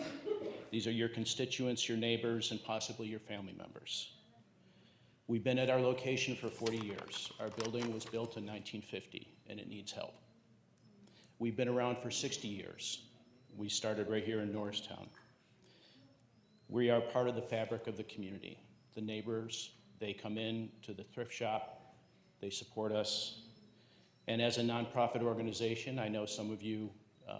These are your constituents, your neighbors, and possibly your family members. We've been at our location for 40 years. Our building was built in 1950, and it needs help. We've been around for 60 years. We started right here in Norristown. We are part of the fabric of the community. The neighbors, they come in to the thrift shop, they support us. And as a nonprofit organization, I know some of you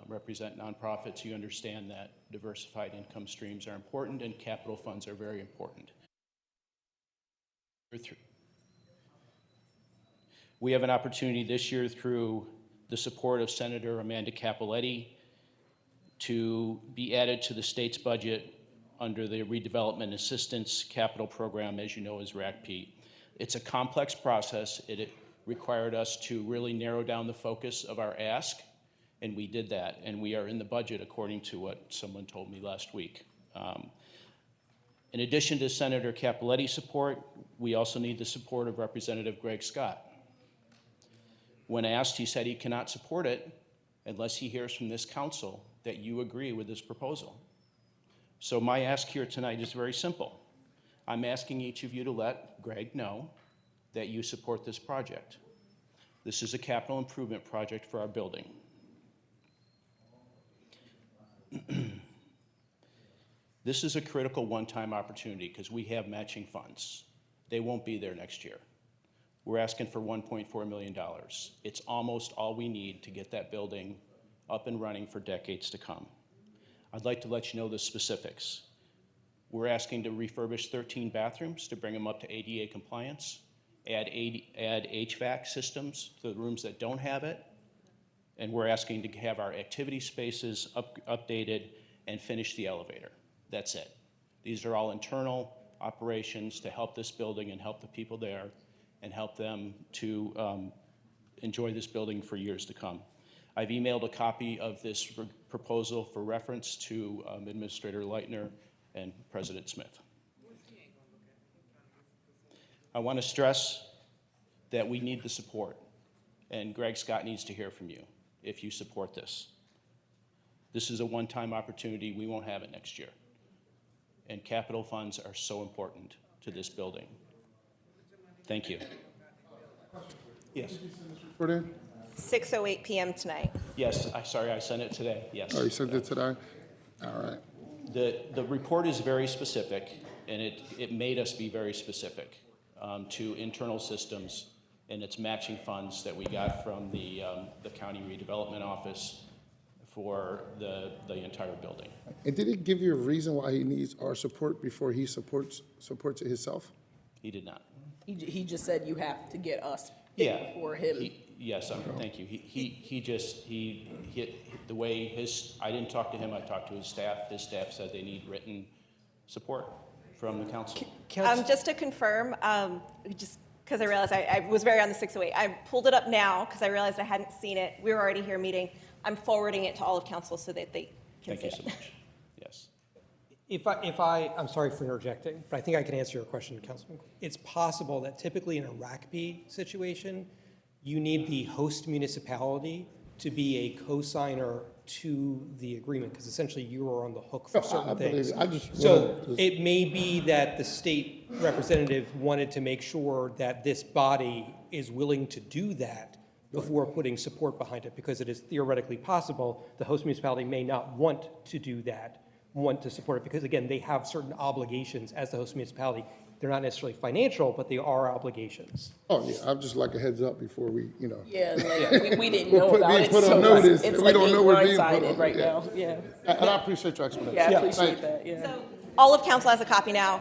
represent nonprofits, you understand that diversified income streams are important and capital funds are very important. We have an opportunity this year through the support of Senator Amanda Capoletti to be added to the state's budget under the Redevelopment Assistance Capital Program, as you know, is RACP. It's a complex process. It required us to really narrow down the focus of our ask, and we did that, and we are in the budget according to what someone told me last week. In addition to Senator Capoletti's support, we also need the support of Representative Greg Scott. When asked, he said he cannot support it unless he hears from this council that you agree with this proposal. So my ask here tonight is very simple. I'm asking each of you to let Greg know that you support this project. This is a capital improvement project for our building. This is a critical one-time opportunity because we have matching funds. They won't be there next year. We're asking for $1.4 million. It's almost all we need to get that building up and running for decades to come. I'd like to let you know the specifics. We're asking to refurbish 13 bathrooms to bring them up to ADA compliance, add HVAC systems to the rooms that don't have it, and we're asking to have our activity spaces updated and finish the elevator. That's it. These are all internal operations to help this building and help the people there and help them to enjoy this building for years to come. I've emailed a copy of this proposal for reference to Administrator Leitner and President Smith. I want to stress that we need the support, and Greg Scott needs to hear from you if you support this. This is a one-time opportunity. We won't have it next year. And capital funds are so important to this building. Thank you. Yes. 6:08 p.m. tonight. Yes, sorry, I sent it today, yes. Oh, you sent it today? All right. The report is very specific, and it made us be very specific to internal systems and its matching funds that we got from the County Redevelopment Office for the entire building. And did he give you a reason why he needs our support before he supports it himself? He did not. He just said you have to get us Yeah. for him. Yes, thank you. The way I didn't talk to him, I talked to his staff. His staff said they need written support from the council. Just to confirm, just because I realized I was very on the 608, I pulled it up now because I realized I hadn't seen it. We were already here meeting. I'm forwarding it to all of council so that they can see it. Thank you so much. Yes. I'm sorry for interjecting, but I think I can answer your question, Councilman. It's possible that typically in a RACP situation, you need the host municipality to be a co-signer to the agreement, because essentially you are on the hook for certain things. So it may be that the state representative wanted to make sure that this body is willing to do that before putting support behind it, because it is theoretically possible the host municipality may not want to do that, want to support it, because again, they have certain obligations as the host municipality. They're not necessarily financial, but they are obligations. Oh, yeah, I'd just like a heads up before we, Yeah, like, we didn't know about it, put so on notice, it's we like don't being know we're being put blindsided on. right Yeah. now, yeah. And I appreciate your explanation. Yeah, I appreciate Thank that, yeah. So all of council has a copy now,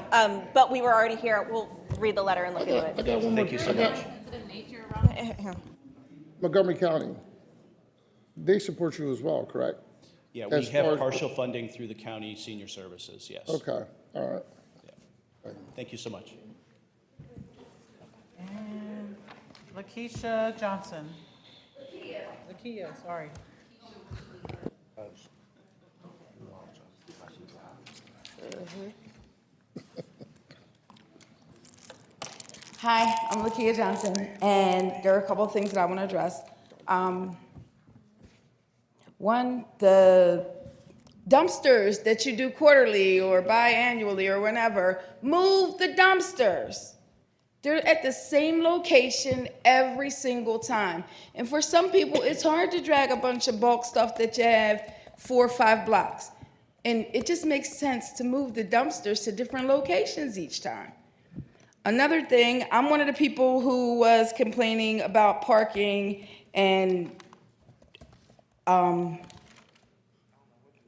but we were already here. We'll read the letter and look into it. I got one more. Thank you so much. Montgomery County, they support you as well, correct? Yeah, we As have far as- partial funding through the county senior services, yes. Okay, all right. Thank you so much. And Lakeisha Johnson. Lakeisha, sorry. Hi, I'm Lakeisha Johnson, and there are a couple of things that I want to address. One, the dumpsters that you do quarterly or biannually or whenever, move the dumpsters. They're at the same location every single time. And for some people, it's hard to drag a bunch of bulk stuff that you have 4 or 5 blocks. And it just makes sense to move the dumpsters to different locations each time. Another thing, I'm one of the people who was complaining about parking, and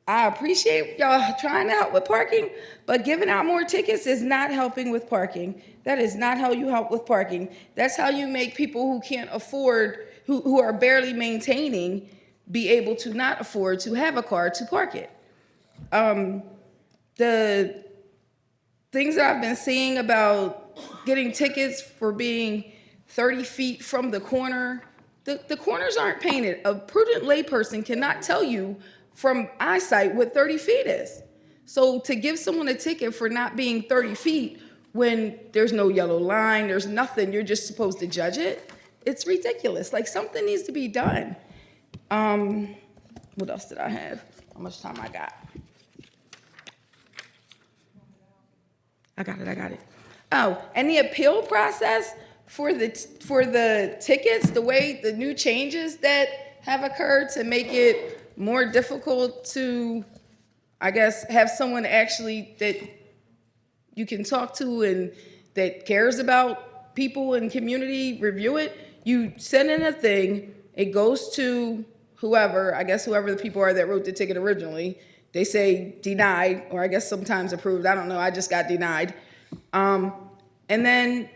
I appreciate y'all trying to help with parking, but giving out more tickets is not helping with parking. That is not how you help with parking. That's how you make people who can't afford, who are barely maintaining, be able to not afford to have a car to park it. The things that I've been seeing about getting tickets for being 30 feet from the corner, the corners aren't painted. A prudent layperson cannot tell you from eyesight what 30 feet is. So to give someone a ticket for not being 30 feet when there's no yellow line, there's nothing, you're just supposed to judge it, it's ridiculous. Like, something needs to be done. What else did I have? How much time I got? I got it. Oh, and the appeal process for the tickets, the way the new changes that have occurred to make it more difficult to, I guess, have someone actually that you can talk to and that cares about people and community review it. You send in a thing, it goes to whoever, I guess whoever the people are that wrote the ticket originally. They say denied, or I guess sometimes approved. I don't know, I just got denied. And then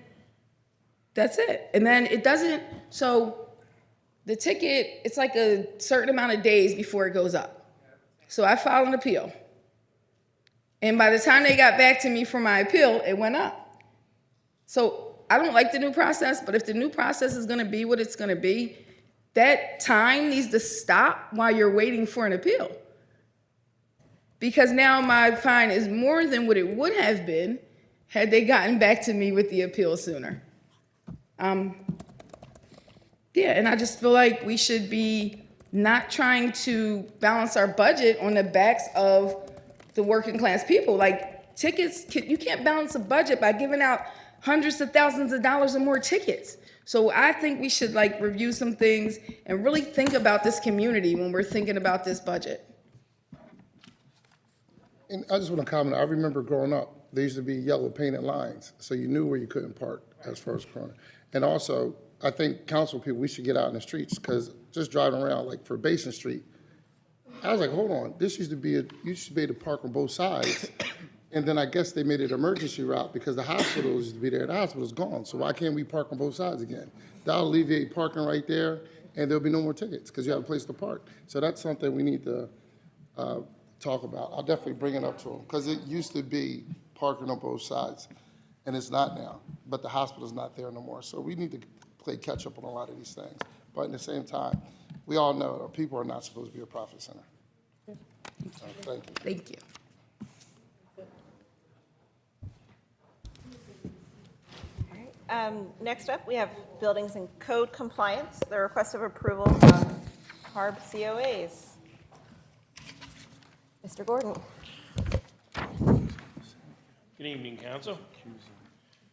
that's it. And then it doesn't, so the ticket, it's like a certain amount of days before it goes up. So I filed an appeal. And by the time they got back to me for my appeal, it went up. So I don't like the new process, but if the new process is gonna be what it's gonna be, that time needs to stop while you're waiting for an appeal. Because now my fine is more than what it would have been had they gotten back to me with the appeal sooner. Yeah, and I just feel like we should be not trying to balance our budget on the backs of the working class people. Like, tickets, you can't balance a budget by giving out hundreds of thousands of dollars or more tickets. So I think we should review some things and really think about this community when we're thinking about this budget. And I just want to comment, I remember growing up, there used to be yellow painted lines, so you knew where you couldn't park as far as corner. And also, I think council people, we should get out in the streets, because just driving around, like for Basin Street, I was like, hold on, this used to be, you used to be able to park on both sides. And then I guess they made it emergency route because the hospital used to be there. The hospital's gone, so why can't we park on both sides again? That'll alleviate parking right there, and there'll be no more tickets because you have a place to park. So that's something we need to talk about. I'll definitely bring it up to them because it used to be parking on both sides, and it's not now. But the hospital's not there no more, so we need to play catch up on a lot of these things. But at the same time, we all know that people are not supposed to be a profit center. So, thank you. Thank you. Next up, we have buildings and code compliance, the request of approval from HARB COAs. Mr. Gordon. Good evening, Council.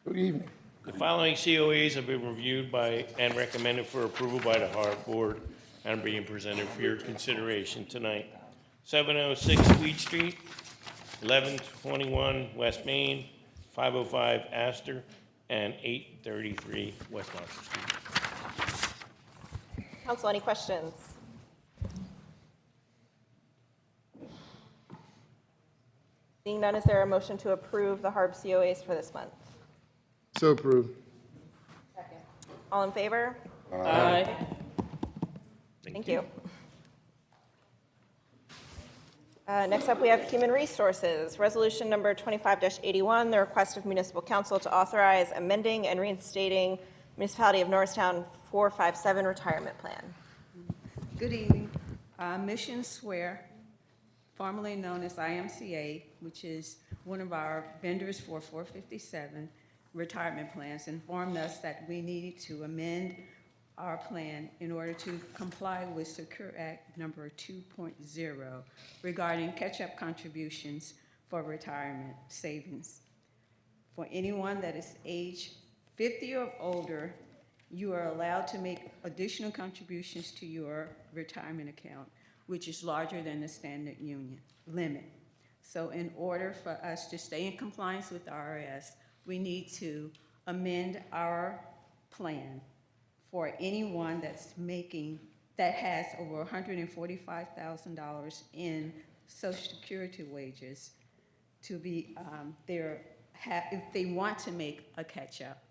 Good evening. The following COAs have been reviewed by and recommended for approval by the HARB Board and are being presented for your consideration tonight. 706 Sweet Street, 1121 West Main, 505 Astor, and 833 West Marshall Street. Council, any questions? Seeing none, is there a motion to approve the HARB COAs for this month? So approved. All in favor? Aye. Thank you. Next up, we have Human Resources, Resolution Number 25-81, the request of Municipal Council to authorize amending and reinstating Municipality of Norristown 457 Retirement Plan. Good evening. Mission Square, formerly known as IMCA, which is one of our vendors for 457 retirement plans, informed us that we needed to amend our plan in order to comply with Secure Act number 2.0 regarding catch-up contributions for retirement savings. For anyone that is age 50 or older, you are allowed to make additional contributions to your retirement account, which is larger than the standard union limit. So in order for us to stay in compliance with the IRS, we need to amend our plan for anyone that has over $145,000 in Social Security wages to be if they want to make a catch-up,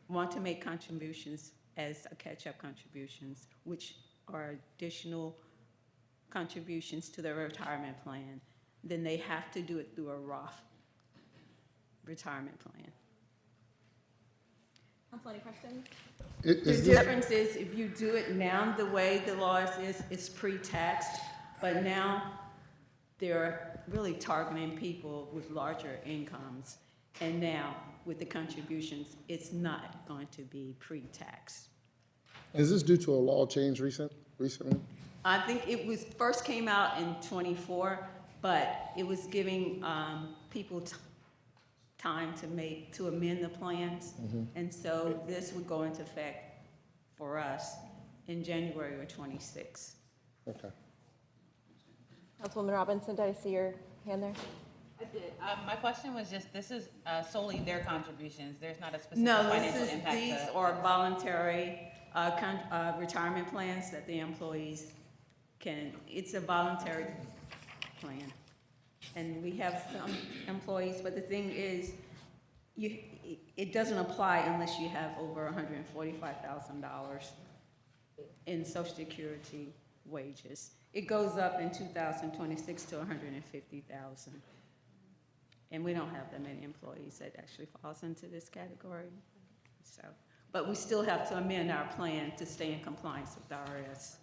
want to make contributions as a catch-up contributions, which are additional contributions to their retirement plan, then they have to do it through a Roth retirement plan. Council, any questions? The difference is if you do it now, the way the law is, it's pre-taxed, but now they're really targeting people with larger incomes. And now with the contributions, it's not going to be pre-taxed. Is this due to a law change recently? I think it was first came out in '24, but it was giving people time to amend the plans. And so this would go into effect for us in January of '26. Okay. Councilwoman Robinson, did I see your hand there? I did. My question was just, this is solely their contributions. There's not a specific No, financial impact. these are voluntary retirement plans that the employees it's a voluntary plan. And we have some employees, but the thing is, it doesn't apply unless you have over $145,000 in Social Security wages. It goes up in 2026 to $150,000. And we don't have that many employees that actually falls into this category. So, but we still have to amend our plan to stay in compliance with the IRS.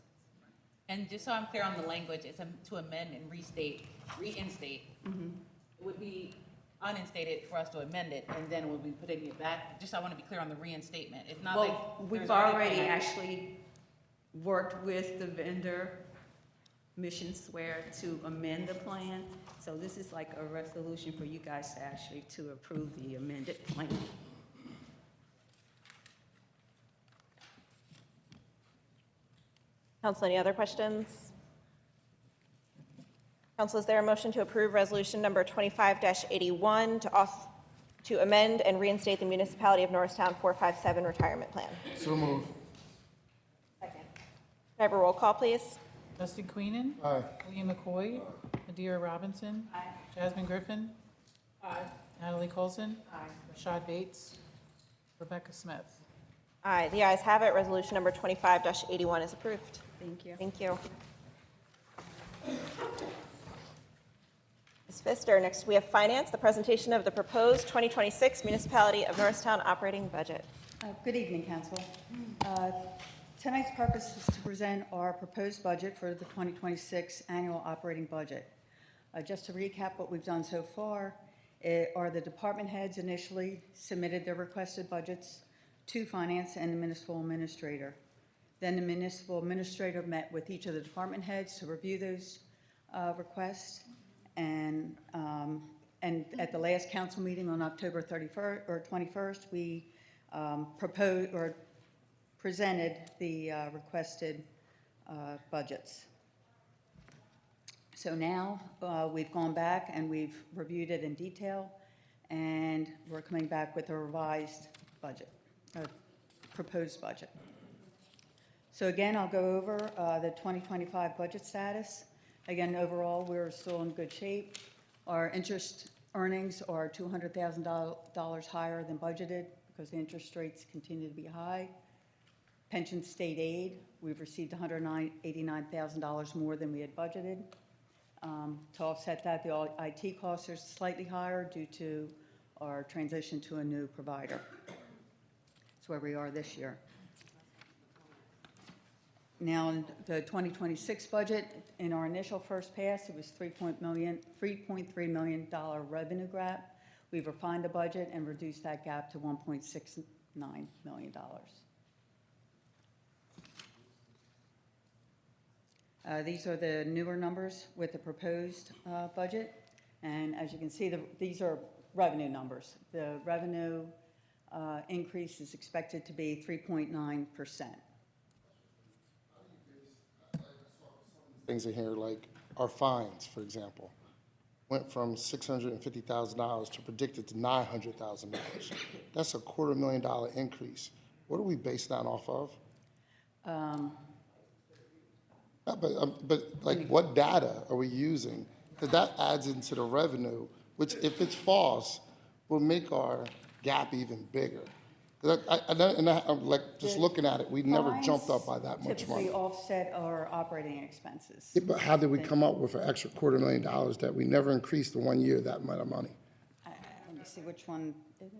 And just so I'm clear on the language, it's to amend and reinstate. Mm-hmm. It would be uninstated for us to amend it, and then we'll be putting it back. Just I want to be clear on the reinstatement. It's not like we've already actually worked with the vendor, Mission Square, to amend the plan. So this is like a resolution for you guys to actually to approve the amended plan. Council, any other questions? Council, is there a motion to approve resolution number 25-81 to amend and reinstate the Municipality of Norristown 457 retirement plan? So moved. Second. Can I have a roll call, please? Dustin Queenan. Aye. William McCoy. Madeira Robinson. Jasmine Griffin. Natalie Coulson. Rashad Bates. Rebecca Smith. Aye, the ayes have it. Resolution number 25-81 is approved. Thank you. Thank you. Ms. Pfister, next we have Finance, the presentation of the proposed 2026 Municipality of Norristown operating budget. Good evening, Council. Tonight's purpose is to present our proposed budget for the 2026 annual operating budget. Just to recap what we've done so far, are the department heads initially submitted their requested budgets to Finance and the Municipal Administrator. Then the Municipal Administrator met with each of the department heads to review those requests. And at the last council meeting on October 31st or 21st, we proposed or presented the requested budgets. So now we've gone back and we've reviewed it in detail, and we're coming back with a revised budget, proposed budget. So again, I'll go over the 2025 budget status. Again, overall, we're still in good shape. Our interest earnings are $200,000 higher than budgeted because the interest rates continue to be high. Pension state aid, we've received $189,000 more than we had budgeted. To offset that, the IT costs are slightly higher due to our transition to a new provider. That's where we are this year. Now, in the 2026 budget, in our initial first pass, it was $3.3 million revenue gap. We've refined the budget and reduced that gap to $1.69 million. These are the newer numbers with the proposed budget. And as you can see, these are revenue numbers. The revenue increase is expected to be 3.9%. Things in here like our fines, for example, went from $650,000 to predicted to $900,000. That's a $250,000 increase. What are we based that off of? But like, what data are we using? Because that adds into the revenue, which if it's false, will make our gap even bigger. I'm like, just looking at it, we never jumped up by that much money. Typically offset our operating expenses. Yeah, but how did we come up with an extra $250,000 that we never increased in 1 year that amount of money? Let me see which one it is.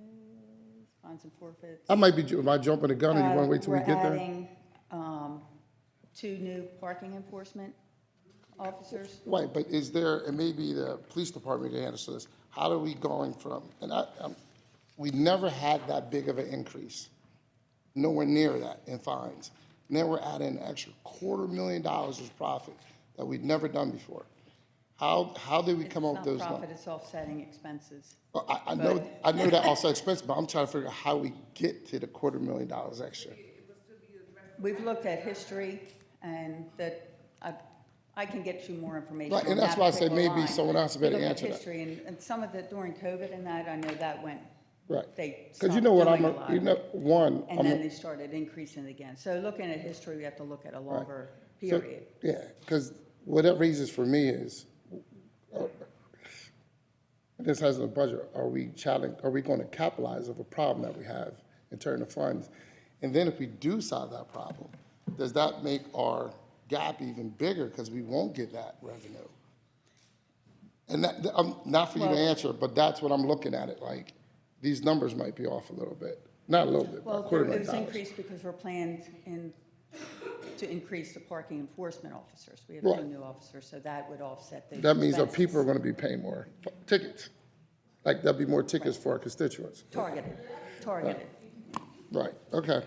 Fines and forfeits. Am I jumping the gun, or you want to wait till we get there? We're adding 2 new parking enforcement officers. Right, but is there, and maybe the police department can answer this, how are we going from, and we never had that big of an increase, nowhere near that in fines. Now we're adding an extra $250,000 of profit that we'd never done before. How did we come up with those numbers? It's not profit, it's offsetting expenses. Well, I know that offset expense, but I'm trying to figure out how we get to the $250,000 extra. We've looked at history, and that I can get you more information. Right, and on that's that why I say particular maybe line. someone else We better looked at answer that. history, and some of the, during COVID and that, I know that went. Right. They Because you stopped know what, doing a lot of it. And then they started increasing again. So looking at history, we have to look at a longer period. So, yeah, because what that raises for me is, this has a budget, are we going to capitalize of a problem that we have in terms of funds? And then if we do solve that problem, does that make our gap even bigger because we won't get that revenue? And that, not for you to answer, but that's what I'm looking at it like. These numbers might be off a little bit, not a little bit, Well, but $250,000. it was increased because we're planned to increase the parking enforcement officers. We have 2 new officers, so that would offset the. That means that expenses. people are going to be paying more tickets. Like, there'll be more tickets for our constituents. Targeted. Right, okay.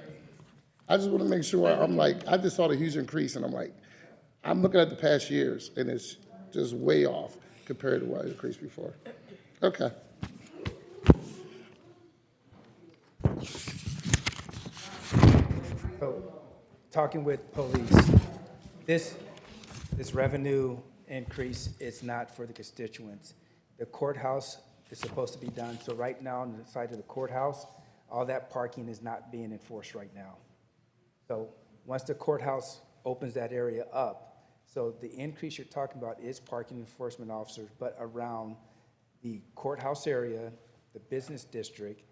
I just want to make sure, I'm like, I just saw the huge increase, and I'm like, I'm looking at the past years, and it's just way off compared to what it increased before. Okay. So, talking with police, this revenue increase is not for the constituents. The courthouse is supposed to be done, so right now on the side of the courthouse, all that parking is not being enforced right now. So once the courthouse opens that area up, So the increase you're talking about is parking enforcement officers, but around the courthouse area, the business district,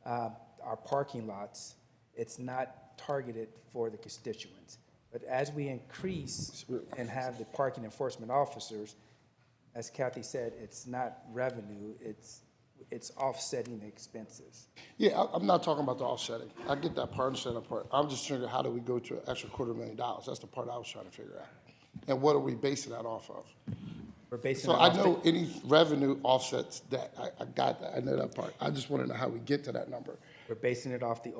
our parking lots, it's not targeted for the constituents. But as we increase and have the parking enforcement officers, as Kathy said, it's not revenue, it's offsetting the expenses. Yeah, I'm not talking about the offsetting. I get that part, understand that part. I'm just trying to, how do we go to an extra $250,000? That's the part I was trying to figure out. And what are we basing that off of? We're basing So it I off know any revenue offsets that. I got that. I know that part. I just want to know how we get to that number. We're basing it off the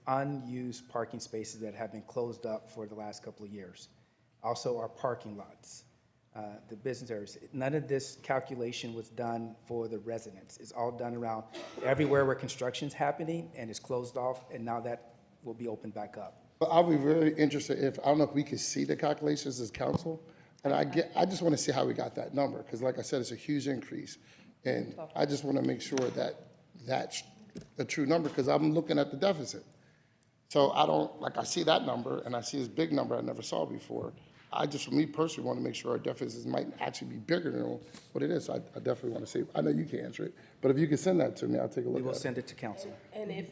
unused parking spaces that have been closed up for the last couple of years. Also our parking lots, the business areas. None of this calculation was done for the residents. It's all done around everywhere where construction's happening and it's closed off, and now that will be opened back up. But I'll be very interested if, I don't know if we can see the calculations as council. And I just want to see how we got that number, because like I said, it's a huge increase. And I just want to make sure that that's a true number, because I'm looking at the deficit. So I see that number, and I see this big number I never saw before. I just, for me personally, want to make sure our deficits might actually be bigger than what it is. So I definitely want to see. I know you can't answer it, but if you can send that to me, I'll take a look at it. We will send it to council. And if,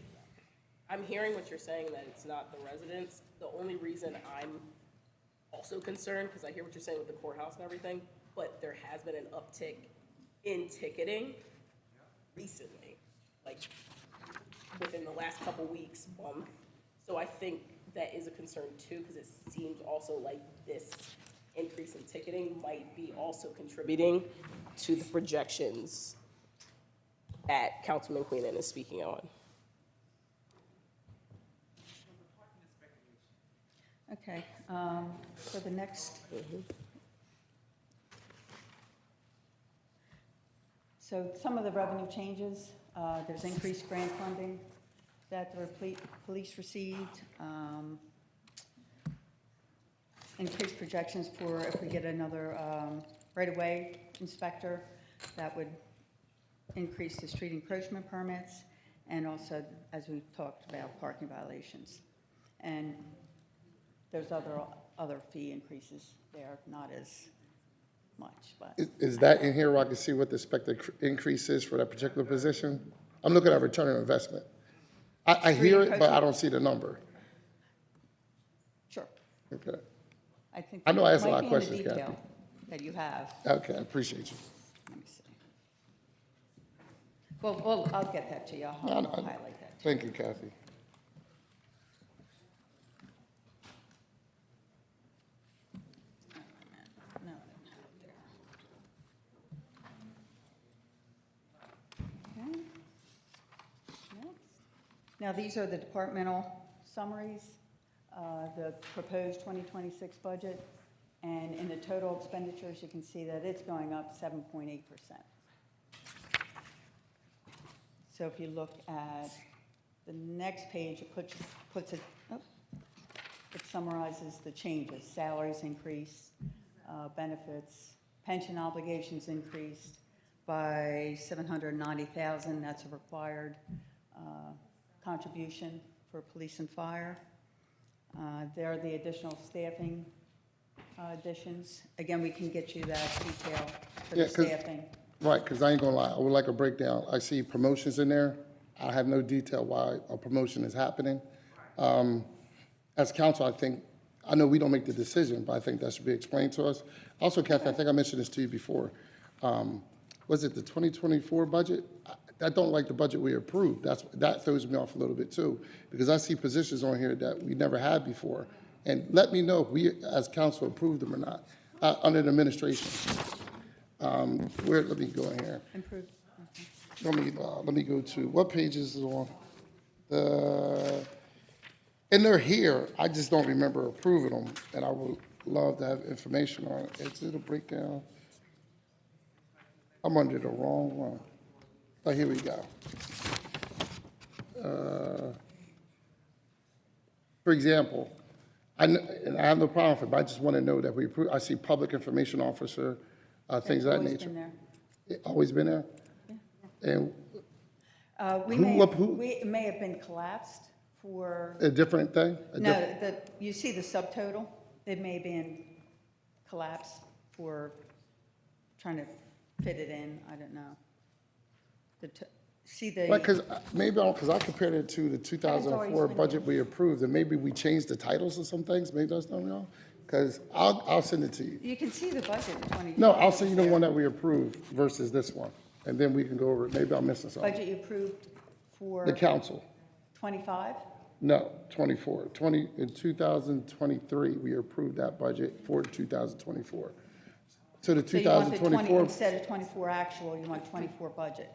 I'm hearing what you're saying, that it's not the residents, the only reason I'm also concerned, because I hear what you're saying with the courthouse and everything, but there has been an uptick in ticketing recently, like within the last couple weeks, month. So I think that is a concern too, because it seems also like this increase in ticketing might be also contributing to the projections that Councilman Queenan is speaking on. Okay, for the next. So some of the revenue changes, there's increased grant funding that the police received, increased projections for if we get another right-of-way inspector, that would increase the street encroachment permits, and also, as we talked about, parking violations. And there's other fee increases there, not as much, but. Is that in here where I can see what the expected increase is for that particular position? I'm looking at return on investment. I hear it, but I don't see the number. Sure. Okay. I know I asked a lot of might questions, be in the Kathy. detail that you have. Okay, I appreciate you. Let me see. Well, I'll get that to you. I'll highlight that. Thank you, Kathy. No, okay. Next. Now, these are the departmental summaries, the proposed 2026 budget, and in the total expenditures, you can see that it's going up 7.8%. So if you look at the next page, it puts it, it summarizes the changes. Salaries increased, benefits, pension obligations increased by $790,000. That's a required contribution for police and fire. There are the additional staffing additions. Again, we can get you that detail for the staffing. Right, because I ain't gonna lie, I would like a breakdown. I see promotions in there. I have no detail why a promotion is happening. As council, I know we don't make the decision, but I think that should be explained to us. Also, Kathy, I think I mentioned this to you before. Was it the 2024 budget? I don't like the budget we approved. That throws me off a little bit too, because I see positions on here that we never had before. And let me know if we, as council, approved them or not, under the administration. Let me go in here. Improved. Let me go to, what page is it on? And they're here, I just don't remember approving them, and I would love to have information on it. Is it a breakdown? I'm under the wrong one. Oh, here we go. For example, and I have no problem with it, but I just want to know that we approve. I see public information officer, things of that nature. Been there. It always been there? Yeah. And We may have been collapsed for. a different thing? No, you see the subtotal? It may have been collapse for trying to fit it in, I don't know. See the. Right, because because I compared it to the 2004 budget we approved, and maybe we changed the titles of some things, maybe that's not wrong. Because I'll send it to you. You can see the budget in 20. No, I'll send you the one that we approved versus this one, and then we can go over it. Maybe I'm missing something. Budget you approved for. The council. 25? No, 24. In 2023, we approved that budget for 2024. So the So you want the 2024. instead of 24 actual, you want 24 budget.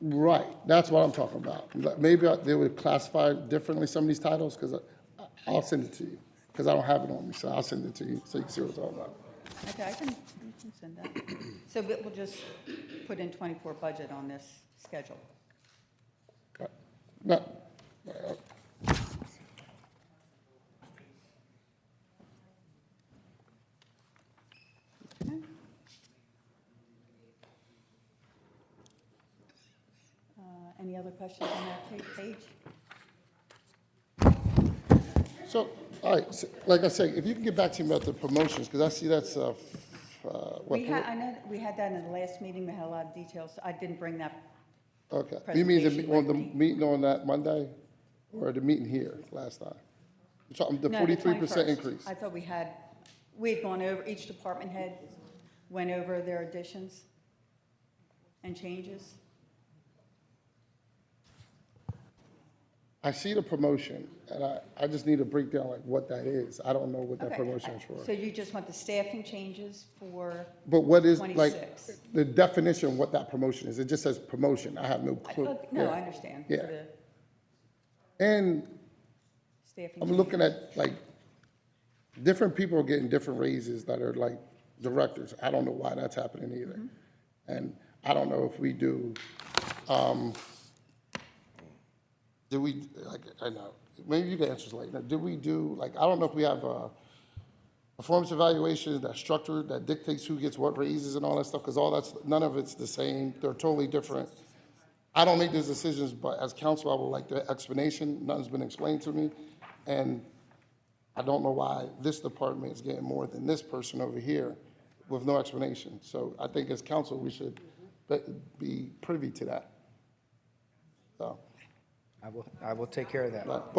Right, that's what I'm talking about. Maybe they would classify differently some of these titles, because I'll send it to you, because I don't have it on me, so I'll send it to you so you can see what it's all about. Okay, you can send that. So we'll just put in 24 budget on this schedule. No, Any other questions on that page? so, all right, so, like I said, if you can get back to me about the promotions, because I see that's, what? I know that we had that in the last meeting, we had a lot of details. I didn't bring that. Okay, you mean presentation the with me. meeting on that Monday, or the meeting here last time? The No, 43% 21st. increase? I thought we had gone over, each department head went over their additions and changes. I see the promotion, and I just need to break down like what that is. I don't know what that Okay. promotion is for. So you just want the staffing changes for But what is, like, 26? the definition of what that promotion is? It just says promotion. I have no clue. No, Yeah. I understand. Yeah. For the And staffing I'm looking at, like, different people are getting different raises that are like directors. I don't know why that's happening either. Mm-hmm. And I don't know if we do we, like, I know, maybe you can answer this later. Do we do, like, I don't know if we have a performance evaluation that's structured, that dictates who gets what raises and all that stuff, because none of it's the same. They're totally different. I don't make those decisions, but as counsel, I would like the explanation. Nothing's been explained to me. And I don't know why this department is getting more than this person over here with no explanation. So I think as counsel, we should be privy to that. So. I will take care of that. But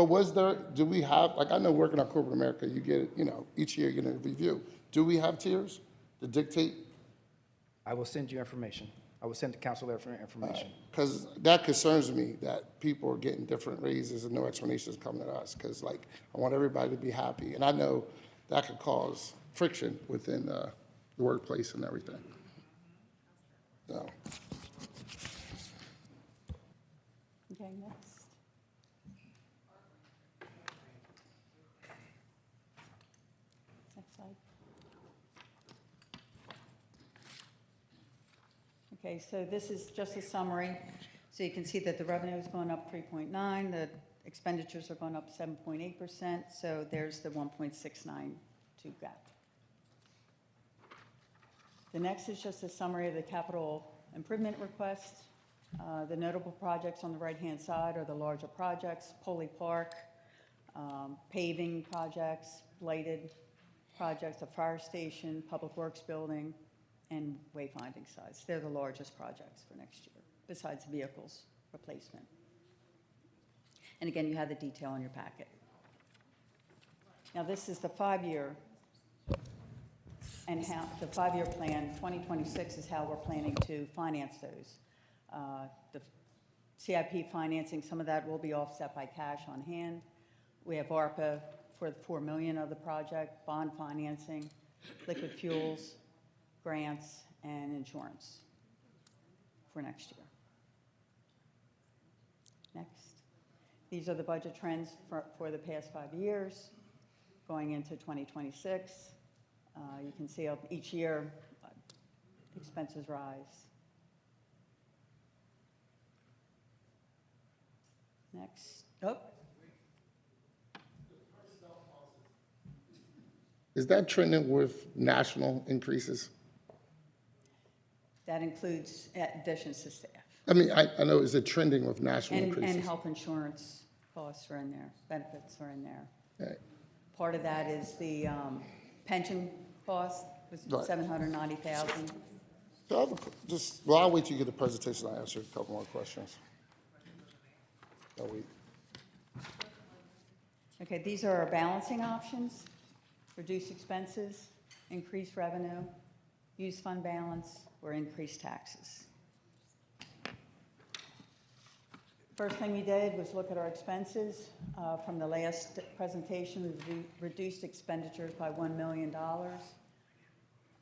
do we have, like, I know working on corporate America, you get, each year you get a review. Do we have tiers to dictate? I will send you information. I will send the council information. Because that concerns me, that people are getting different raises and no explanations coming to us. Because, like, I want everybody to be happy. And I know that could cause friction within the workplace and everything. So. Okay, next. Next slide. Okay, so this is just a summary. So you can see that the revenue is going up 3.9, the expenditures are going up 7.8%, so there's the 1.692 gap. The next is just a summary of the capital improvement request. The notable projects on the right-hand side are the larger projects, Polly Park, paving projects, lighted projects, a fire station, public works building, and wayfinding sites. They're the largest projects for next year, besides vehicles replacement. And again, you have the detail in your packet. Now, this is the 5-year, and how the 5-year plan, 2026 is how we're planning to finance those. The CIP financing, some of that will be offset by cash on hand. We have ARPA for the $4 million of the project, bond financing, liquid fuels, grants, and insurance for next year. Next. These are the budget trends for the past 5 years, going into 2026. You can see each year expenses rise. Next. Oh. Is that trending with national increases? That includes additions to staff. I mean, I know, is it trending with national increases? And health insurance costs are in there, benefits are in there. Right. Part of that is the pension cost was Right. $790,000. So I have well, I'll wait till you get the presentation. I'll answer a couple more questions. I'll wait. Okay, these are our balancing options: reduce expenses, increase revenue, use fund balance, or increase taxes. First thing we did was look at our expenses. From the last presentation, we reduced expenditures by $1 million.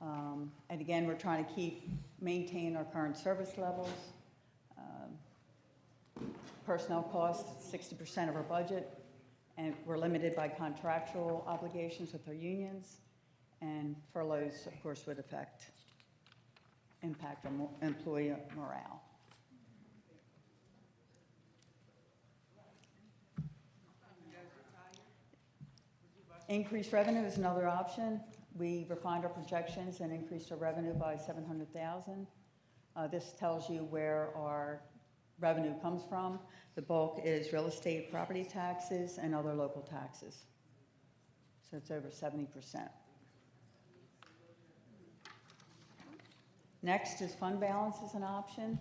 And again, we're trying to maintain our current service levels. Personnel costs, 60% of our budget, and we're limited by contractual obligations with our unions. And furloughs, of course, would impact our employee morale. Increased revenue is another option. We refined our projections and increased our revenue by $700,000. This tells you where our revenue comes from. The bulk is real estate property taxes and other local taxes. So it's over 70%. Next is fund balance as an option.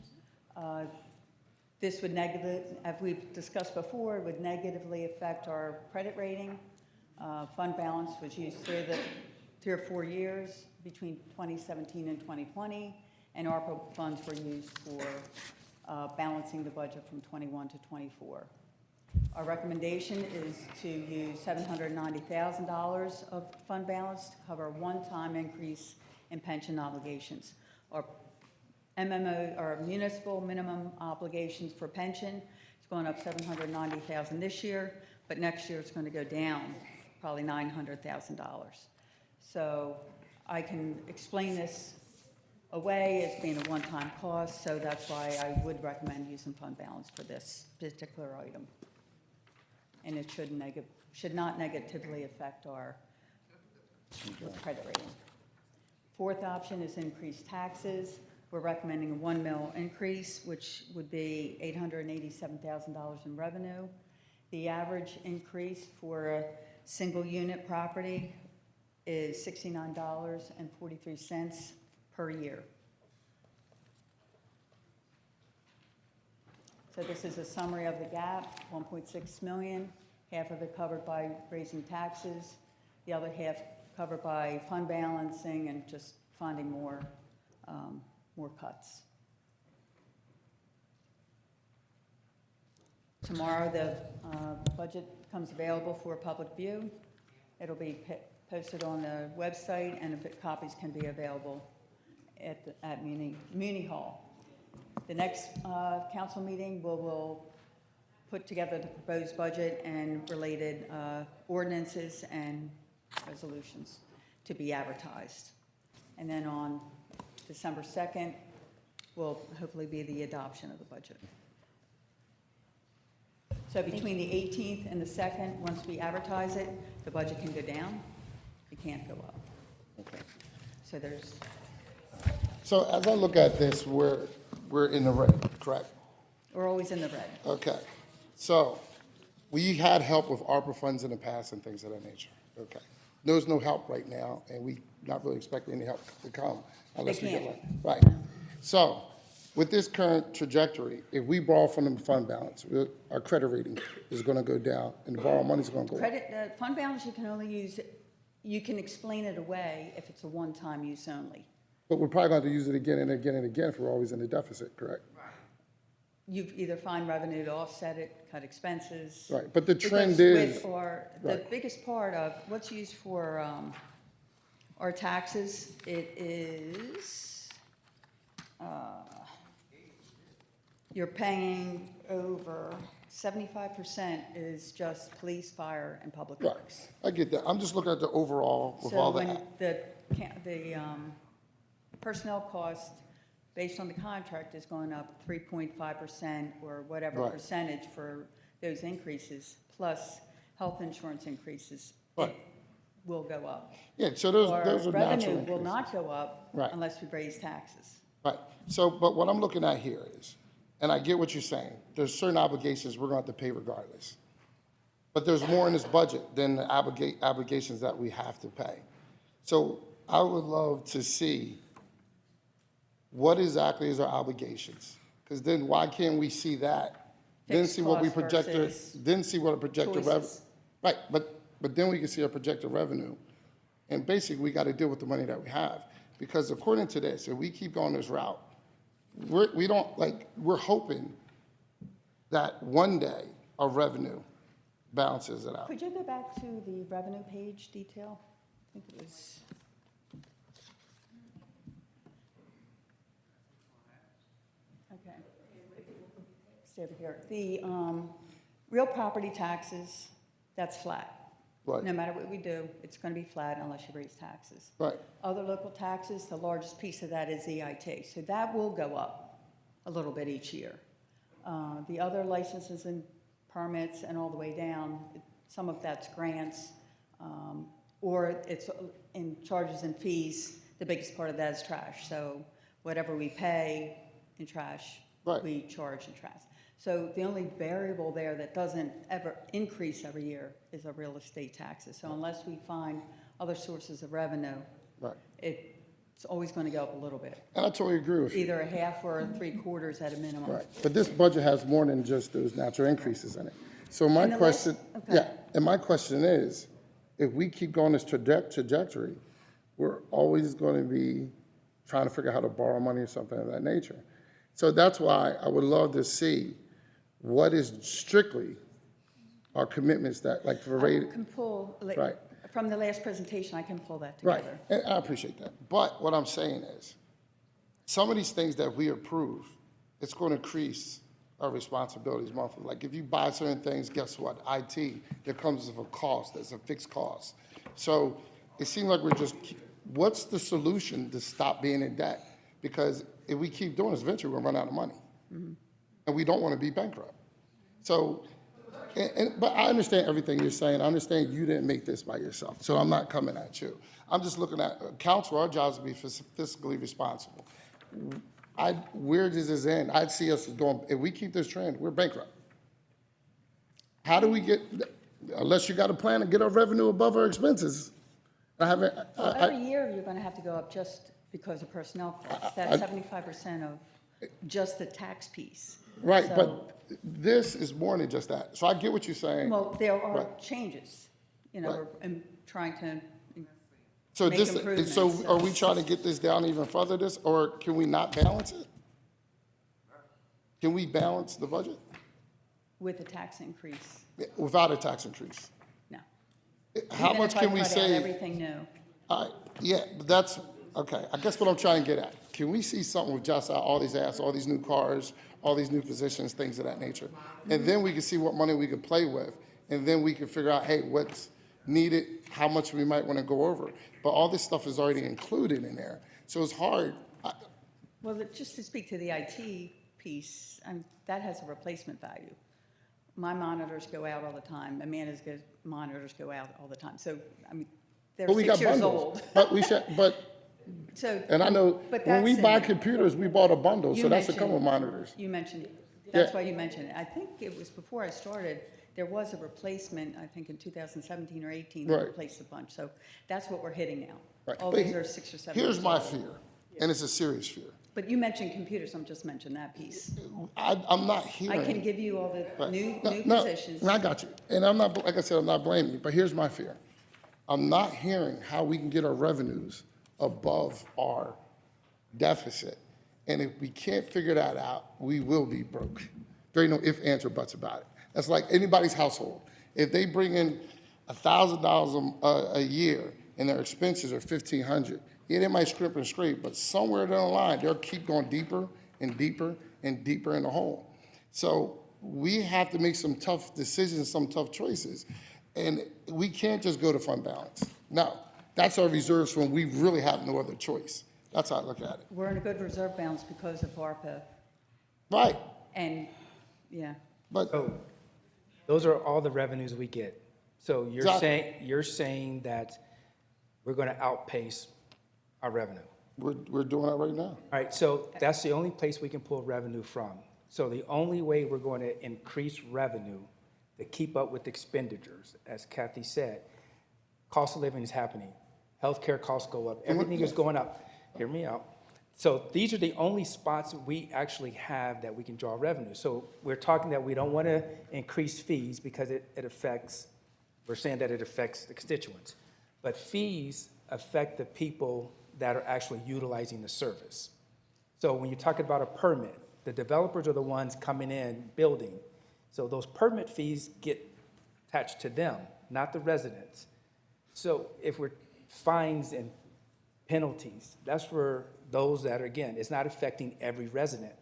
This would as we've discussed before, would negatively affect our credit rating. Fund balance was used through the 3 or 4 years between 2017 and 2020, and ARPA funds were used for balancing the budget from 21 to 24. Our recommendation is to use $790,000 of fund balance to cover a one-time increase in pension obligations. Our MMO, our municipal minimum obligations for pension, is going up $790,000 this year, but next year it's going to go down probably $900,000. So I can explain this away as being a one-time cost, so that's why I would recommend using fund balance for this particular item. And it should not negatively affect our credit rating. Fourth option is increased taxes. We're recommending a $1 million increase, which would be $887,000 in revenue. The average increase for a single unit property is $69.43 per year. So this is a summary of the gap, $1.6 million, half of it covered by raising taxes, the other half covered by fund balancing and just finding more cuts. Tomorrow the budget becomes available for public view. It'll be posted on the website, and copies can be available at Muni Hall. The next council meeting, we'll put together the proposed budget and related ordinances and resolutions to be advertised. And then on December 2nd will hopefully be the adoption of the budget. So between the 18th and the 2nd, once we advertise it, the budget can go down. It can't go up. Okay. So there's... So as I look at this, we're in the red, correct? We're always in the red. Okay. So we had help with ARPA funds in the past and things of that nature. Okay. There's no help right now, and we not really expecting any help to come unless we get one. Right. So with this current trajectory, if we borrow from the fund balance, our credit rating is going to go down, and the borrowed money is going to go up. Fund balance you can only use, you can explain it away if it's a one-time use only. But we're probably going to use it again and again and again if we're always in the deficit, correct? You either find revenue to offset it, cut expenses. Right, but the trend because is... the biggest part of what's used for our taxes, it is, you're paying over 75% is just police, fire, and public works. I get that. I'm just looking at the overall with So all when that. the personnel cost based on the contract is going up 3.5% or whatever Right. percentage for those increases, plus health insurance increases, Right. it will go up. Yeah, so those Our are natural revenue will increases. not go up Right. unless we raise taxes. Right. So, but what I'm looking at here is, and I get what you're saying, there's certain obligations we're going to have to pay regardless. But there's more in this budget than the obligations that we have to pay. So I would love to see what exactly is our obligations, because then why can't we see that? Then Fixed see what we cost projected, versus then see what a projected revenue. choices. Right, but then we can see our projected revenue. And basically, we got to deal with the money that we have. Because according to this, if we keep going this route, we're hoping that one day our revenue balances it out. Could you go back to the revenue page detail? I think it was. Okay. Stay over here. The real property taxes, that's flat. Right. No matter what we do, it's going to be flat unless you raise taxes. Right. Other local taxes, the largest piece of that is EIT. So that will go up a little bit each year. The other licenses and permits and all the way down, some of that's grants, or it's in charges and fees. The biggest part of that is trash. So whatever we pay in trash, we charge in trash. So the only variable there that doesn't ever increase every year is our real estate taxes. So unless we find other sources of revenue, it's always going to go up a little bit. And I totally agree with you. Either a half or a 3/4 at a minimum. Right, but this budget has more than just those natural increases in it. So my And the question, last- okay. and my question is, if we keep going this trajectory, we're always going to be trying to figure out how to borrow money or something of that nature. So that's why I would love to see what is strictly our commitments that, like for I can pull, like, right. from the last presentation, I can pull that Right, together. and I appreciate that. But what I'm saying is, some of these things that we approve, it's going to increase our responsibilities monthly. Like if you buy certain things, guess what? IT, there comes with a cost, there's a fixed cost. So it seems like we're just, what's the solution to stop being in debt? Because if we keep doing this, eventually we're gonna run out of money. And we don't want to be bankrupt. So, but I understand everything you're saying. I understand you didn't make this by yourself. So I'm not coming at you. I'm just looking at council, our job is to be fiscally responsible. Where does this end? I'd see us going, if we keep this trend, we're bankrupt. How do we get, unless you got a plan to get our revenue above our expenses? Well, every year, you're going to have to go up just because of personnel costs. That's 75% of just the tax piece. Right, So- but this is more than just that. So I get what you're saying. Well, there are Right. changes, you know, Right. and trying to So make this, improvements. so are we trying to get this down even further, this, or can we not balance it? Can we balance the budget With a tax increase, without a tax increase? no. How Even much if I can we cut out save? everything new. Yeah, but that's, okay, I guess what I'm trying to get at, can we see something with just all these ads, all these new cars, all these new positions, things of that nature? And then we can see what money we can play with, and then we can figure out, hey, what's needed, how much we might want to go over. But all this stuff is already included in there, so it's hard. Well, just to speak to the IT piece, that has a replacement value. My monitors go out all the time. Amanda's monitors go out all the time. So, I mean, they're But we 6 got years bundles. old. But we should, So, and I know, but when we that's in buy there. computers, we bought a bundle, You so that's a couple mentioned- monitors. You mentioned, that's Yeah. why you mentioned it. I think it was before I started, there was a replacement, I think in 2017 or 18, they Right. replaced a bunch. So that's what we're hitting now. Right. All But these are 6 or 7 Here's years my old. fear, and it's a serious fear. But you mentioned computers, I'm just mentioning that piece. I'm not hearing. I can give you all the Right. new No, positions. I got you. And I'm not, like I said, I'm not blaming you, but here's my fear. I'm not hearing how we can get our revenues above our deficit. And if we can't figure that out, we will be broke. There ain't no ifs, ands, or buts about it. That's like anybody's household. If they bring in $1,000 a year and their expenses are $1,500, yeah, they might scrape and scrape, but somewhere down the line, they'll keep going deeper and deeper and deeper in the hole. So we have to make some tough decisions, some tough choices. And we can't just go to fund balance. No, that's our reserves when we really have no other choice. That's how I look at it. We're in a good reserve balance because of ARPA. Right. And, yeah. But those are all the revenues we get. So Exactly. you're saying that we're going to outpace our revenue. We're doing that right now. All right, so that's the only place we can pull revenue from. So the only way we're going to increase revenue to keep up with expenditures, as Kathy said, cost of living is happening. Healthcare costs go up, everything is going up. Hear me out. So these are the only spots we actually have that we can draw revenue. So we're talking that we don't want to increase fees because it affects, we're saying that it affects the constituents. But fees affect the people that are actually utilizing the service. So when you talk about a permit, the developers are the ones coming in, building. So those permit fees get attached to them, not the residents. So if we're fines and penalties, that's for those that are, again, it's not affecting every resident.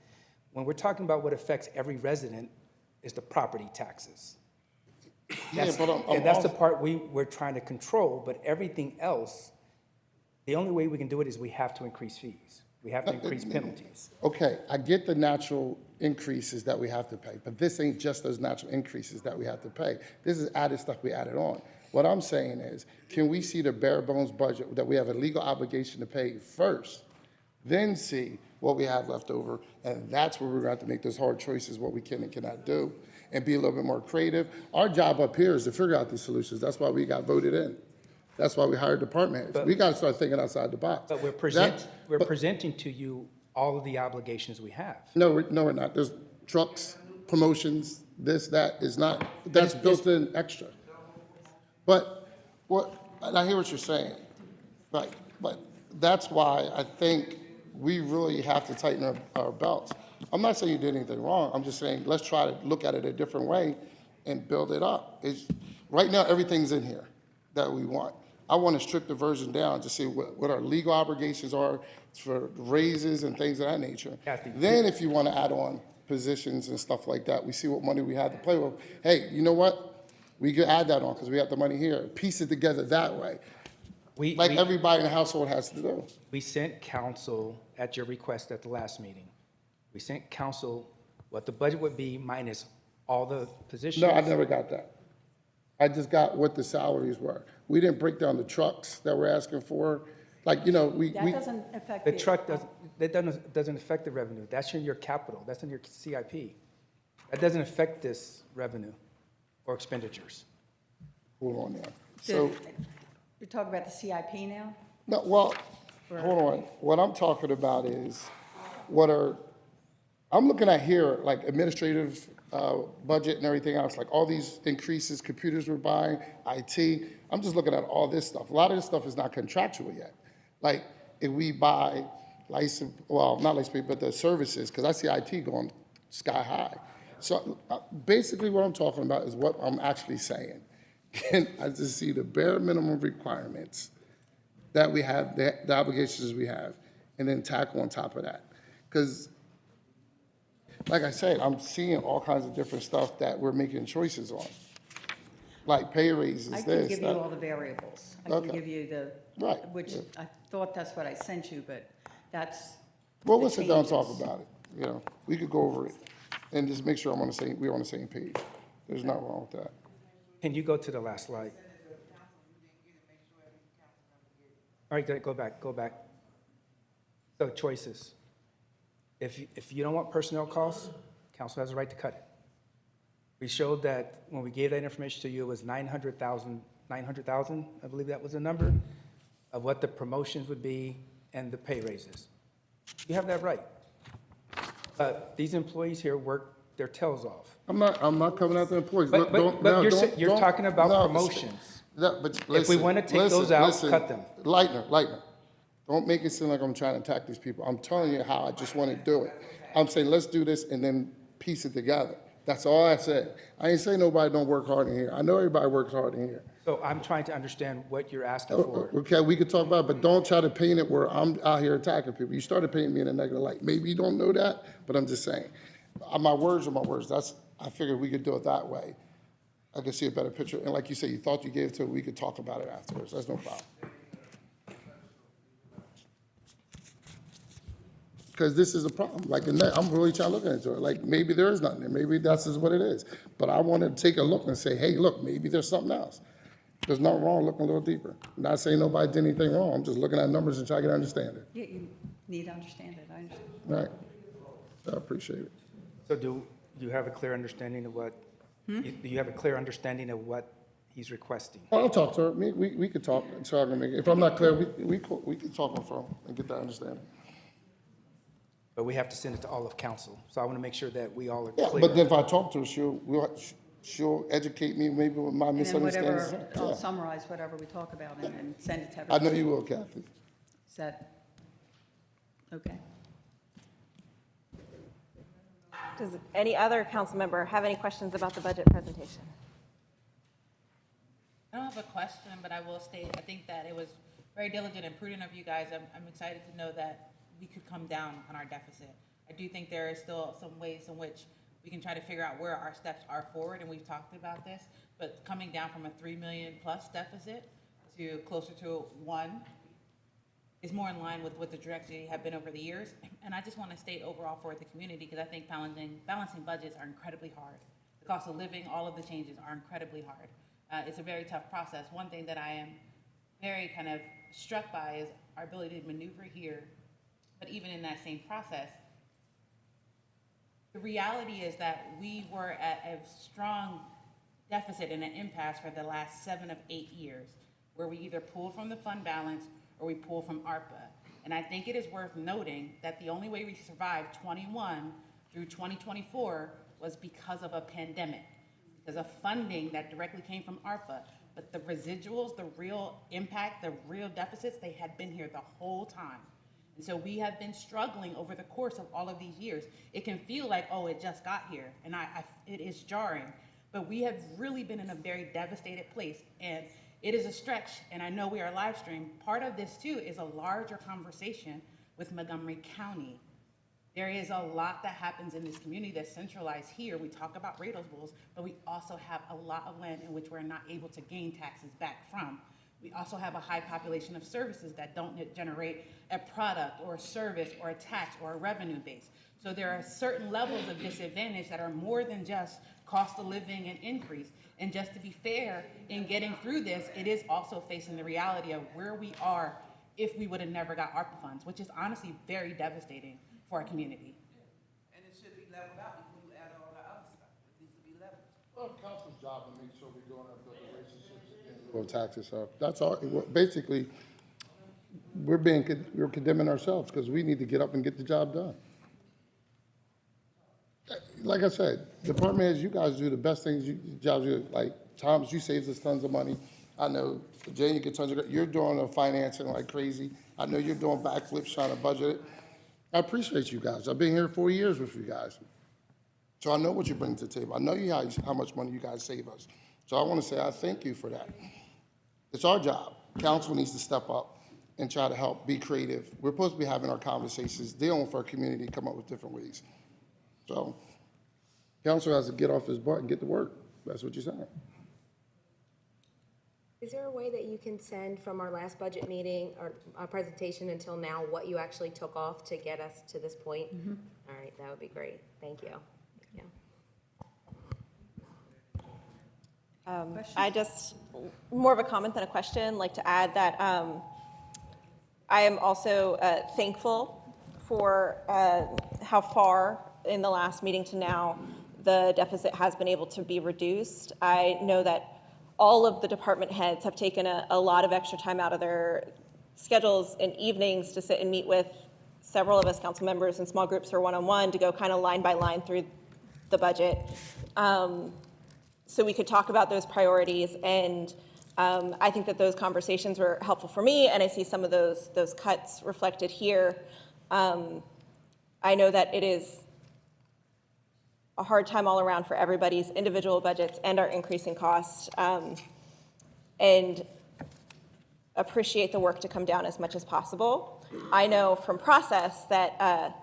When we're talking about what affects every resident is the property taxes. That's, and that's the part we're trying to control, but everything else, the only way we can do it is we have to increase fees. We have to increase penalties. Okay, I get the natural increases that we have to pay, but this ain't just those natural increases that we have to pay. This is added stuff we added on. What I'm saying is, can we see the bare bones budget that we have a legal obligation to pay first, then see what we have left over, and that's where we're going to have to make those hard choices, what we can and cannot do, and be a little bit more creative. Our job up here is to figure out these solutions. That's why we got voted in. That's why we hired department heads. We got to start thinking outside the box. But we're presenting to you all of the obligations we have. No, we're not. There's trucks, promotions, this, that is not, that's built in extra. But and I hear what you're saying, right? But that's why I think we really have to tighten our belts. I'm not saying you did anything wrong. I'm just saying let's try to look at it a different way and build it up. Right now, everything's in here that we want. I want to strip the version down to see what our legal obligations are for raises and things of that nature. Then if you want to add on positions and stuff like that, we see what money we have to play with. Hey, you know what? We could add that on because we got the money here. Piece it together that way. Everybody in the household has to do. We sent council, at your request at the last meeting, we sent council what the budget would be minus all the positions. No, I never got that. I just got what the salaries were. We didn't break down the trucks that we're asking for. Like, you know, That doesn't affect The truck doesn't affect the revenue. That's in your capital. That's in your CIP. That doesn't affect this revenue or expenditures. Hold on now. So You're talking about the CIP now? no, well, hold on. What I'm talking about is I'm looking at here, like administrative budget and everything else, like all these increases, computers we're buying, IT. I'm just looking at all this stuff. A lot of this stuff is not contractual yet. Like if we buy license, well, not license, but the services, because I see IT going sky high. So basically what I'm talking about is what I'm actually saying. And I just see the bare minimum requirements that we have, the obligations we have, and then tackle on top of that. Because like I said, I'm seeing all kinds of different stuff that we're making choices on. Like pay raises, I can this, give you that. all the variables. I Okay. can give you the, Right, which I thought that's what I sent you, but that's. Well, the we'll sit down and talk changes. about it, you know. We could go over it and just make sure we're on the same page. There's nothing wrong with that. Can you go to the last slide? All right, go back. So choices. If you don't want personnel costs, council has a right to cut it. We showed that when we gave that information to you, it was 900,000, I believe that was the number, of what the promotions would be and the pay raises. You have that right. These employees here work their tails off. I'm not coming out the employees. But you're talking about promotions. But If we want to take those out, cut them. Lightner. Don't make it seem like I'm trying to attack these people. I'm telling you how I just want to do it. I'm saying, let's do this and then piece it together. That's all I said. I ain't saying nobody don't work hard in here. I know everybody works hard in here. So I'm trying to understand what you're asking for. Okay, we could talk about it, but don't try to paint it where I'm out here attacking people. You started painting me in a negative light. Maybe you don't know that, but I'm just saying. My words are my words. I figured we could do it that way. I could see a better picture. And like you said, you thought you gave it to it, we could talk about it afterwards. That's no problem. Because this is a problem. Like, I'm really trying to look into it. Like, maybe there is nothing there. Maybe that's just what it is. But I want to take a look and say, hey, look, maybe there's something else. There's nothing wrong looking a little deeper. I'm not saying nobody did anything wrong. I'm just looking at numbers and trying to understand it. Yeah, you need to understand it, I understand. Right. I appreciate it. So do you have a clear understanding of what, do you have a clear understanding of what he's requesting. I'll talk to her. We could talk, so I can make, if I'm not clear, we can talk on the phone and get that understanding. But we have to send it to all of council, so I want to make sure that we all are Yeah, clear. but then if I talk to her, she'll educate me maybe with my And then misunderstandings. whatever, Yeah. I'll summarize whatever we talk about and send it to I everybody. know you will, Kathy. Is that okay? Does any other council member have any questions about the budget presentation? I don't have a question, but I will state, I think that it was very diligent and prudent of you guys. I'm excited to know that we could come down on our deficit. I do think there is still some ways in which we can try to figure out where our steps are forward, and we've talked about this, but coming down from a 3 million plus deficit to closer to 1 is more in line with what the trajectory have been over the years. And I just want to state overall for the community, because I think balancing budgets are incredibly hard. The cost of living, all of the changes are incredibly hard. It's a very tough process. One thing that I am very kind of struck by is our ability to maneuver here, but even in that same process, the reality is that we were at a strong deficit and an impasse for the last 7 of 8 years, where we either pulled from the fund balance or we pulled from ARPA. And I think it is worth noting that the only way we survived 21 through 2024 was because of a pandemic, because of funding that directly came from ARPA. But the residuals, the real impact, the real deficits, they had been here the whole time. And so we have been struggling over the course of all of these years. It can feel like, oh, it just got here, and it is jarring. But we have really been in a very devastated place, and it is a stretch, and I know we are live streamed. Part of this, too, is a larger conversation with Montgomery County. There is a lot that happens in this community that's centralized here. We talk about rateables, but we also have a lot of land in which we're not able to gain taxes back from. We also have a high population of services that don't generate a product or a service or a tax or a revenue base. So there are certain levels of disadvantage that are more than just cost of living and increase. And just to be fair, in getting through this, it is also facing the reality of where we are if we would have never got ARPA funds, which is honestly very devastating for our community. And it should be leveled out before you add all the other stuff. It needs to be leveled. Well, council's job to make sure we're going up the relationships again. Well, taxes, so that's all, basically, we're condemning ourselves because we need to get up and get the job done. Like I said, department heads, you guys do the best things, jobs you, like, Thomas, you saved us tons of money. I know Jane, you get tons of, you're doing the financing like crazy. I know you're doing backflips trying to budget it. I appreciate you guys. I've been here 4 years with you guys. So I know what you bring to the table. I know how much money you guys save us. So I want to say I thank you for that. It's our job. Council needs to step up and try to help be creative. We're supposed to be having our conversations, dealing with our community, come up with different ways. So council has to get off his butt and get to work. That's what you're saying. Is there a way that you can send from our last budget meeting or our presentation until now what you actually took off to get us to this point? All right, that would be great. Thank you. Yeah. I just, more of a comment than a question, like to add that I am also thankful for how far in the last meeting to now the deficit has been able to be reduced. I know that all of the department heads have taken a lot of extra time out of their schedules and evenings to sit and meet with several of us council members in small groups or one-on-one to go kind of line by line through the budget. So we could talk about those priorities, and I think that those conversations were helpful for me, and I see some of those cuts reflected here. I know that it is a hard time all around for everybody's individual budgets and our increasing costs, and appreciate the work to come down as much as possible. I know from process that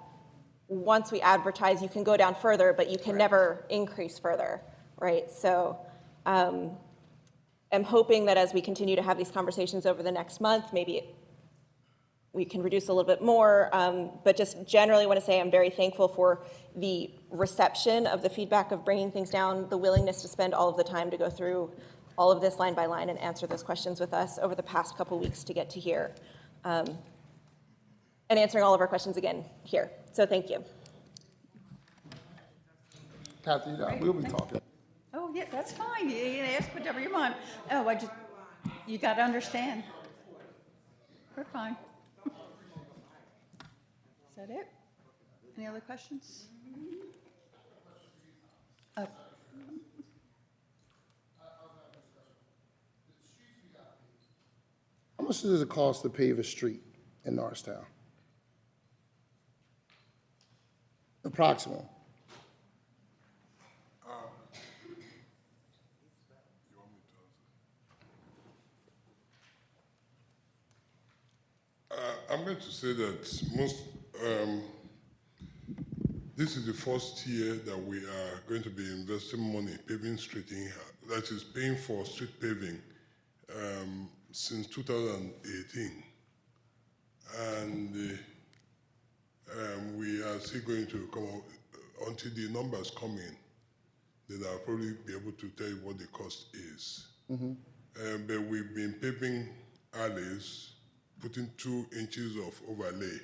once we advertise, you can go down further, but you can never increase further, right? So I'm hoping that as we continue to have these conversations over the next month, maybe we can reduce a little bit more, but just generally want to say I'm very thankful for the reception of the feedback of bringing things down, the willingness to spend all of the time to go through all of this line by line and answer those questions with us over the past couple weeks to get to here, and answering all of our questions again here. So thank you. Kathy, we'll be talking. Oh, yeah, that's fine. You can ask whatever you want. Oh, you got to understand. We're fine. Is that it? Any other questions? Oh. How much does it cost to pave a street in Norristown? Approximately. I'm going to say that this is the first year that we are going to be investing money paving street in here. That is paying for street paving since 2018. And we are still going to come out until the numbers come in. Then I'll probably be able to tell you what the cost is. But we've been paving alleys, putting 2 inches of overlay.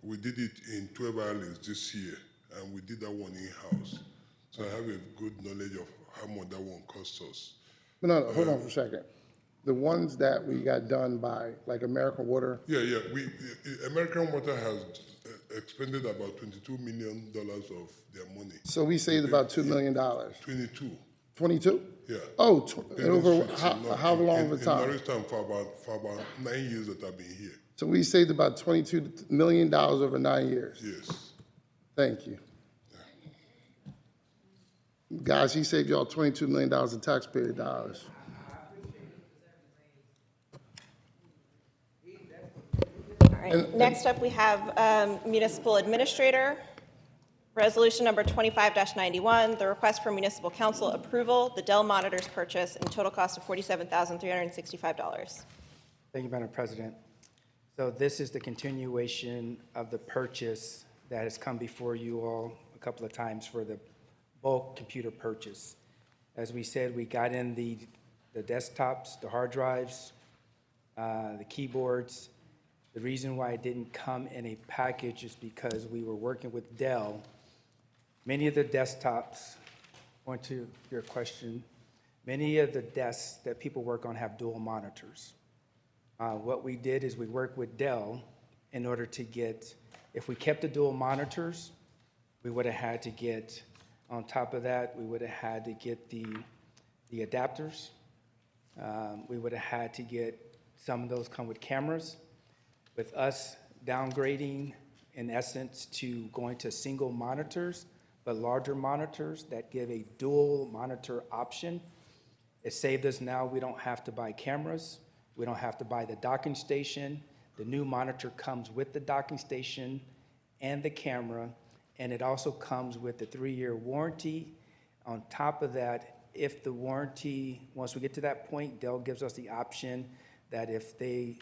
We did it in 12 alleys this year, and we did that one in-house. So I have a good knowledge of how much that one cost us. No, hold on for a second. The ones that we got done by, like American Water? Yeah. American Water has expended about $22 million of their money. So we saved about $2 million. 22. 22? Yeah. Oh, and over how long of a in time? Norristown for about 9 years that I've been here. So we saved about $22 million over 9 years? Yes. Thank you. Guys, he saved y'all $22 million in taxpayer dollars. All right, next up we have Municipal Administrator. Resolution number 25-91, the request for Municipal Council approval, the Dell monitors purchase, and total cost of $47,365. Thank you, Madam President. So this is the continuation of the purchase that has come before you all a couple of times for the bulk computer purchase. As we said, we got in the desktops, the hard drives, the keyboards. The reason why it didn't come in a package is because we were working with Dell. Many of the desktops, going to your question, many of the desks that people work on have dual monitors. What we did is we worked with Dell in order to get, if we kept the dual monitors, we would have had to get, on top of that, we would have had to get the adapters. We would have had to get, some of those come with cameras. With us downgrading, in essence, to going to single monitors, but larger monitors that give a dual monitor option, it saved us now. We don't have to buy cameras. We don't have to buy the docking station. The new monitor comes with the docking station and the camera, and it also comes with the 3-year warranty. On top of that, if the warranty, once we get to that point, Dell gives us the option that if they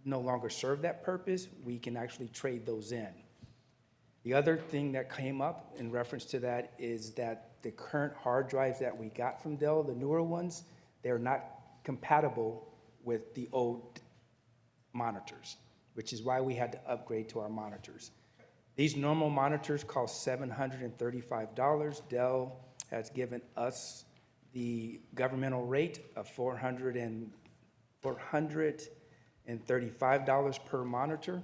no longer serve that purpose, we can actually trade those in. The other thing that came up in reference to that is that the current hard drives that we got from Dell, the newer ones, they're not compatible with the old monitors, which is why we had to upgrade to our monitors. These normal monitors cost $735. Dell has given us the governmental rate of $435 per monitor.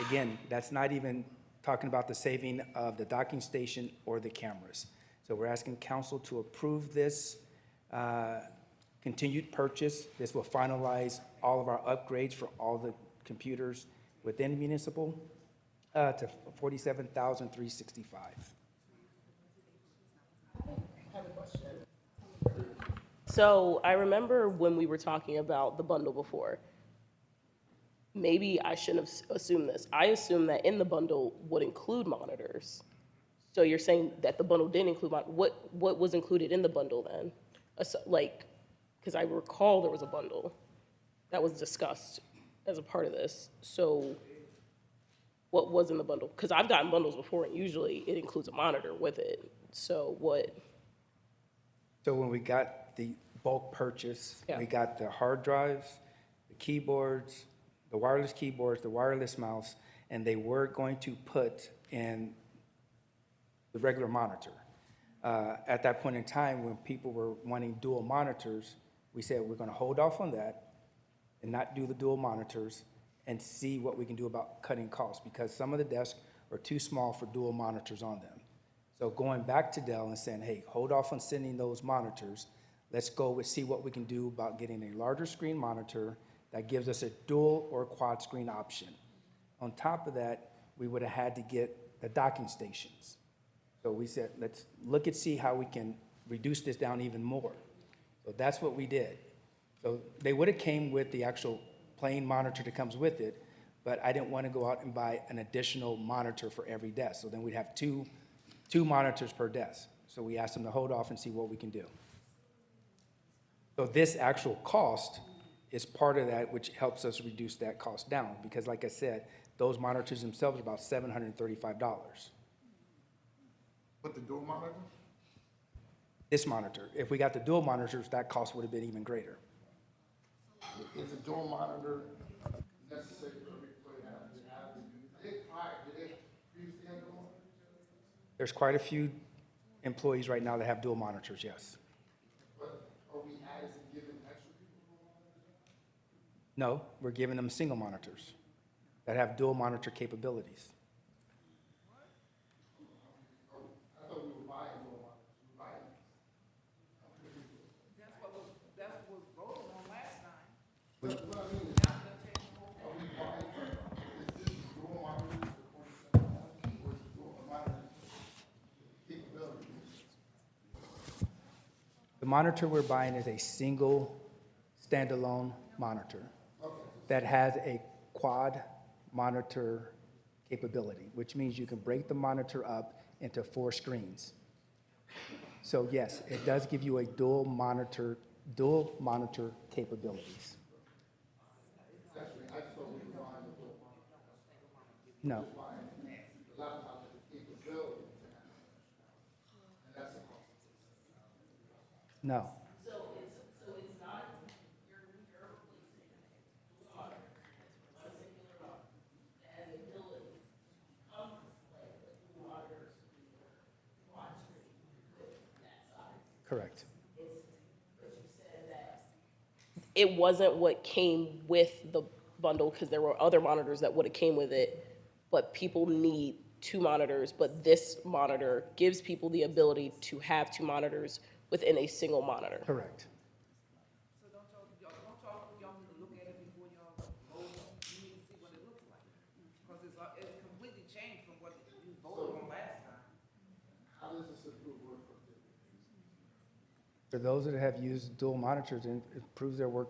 Again, that's not even talking about the saving of the docking station or the cameras. So we're asking council to approve this continued purchase. This will finalize all of our upgrades for all the computers within municipal to $47,365. So I remember when we were talking about the bundle before, maybe I shouldn't have assumed this. I assumed that in the bundle would include monitors. So you're saying that the bundle didn't include what was included in the bundle then? Like, because I recall there was a bundle that was discussed as a part of this. So what was in the bundle? Because I've gotten bundles before, and usually it includes a monitor with it. So what? So when we got the bulk purchase, we got the hard drives, the keyboards, the wireless mouse, and they were going to put in the regular monitor. At that point in time, when people were wanting dual monitors, we said we're going to hold off on that and not do the dual monitors and see what we can do about cutting costs, because some of the desks are too small for dual monitors on them. So going back to Dell and saying, hey, hold off on sending those monitors. Let's go and see what we can do about getting a larger screen monitor that gives us a dual or quad screen option. On top of that, we would have had to get the docking stations. So we said, let's look and see how we can reduce this down even more. So that's what we did. So they would have came with the actual plain monitor that comes with it, but I didn't want to go out and buy an additional monitor for every desk. So then we'd have two monitors per desk. So we asked them to hold off and see what we can do. So this actual cost is part of that, which helps us reduce that cost down, because like I said, those monitors themselves are about $735. But the dual monitor? This monitor, if we got the dual monitors, that cost would have been even greater. Is a dual monitor necessary for every employee to have? Did they previously have dual monitors? There's quite a few employees right now that have dual monitors, yes. But are we adding and giving extra people dual monitors? No, we're giving them single monitors that have dual monitor capabilities. I thought we were buying dual monitors. We were buying. That's what was voted on last time. But what I mean is, are we buying, is this dual monitors for 47 or is it dual monitors capabilities? The monitor we're buying is a single standalone monitor that has a quad monitor capability, which means you can break the monitor up into 4 screens. So yes, it does give you a dual monitor capabilities. No. No. Correct. It wasn't what came with the bundle, because there were other monitors that would have came with it, but people need 2 monitors, but this monitor gives people the ability to have 2 monitors within a single monitor. Correct. So don't y'all need to look at it before y'all vote? You need to see what it looks like. Because it's completely changed from what you voted on last time. How does this improve work for For those that have used dual monitors, it improves their work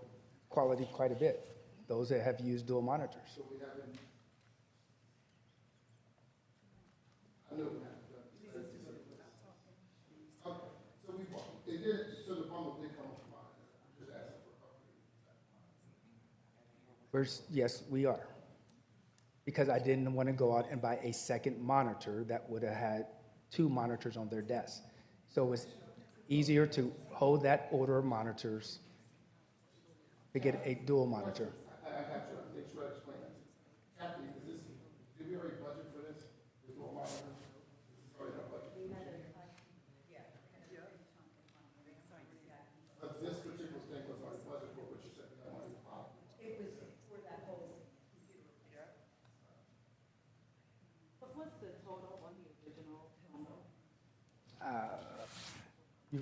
quality quite a bit. Those that have used dual monitors. So we haven't, I know we haven't done this. Okay, so we bought, it did, so the bundle did come from mine. I'm just asking for a couple. Yes, we are. Because I didn't want to go out and buy a second monitor that would have had 2 monitors on their desk. So it was easier to hold that order of monitors to get a dual monitor. I have to make sure I explain that. Kathy, did we already budget for this? The dual monitor? Is this already in our budget? But this particular thing was already budgeted for, what you said, that money was out. It was for that whole computer. What was the total on the original bundle? You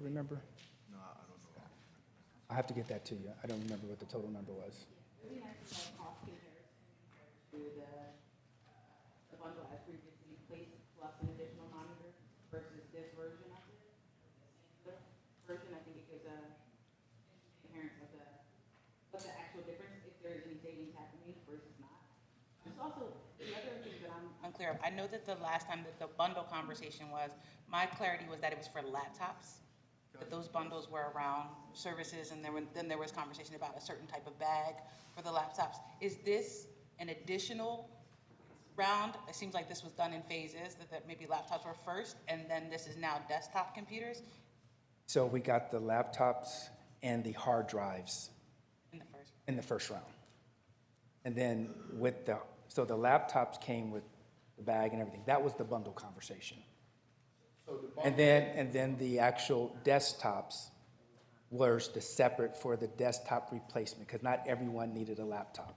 remember? No, I don't know. I have to get that to you. I don't remember what the total number was. It'd be nice to have cost comparison to the bundle as previously placed plus an additional monitor versus this version of it. This version, I think it gives a appearance of what the actual difference, if there is any savings happening versus not. There's also the other thing that I'm unclear of. I know that the last time that the bundle conversation was, my clarity was that it was for laptops. That those bundles were around services, and then there was conversation about a certain type of bag for the laptops. Is this an additional round? It seems like this was done in phases, that maybe laptops were first, and then this is now desktop computers So we got the laptops and the hard drives in the first round. And then so the laptops came with the bag and everything. That was the bundle conversation. And then the actual desktops was the separate for the desktop replacement, because not everyone needed a laptop.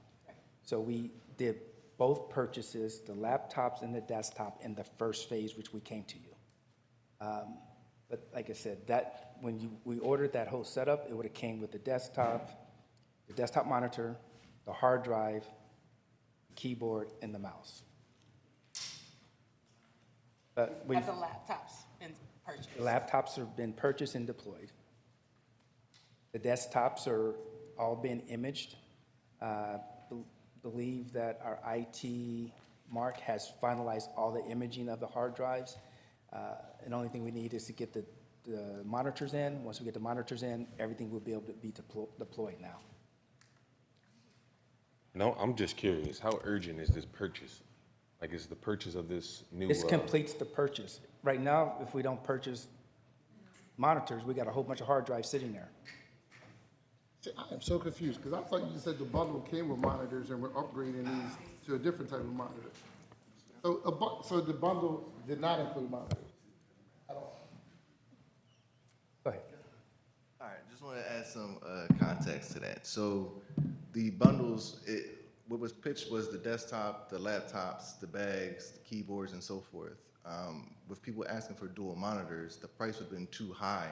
So we did both purchases, the laptops and the desktop, in the first phase, which we came to you. But like I said, we ordered that whole setup, it would have came with the desktop monitor, the hard drive, keyboard, and the mouse. But Have the laptops been purchased? the laptops have been purchased and deployed. The desktops are all being imaged. Believe that our IT, Mark, has finalized all the imaging of the hard drives. And the only thing we need is to get the monitors in. Once we get the monitors in, everything will be able to be deployed now. No, I'm just curious, how urgent is this purchase? Like, is the purchase of this new? This completes the purchase. Right now, if we don't purchase monitors, we got a whole bunch of hard drives sitting there. See, I am so confused, because I thought you said the bundle came with monitors and we're upgrading these to a different type of monitor. So the bundle did not include monitors at all? Go ahead. All right, just want to add some context to that. So the bundles, what was pitched was the desktop, the laptops, the bags, the keyboards, and so forth. With people asking for dual monitors, the price would have been too high,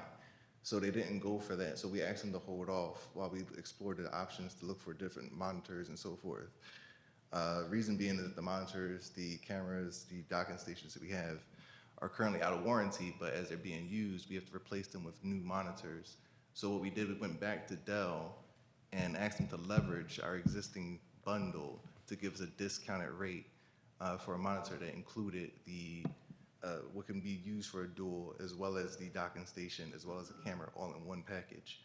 so they didn't go for that. So we asked them to hold off while we explored the options to look for different monitors and so forth. Reason being that the monitors, the cameras, the docking stations that we have are currently out of warranty, but as they're being used, we have to replace them with new monitors. So what we did, we went back to Dell and asked them to leverage our existing bundle to give us a discounted rate for a monitor that included the what can be used for a dual, as well as the docking station, as well as a camera, all in one package.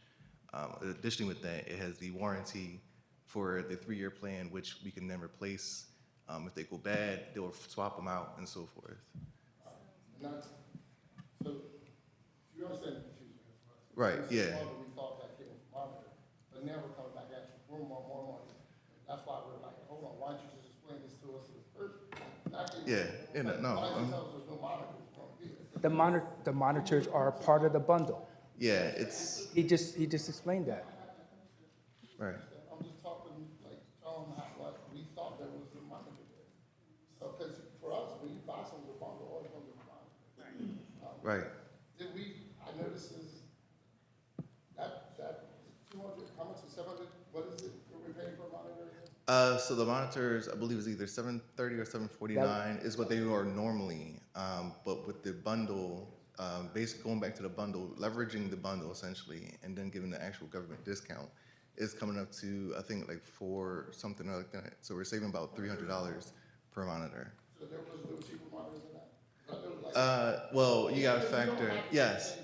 Additionally with that, it has the warranty for the 3-year plan, which we can then replace. If they go bad, they'll swap them out and so forth. So you understand the confusion? Right, yeah. We thought that came with monitor, but now we're coming back at you for more money. That's why we're like, hold on, why don't you just explain this to us first? Yeah, no. Why didn't you tell us there's no monitors from here? The monitors are part of the bundle. Yeah, it's. He just explained that. Right. I'm just talking, like, telling them how, like, we thought there was a monitor there. So, because for us, when you buy something with a bundle, all it comes with a monitor. Right. Did we, I noticed is that 200, how much is 700, what is it, what we're paying for a monitor? So the monitors, I believe, is either $730 or $749 is what they are normally. But with the bundle, basically going back to the bundle, leveraging the bundle essentially, and then giving the actual government discount, is coming up to, I think, like $4 something like that. So we're saving about $300 per monitor. So there was no cheaper monitors than that? Well, you got to factor, yes.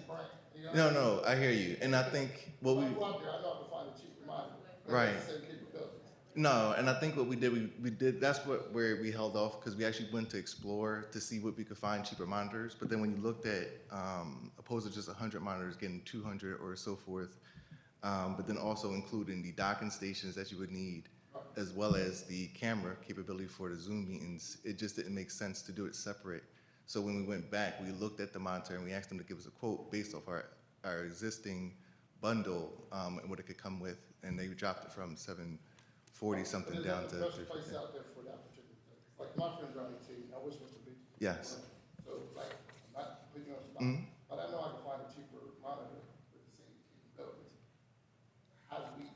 No, I hear you. And I think what we. I know how to find a cheaper monitor. Right. Same capabilities. No, and I think what we did, that's where we held off, because we actually went to explore to see what we could find cheaper monitors. But then when you looked at, opposed to just 100 monitors, getting 200 or so forth, but then also including the docking stations that you would need, as well as the camera capability for the Zoom meetings, it just didn't make sense to do it separate. So when we went back, we looked at the monitor and we asked them to give us a quote based off our existing bundle and what it could come with, and they dropped it from $740 something down to. There's a price out there for that particular thing. Like my friend Johnny T, I wish it was a big. Yes. So like, I'm not putting you on the spot, but I know I can find a cheaper monitor with the same capabilities. Have we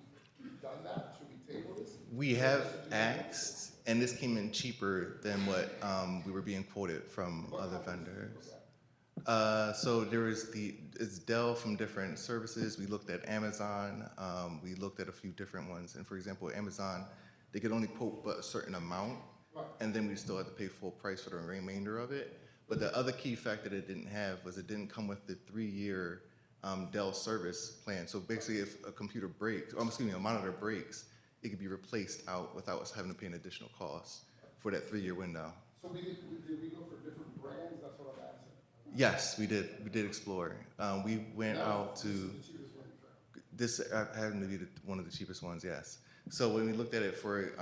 done that? Should we table this? We have asked, and this came in cheaper than what we were being quoted from other vendors. So there is it's Dell from different services. We looked at Amazon. We looked at a few different ones. And for example, Amazon, they could only quote but a certain amount, and then we still had to pay full price for the remainder of it. But the other key factor that it didn't have was it didn't come with the 3-year Dell service plan. So basically, if a computer breaks, or excuse me, a monitor breaks, it could be replaced out without us having to pay an additional cost for that 3-year window. So did we go for different brands? That's what I'm asking. Yes, we did. We did explore. We went out to. This happened to be one of the cheapest ones. Yes. So when we looked at it for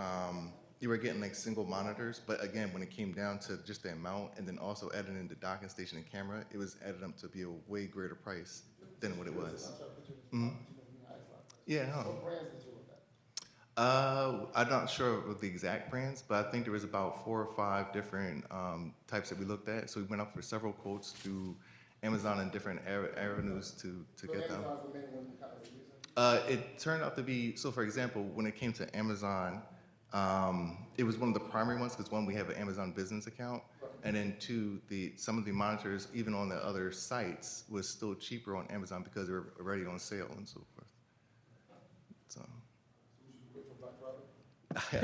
you were getting like single monitors, but again, when it came down to just the amount and then also adding in the docking station and camera, it was added up to be a way greater price than what it was. Yeah, huh? I'm not sure with the exact brands, but I think there was about 4 or 5 different types that we looked at. So we went up for several quotes through Amazon and different avenues to get them. It turned out to be, so for example, when it came to Amazon, it was one of the primary ones because one, we have an Amazon business account, and then two, some of the monitors, even on the other sites, was still cheaper on Amazon because they were already on sale and so forth. So. Right.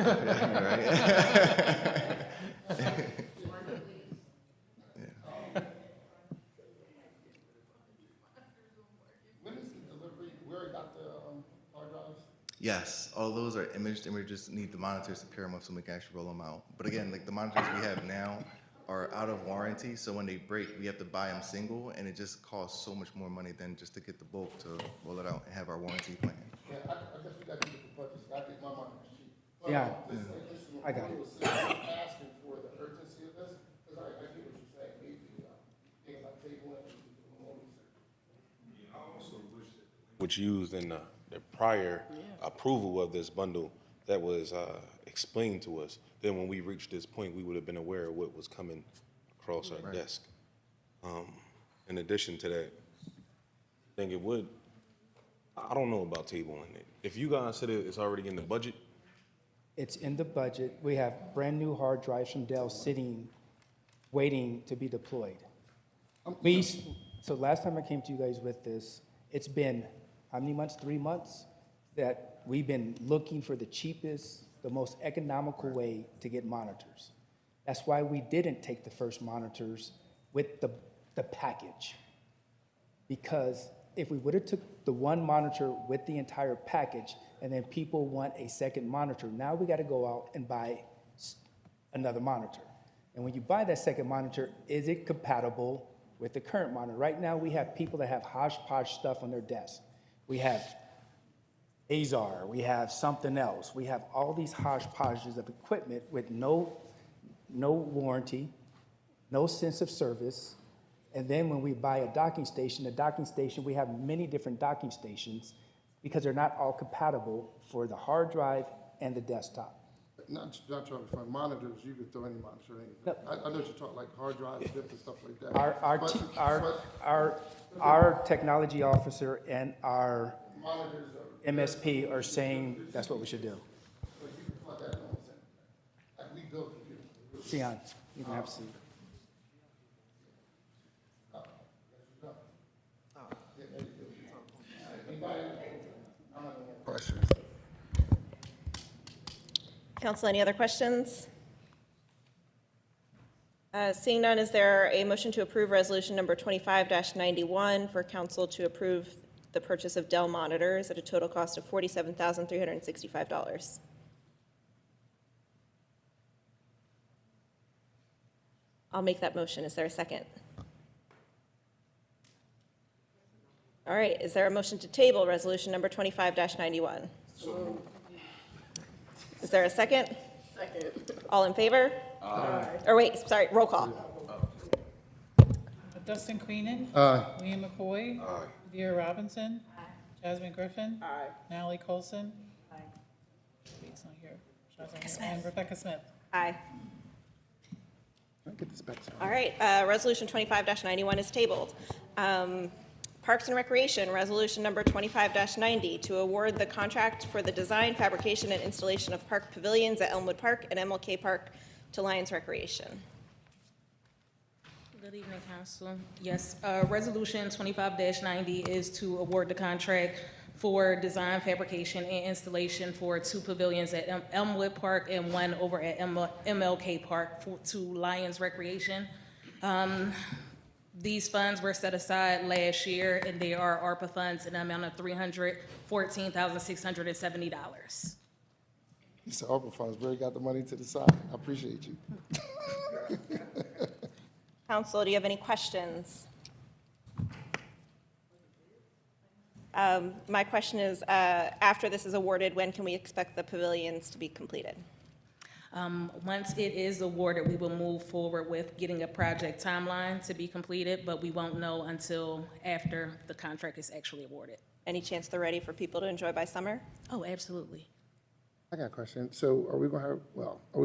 Yes, all those are imaged, and we just need the monitors to pair them up so we can actually roll them out. But again, like the monitors we have now are out of warranty, so when they break, we have to buy them single, and it just costs so much more money than just to get the bulk to roll it out and have our warranty plan. Yeah, I guess we got to do the budgets. I think my money was cheap. Yeah, I got it. Asking for the urgency of this, because I get what you're saying, maybe things like table and more research. I also wish that which used in the prior approval of this bundle that was explained to us, then when we reached this point, we would have been aware of what was coming across our desk. In addition to that, I think it would, I don't know about tabling it. If you guys said it's already in the budget, It's in the budget. We have brand-new hard drives from Dell sitting, waiting to be deployed. So last time I came to you guys with this, it's been, how many months? 3 months? That we've been looking for the cheapest, the most economical way to get monitors. That's why we didn't take the first monitors with the package. Because if we would have took the one monitor with the entire package, and then people want a second monitor, now we got to go out and buy another monitor. And when you buy that second monitor, is it compatible with the current monitor? Right now, we have people that have hodgepodge stuff on their desk. We have Azar, we have something else. We have all these hodgepodges of equipment with no warranty, no sense of service. And then when we buy a docking station, we have many different docking stations because they're not all compatible for the hard drive and the desktop. Not trying to find monitors, you could throw any monitor in. No. I know you're talking like hard drives, different stuff like that. Our technology officer and our monitors MSP are saying that's what we should do. But you can plug that in. Like we build computers. Sion, you can have a seat. Questions? Council, any other questions? Seeing none, is there a motion to approve resolution number 25-91 for council to approve the purchase of Dell monitors at a total cost of $47,365? I'll make that motion. Is there a second? All right, is there a motion to table resolution number 25-91? Is there a second? Second. All in favor? Aye. Or wait, sorry, roll call. Dustin Queenan. Aye. William McCoy. Aye. Vera Robinson. Jasmine Griffin. Aye. Natalie Colson. Kate's not here. And Rebecca Smith. Aye. Let me get this back. All right, resolution 25-91 is tabled. Parks and Recreation, resolution number 25-90, to award the contract for the design, fabrication, and installation of park pavilions at Elmwood Park and MLK Park to Lyons Recreation. Good evening, Council. Yes, Resolution 25-90 is to award the contract for design, fabrication, and installation for 2 pavilions at Elmwood Park and 1 over at MLK Park to Lyons Recreation. These funds were set aside last year, and they are ARPA funds in an amount of $314,670. He said, ARPA funds, really got the money to the side. I appreciate you. Council, do you have any questions? My question is, after this is awarded, when can we expect the pavilions to be completed? Once it is awarded, we will move forward with getting a project timeline to be completed, but we won't know until after the contract is actually awarded. Any chance they're ready for people to enjoy by summer? Oh, absolutely. I got a question. So are we gonna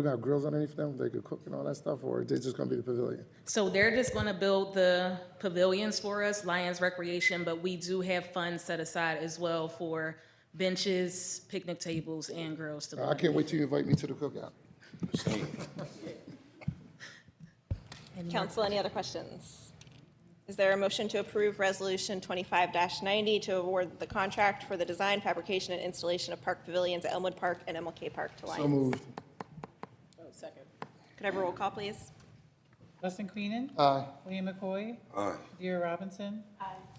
have grills underneath them? They could cook and all that stuff, or is it just gonna be the pavilion? So they're just gonna build the pavilions for us, Lyons Recreation, but we do have funds set aside as well for benches, picnic tables, and grills to go. I can't wait till you invite me to the cookout. Council, any other questions? Is there a motion to approve Resolution 25-90 to award the contract for the design, fabrication, and installation of park pavilions at Elmwood Park and MLK Park to Lyons? So moved. Second. Could I have a roll call, please? Dustin Queenan. Aye. William McCoy. Aye. Deidre Robinson.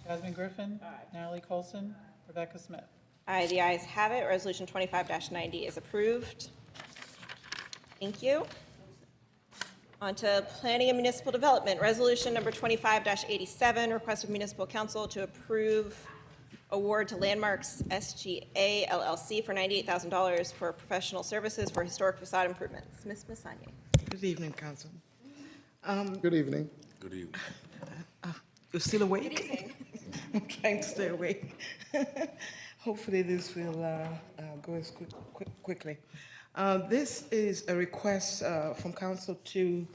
Jasmine Griffin. Natalie Colson. Rebecca Smith. Aye, the ayes have it. Resolution 25-90 is approved. Thank you. On to Planning and Municipal Development, Resolution number 25-87, request of Municipal Council to approve award to Landmarks SGA LLC for $98,000 for professional services for historic facade improvements. Ms. Masanye. Good evening, Council. Good evening. Good evening. You're still awake? Good evening. I'm trying to stay awake. Hopefully this will go as quickly. This is a request from Council to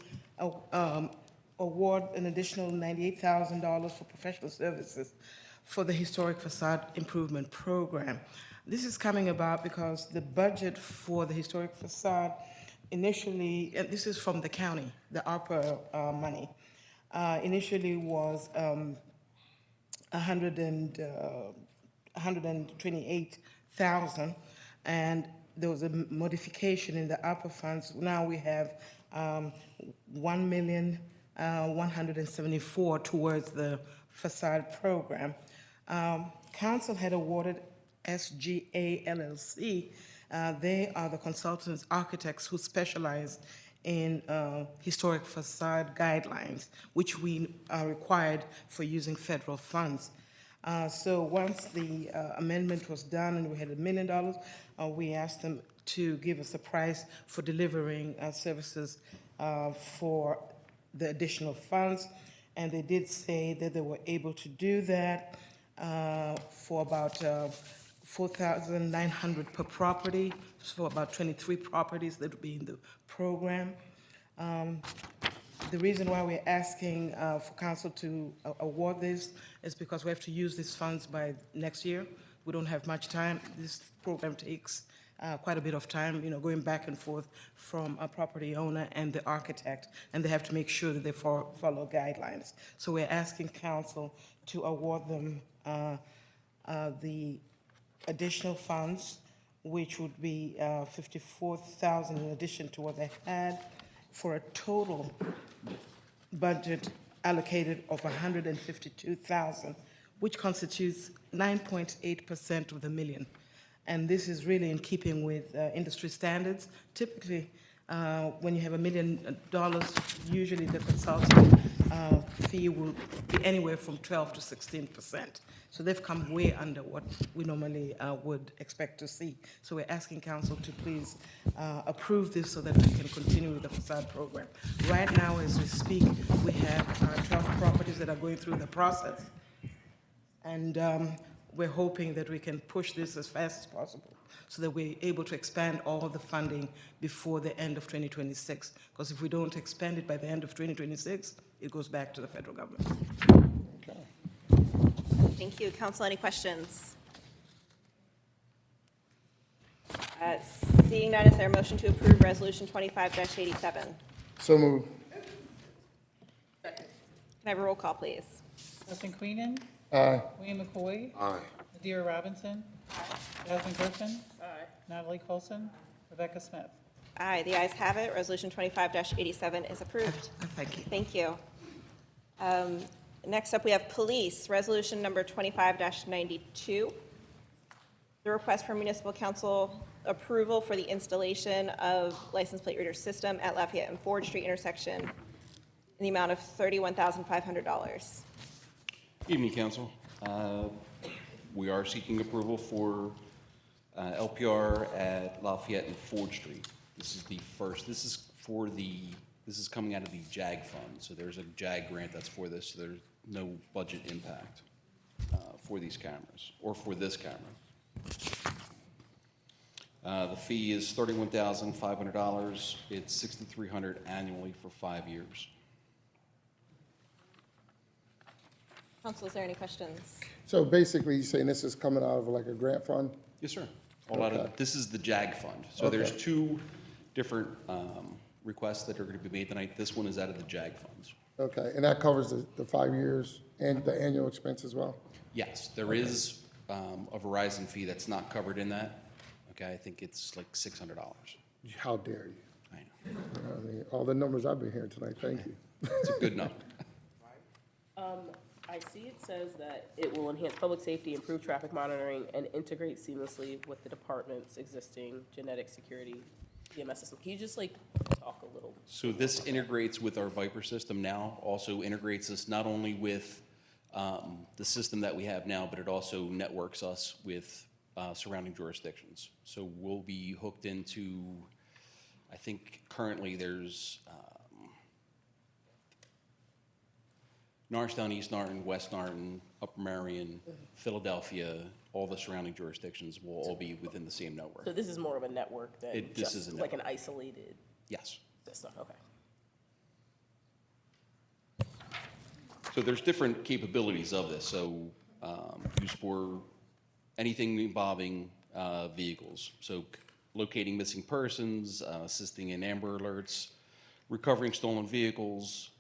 award an additional $98,000 for professional services for the Historic Facade Improvement Program. This is coming about because the budget for the Historic Facade initially, and this is from the county, the ARPA money, initially was $128,000, and there was a modification in the ARPA funds. Now we have $1,174,000 towards the facade program. Council had awarded SGA LLC. They are the consultants, architects who specialize in historic facade guidelines, which we are required for using federal funds. So once the amendment was done and we had $1 million, we asked them to give us a price for delivering services for the additional funds. And they did say that they were able to do that for about $4,900 per property, so about 23 properties that would be in the program. The reason why we're asking for council to award this is because we have to use these funds by next year. We don't have much time. This program takes quite a bit of time, going back and forth from a property owner and the architect, and they have to make sure that they follow guidelines. So we're asking council to award them the additional funds, which would be $54,000 in addition to what they had, for a total budget allocated of $152,000, which constitutes 9.8% of the million. And this is really in keeping with industry standards. Typically, when you have $1 million, usually the consulting fee will be anywhere from 12 to 16%. So they've come way under what we normally would expect to see. So we're asking council to please approve this so that we can continue with the facade program. Right now, as we speak, we have 12 properties that are going through the process. And we're hoping that we can push this as fast as possible so that we're able to expand all the funding before the end of 2026. Because if we don't expand it by the end of 2026, it goes back to the federal government. Okay. Thank you. Council, any questions? Seeing none, is there a motion to approve Resolution 25-87? So moved. Can I have a roll call, please? Dustin Queenan. Aye. William McCoy. Aye. Deidre Robinson. Jasmine Griffin. Natalie Colson. Rebecca Smith. Aye, the ayes have it. Resolution 25-87 is approved. Thank you. Thank you. Next up, we have Police, Resolution number 25-92. The request for Municipal Council approval for the installation of license plate reader system at Lafayette and Ford Street intersection in the amount of $31,500. Evening, Council. We are seeking approval for LPR at Lafayette and Ford Street. The this is the first, this is coming out of the JAG fund. So there's a JAG grant that's for this, so there's no budget impact for these cameras, or for this camera. The fee is $31,500. It's $6,300 annually for 5 years. Council, is there any questions? So basically, you're saying this is coming out of like a grant fund? Yes, sir. All out of, this is the JAG fund. So there's Okay. 2 different requests that are going to be made tonight. This one is out of the JAG funds. Okay, and that covers the 5 years and the annual expense as well? Yes, there is a Verizon fee that's not covered in that. Okay, I think it's like $600. How dare you? I know. I mean, all the numbers I've been hearing tonight, thank you. It's a good number. I see it says that it will enhance public safety, improve traffic monitoring, and integrate seamlessly with the department's existing genetic security EMS system. Can you just like talk a little? So this integrates with our Viper system now, also integrates us not only with the system that we have now, but it also networks us with surrounding jurisdictions. So we'll be hooked into, I think currently there's Norristown, East Norriton, West Norriton, Upper Marion, Philadelphia, all the surrounding jurisdictions will all be within the same network. So this is more of a network than This is just a like an network. isolated Yes. system, okay. So there's different capabilities of this, so used for anything involving vehicles. So locating missing persons, assisting in Amber Alerts, recovering stolen vehicles,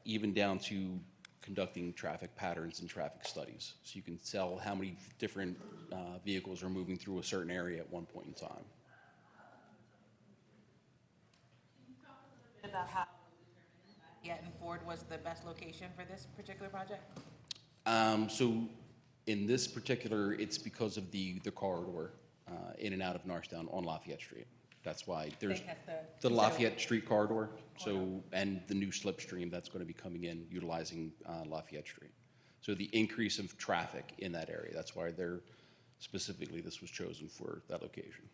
even down to conducting traffic patterns and traffic studies. So you can tell how many different vehicles are moving through a certain area at one point in time. About how Lafayette and Ford was the best location for this particular project? So in this particular, it's because of the corridor in and out of Norristown on Lafayette Street. That's why there's the Lafayette Street corridor, so, and the new slipstream that's going to be coming in utilizing Lafayette Street. So the increase of traffic in that area, that's why they're, specifically, this was chosen for that location.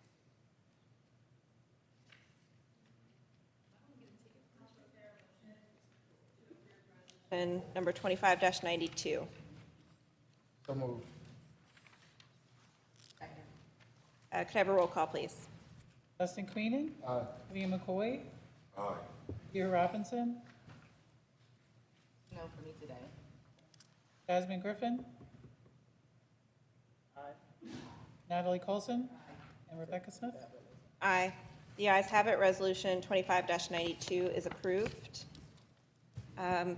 And number 25-92. So moved. Could I have a roll call, please? Dustin Queenan? Aye. William McCoy? Aye. Peter Robinson? No, for me today. Jasmine Griffin? Natalie Colson? And Rebecca Smith? Aye. The ayes have it. Resolution 25-92 is approved.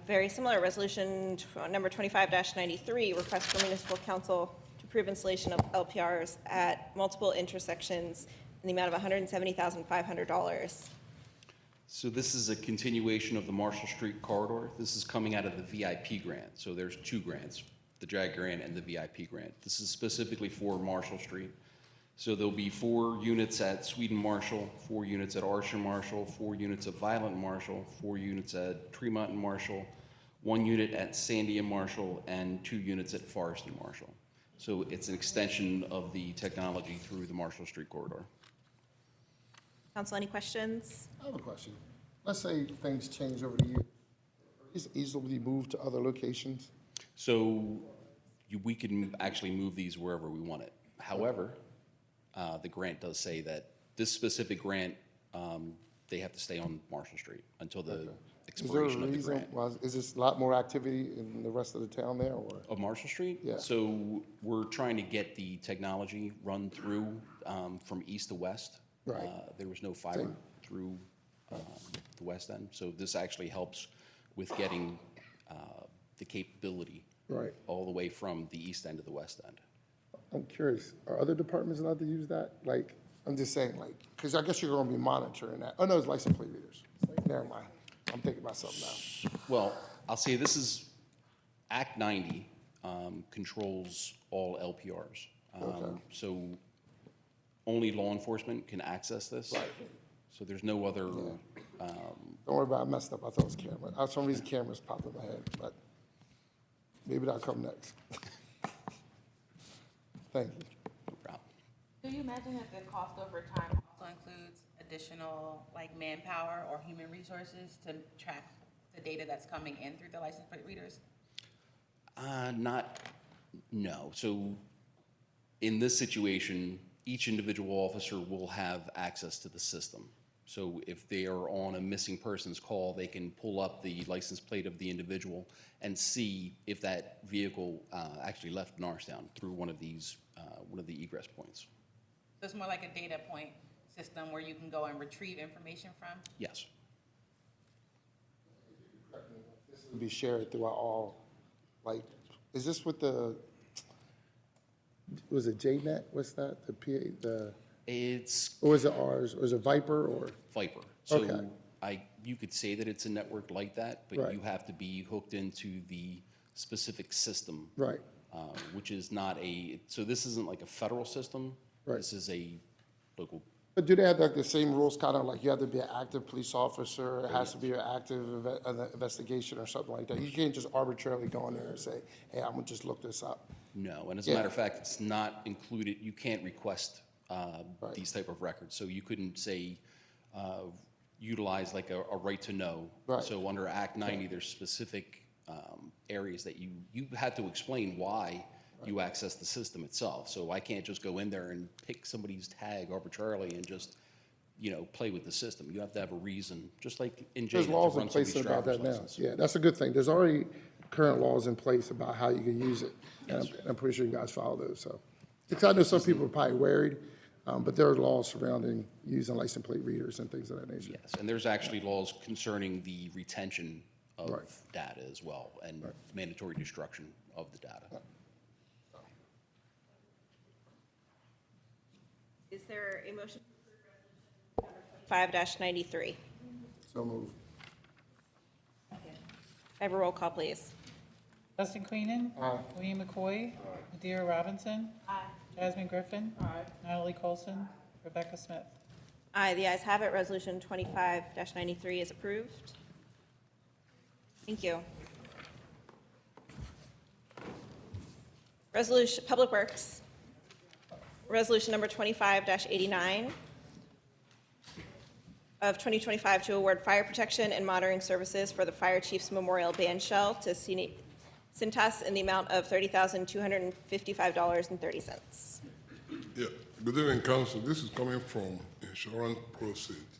Very similar, resolution number 25-93, request for municipal council to approve installation of LPRs at multiple intersections in the amount of $170,500. So this is a continuation of the Marshall Street corridor. This is coming out of the VIP grant. So there's 2 grants, the JAG grant and the VIP grant. This is specifically for Marshall Street. So there'll be 4 units at Sweden Marshall, 4 units at Archer Marshall, 4 units at Violent Marshall, 4 units at Tremont and Marshall, 1 unit at Sandy and Marshall, and 2 units at Forest and Marshall. So it's an extension of the technology through the Marshall Street corridor. Council, any questions? I have a question. Let's say things change over the year. Is it easily moved to other locations? So we can actually move these wherever we want it. However, the grant does say that this specific grant, they have to stay on Marshall Street until the expiration of the grant. Is this a lot more activity in the rest of the town there, or? Of Marshall Street? Yeah. So we're trying to get the technology run through from east to west. Right. There was no fiber through the west end, so this actually helps with getting the capability Right. all the way from the east end to the west end. I'm curious, are other departments allowed to use that? Like, I'm just saying, like, because I guess you're going to be monitoring that. Oh, no, it's license plate readers. Never mind. I'm thinking about something now. Well, I'll say this is, Act 90 controls all LPRs. Okay. So only law enforcement can access this. Right. So there's no other, Don't worry about it, I messed up. I thought it was camera. For some reason, cameras popped in my head, but maybe that'll come next. Thank you. Do you imagine that the cost over time also includes additional like manpower or human resources to track the data that's coming in through the license plate readers? No. So in this situation, each individual officer will have access to the system. So if they are on a missing persons call, they can pull up the license plate of the individual and see if that vehicle actually left Norristown through one of these, one of the egress points. So it's more like a data point system where you can go and retrieve information from? Yes. This will be shared throughout all, like, is this with the, was it JNet? What's that? The PA, the, It's or is it ours? Or is it Viper or? Viper. So Okay. you could say that it's a network like that, but Right. you have to be hooked into the specific system. Right. Which is not so this isn't like a federal system. Right. This is a local. But do they have like the same rules, kind of like you have to be an active police officer, it has to be an active investigation or something like that? You can't just arbitrarily go in there and say, hey, I'm gonna just look this up. No, and as a matter of fact, it's not included, you can't request these type of records. So you couldn't say, utilize like a right to know. Right. So under Act 90, there's specific areas that you had to explain why you access the system itself. So I can't just go in there and pick somebody's tag arbitrarily and just, play with the system. You have to have a reason, just like in jail. There's laws in place about that now. Yeah, that's a good thing. There's already current laws in place about how you can use it. And I'm pretty sure you guys follow those, so. Because I know some people are probably worried, but there are laws surrounding using license plate readers and things of that nature. Yes, and there's actually laws concerning the retention of data as well, and mandatory destruction of the data. Is there a motion? 5-93. So moved. I have a roll call, please. Dustin Queenan. Aye. William McCoy. Madeira Robinson. Jasmine Griffin. Natalie Colson. Rebecca Smith. Aye, the ayes have it. Resolution 25-93 is approved. Thank you. Resolution, Public Works. Resolution number 25-89 of 2025 to award fire protection and monitoring services for the Fire Chiefs Memorial Bandshell to Cintas in the amount of $30,255.30. Yeah, good evening, Council. This is coming from insurance proceeds.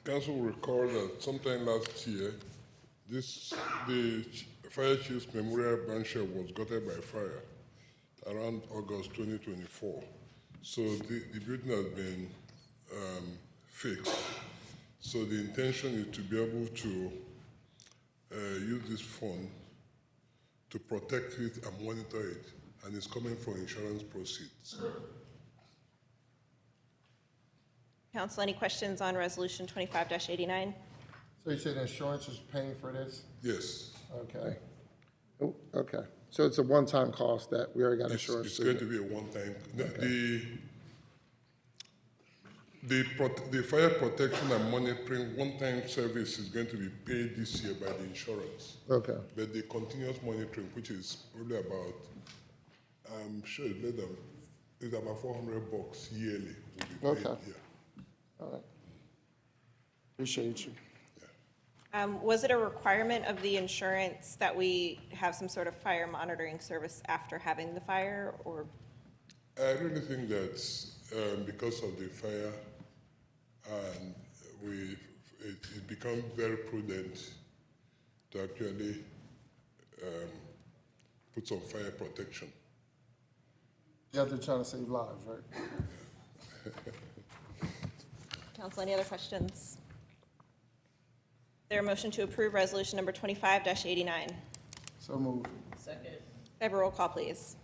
Council will recall that sometime last year, the Fire Chiefs Memorial Bandshell was gutted by fire around August 2024. So the building has been fixed. So the intention is to be able to use this fund to protect it and monitor it, and it's coming from insurance proceeds. Council, any questions on Resolution 25-89? So you said insurance is paying for this? Yes. Okay. Oh, okay. So it's a one-time cost that we already got insurance. It's going to be a one-time. The fire protection and monitoring one-time service is going to be paid this year by the insurance. Okay. But the continuous monitoring, which is probably about, I'm sure it's about $400 yearly. Will be paid. Okay. All right. Appreciate you. Was it a requirement of the insurance that we have some sort of fire monitoring service after having the fire, or? I really think that because of the fire, and it's become very prudent to actually put some fire protection. Yeah, they're trying to save lives, right? Council, any other questions? Is there a motion to approve resolution number 25-89? So moved. Second. Have a roll call, please.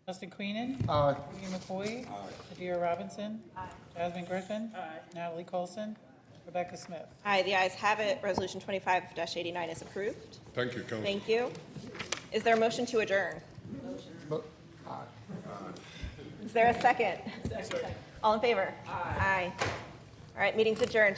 Dustin Queenan. Aye. William McCoy. Madeira Robinson. Jasmine Griffin. Natalie Colson. Rebecca Smith. Aye, the ayes have it. Resolution 25-89 is approved. Thank you, Council. Thank you. Is there a motion to adjourn? Aye. Is there a second? All in favor? Aye. All right, meeting's adjourned.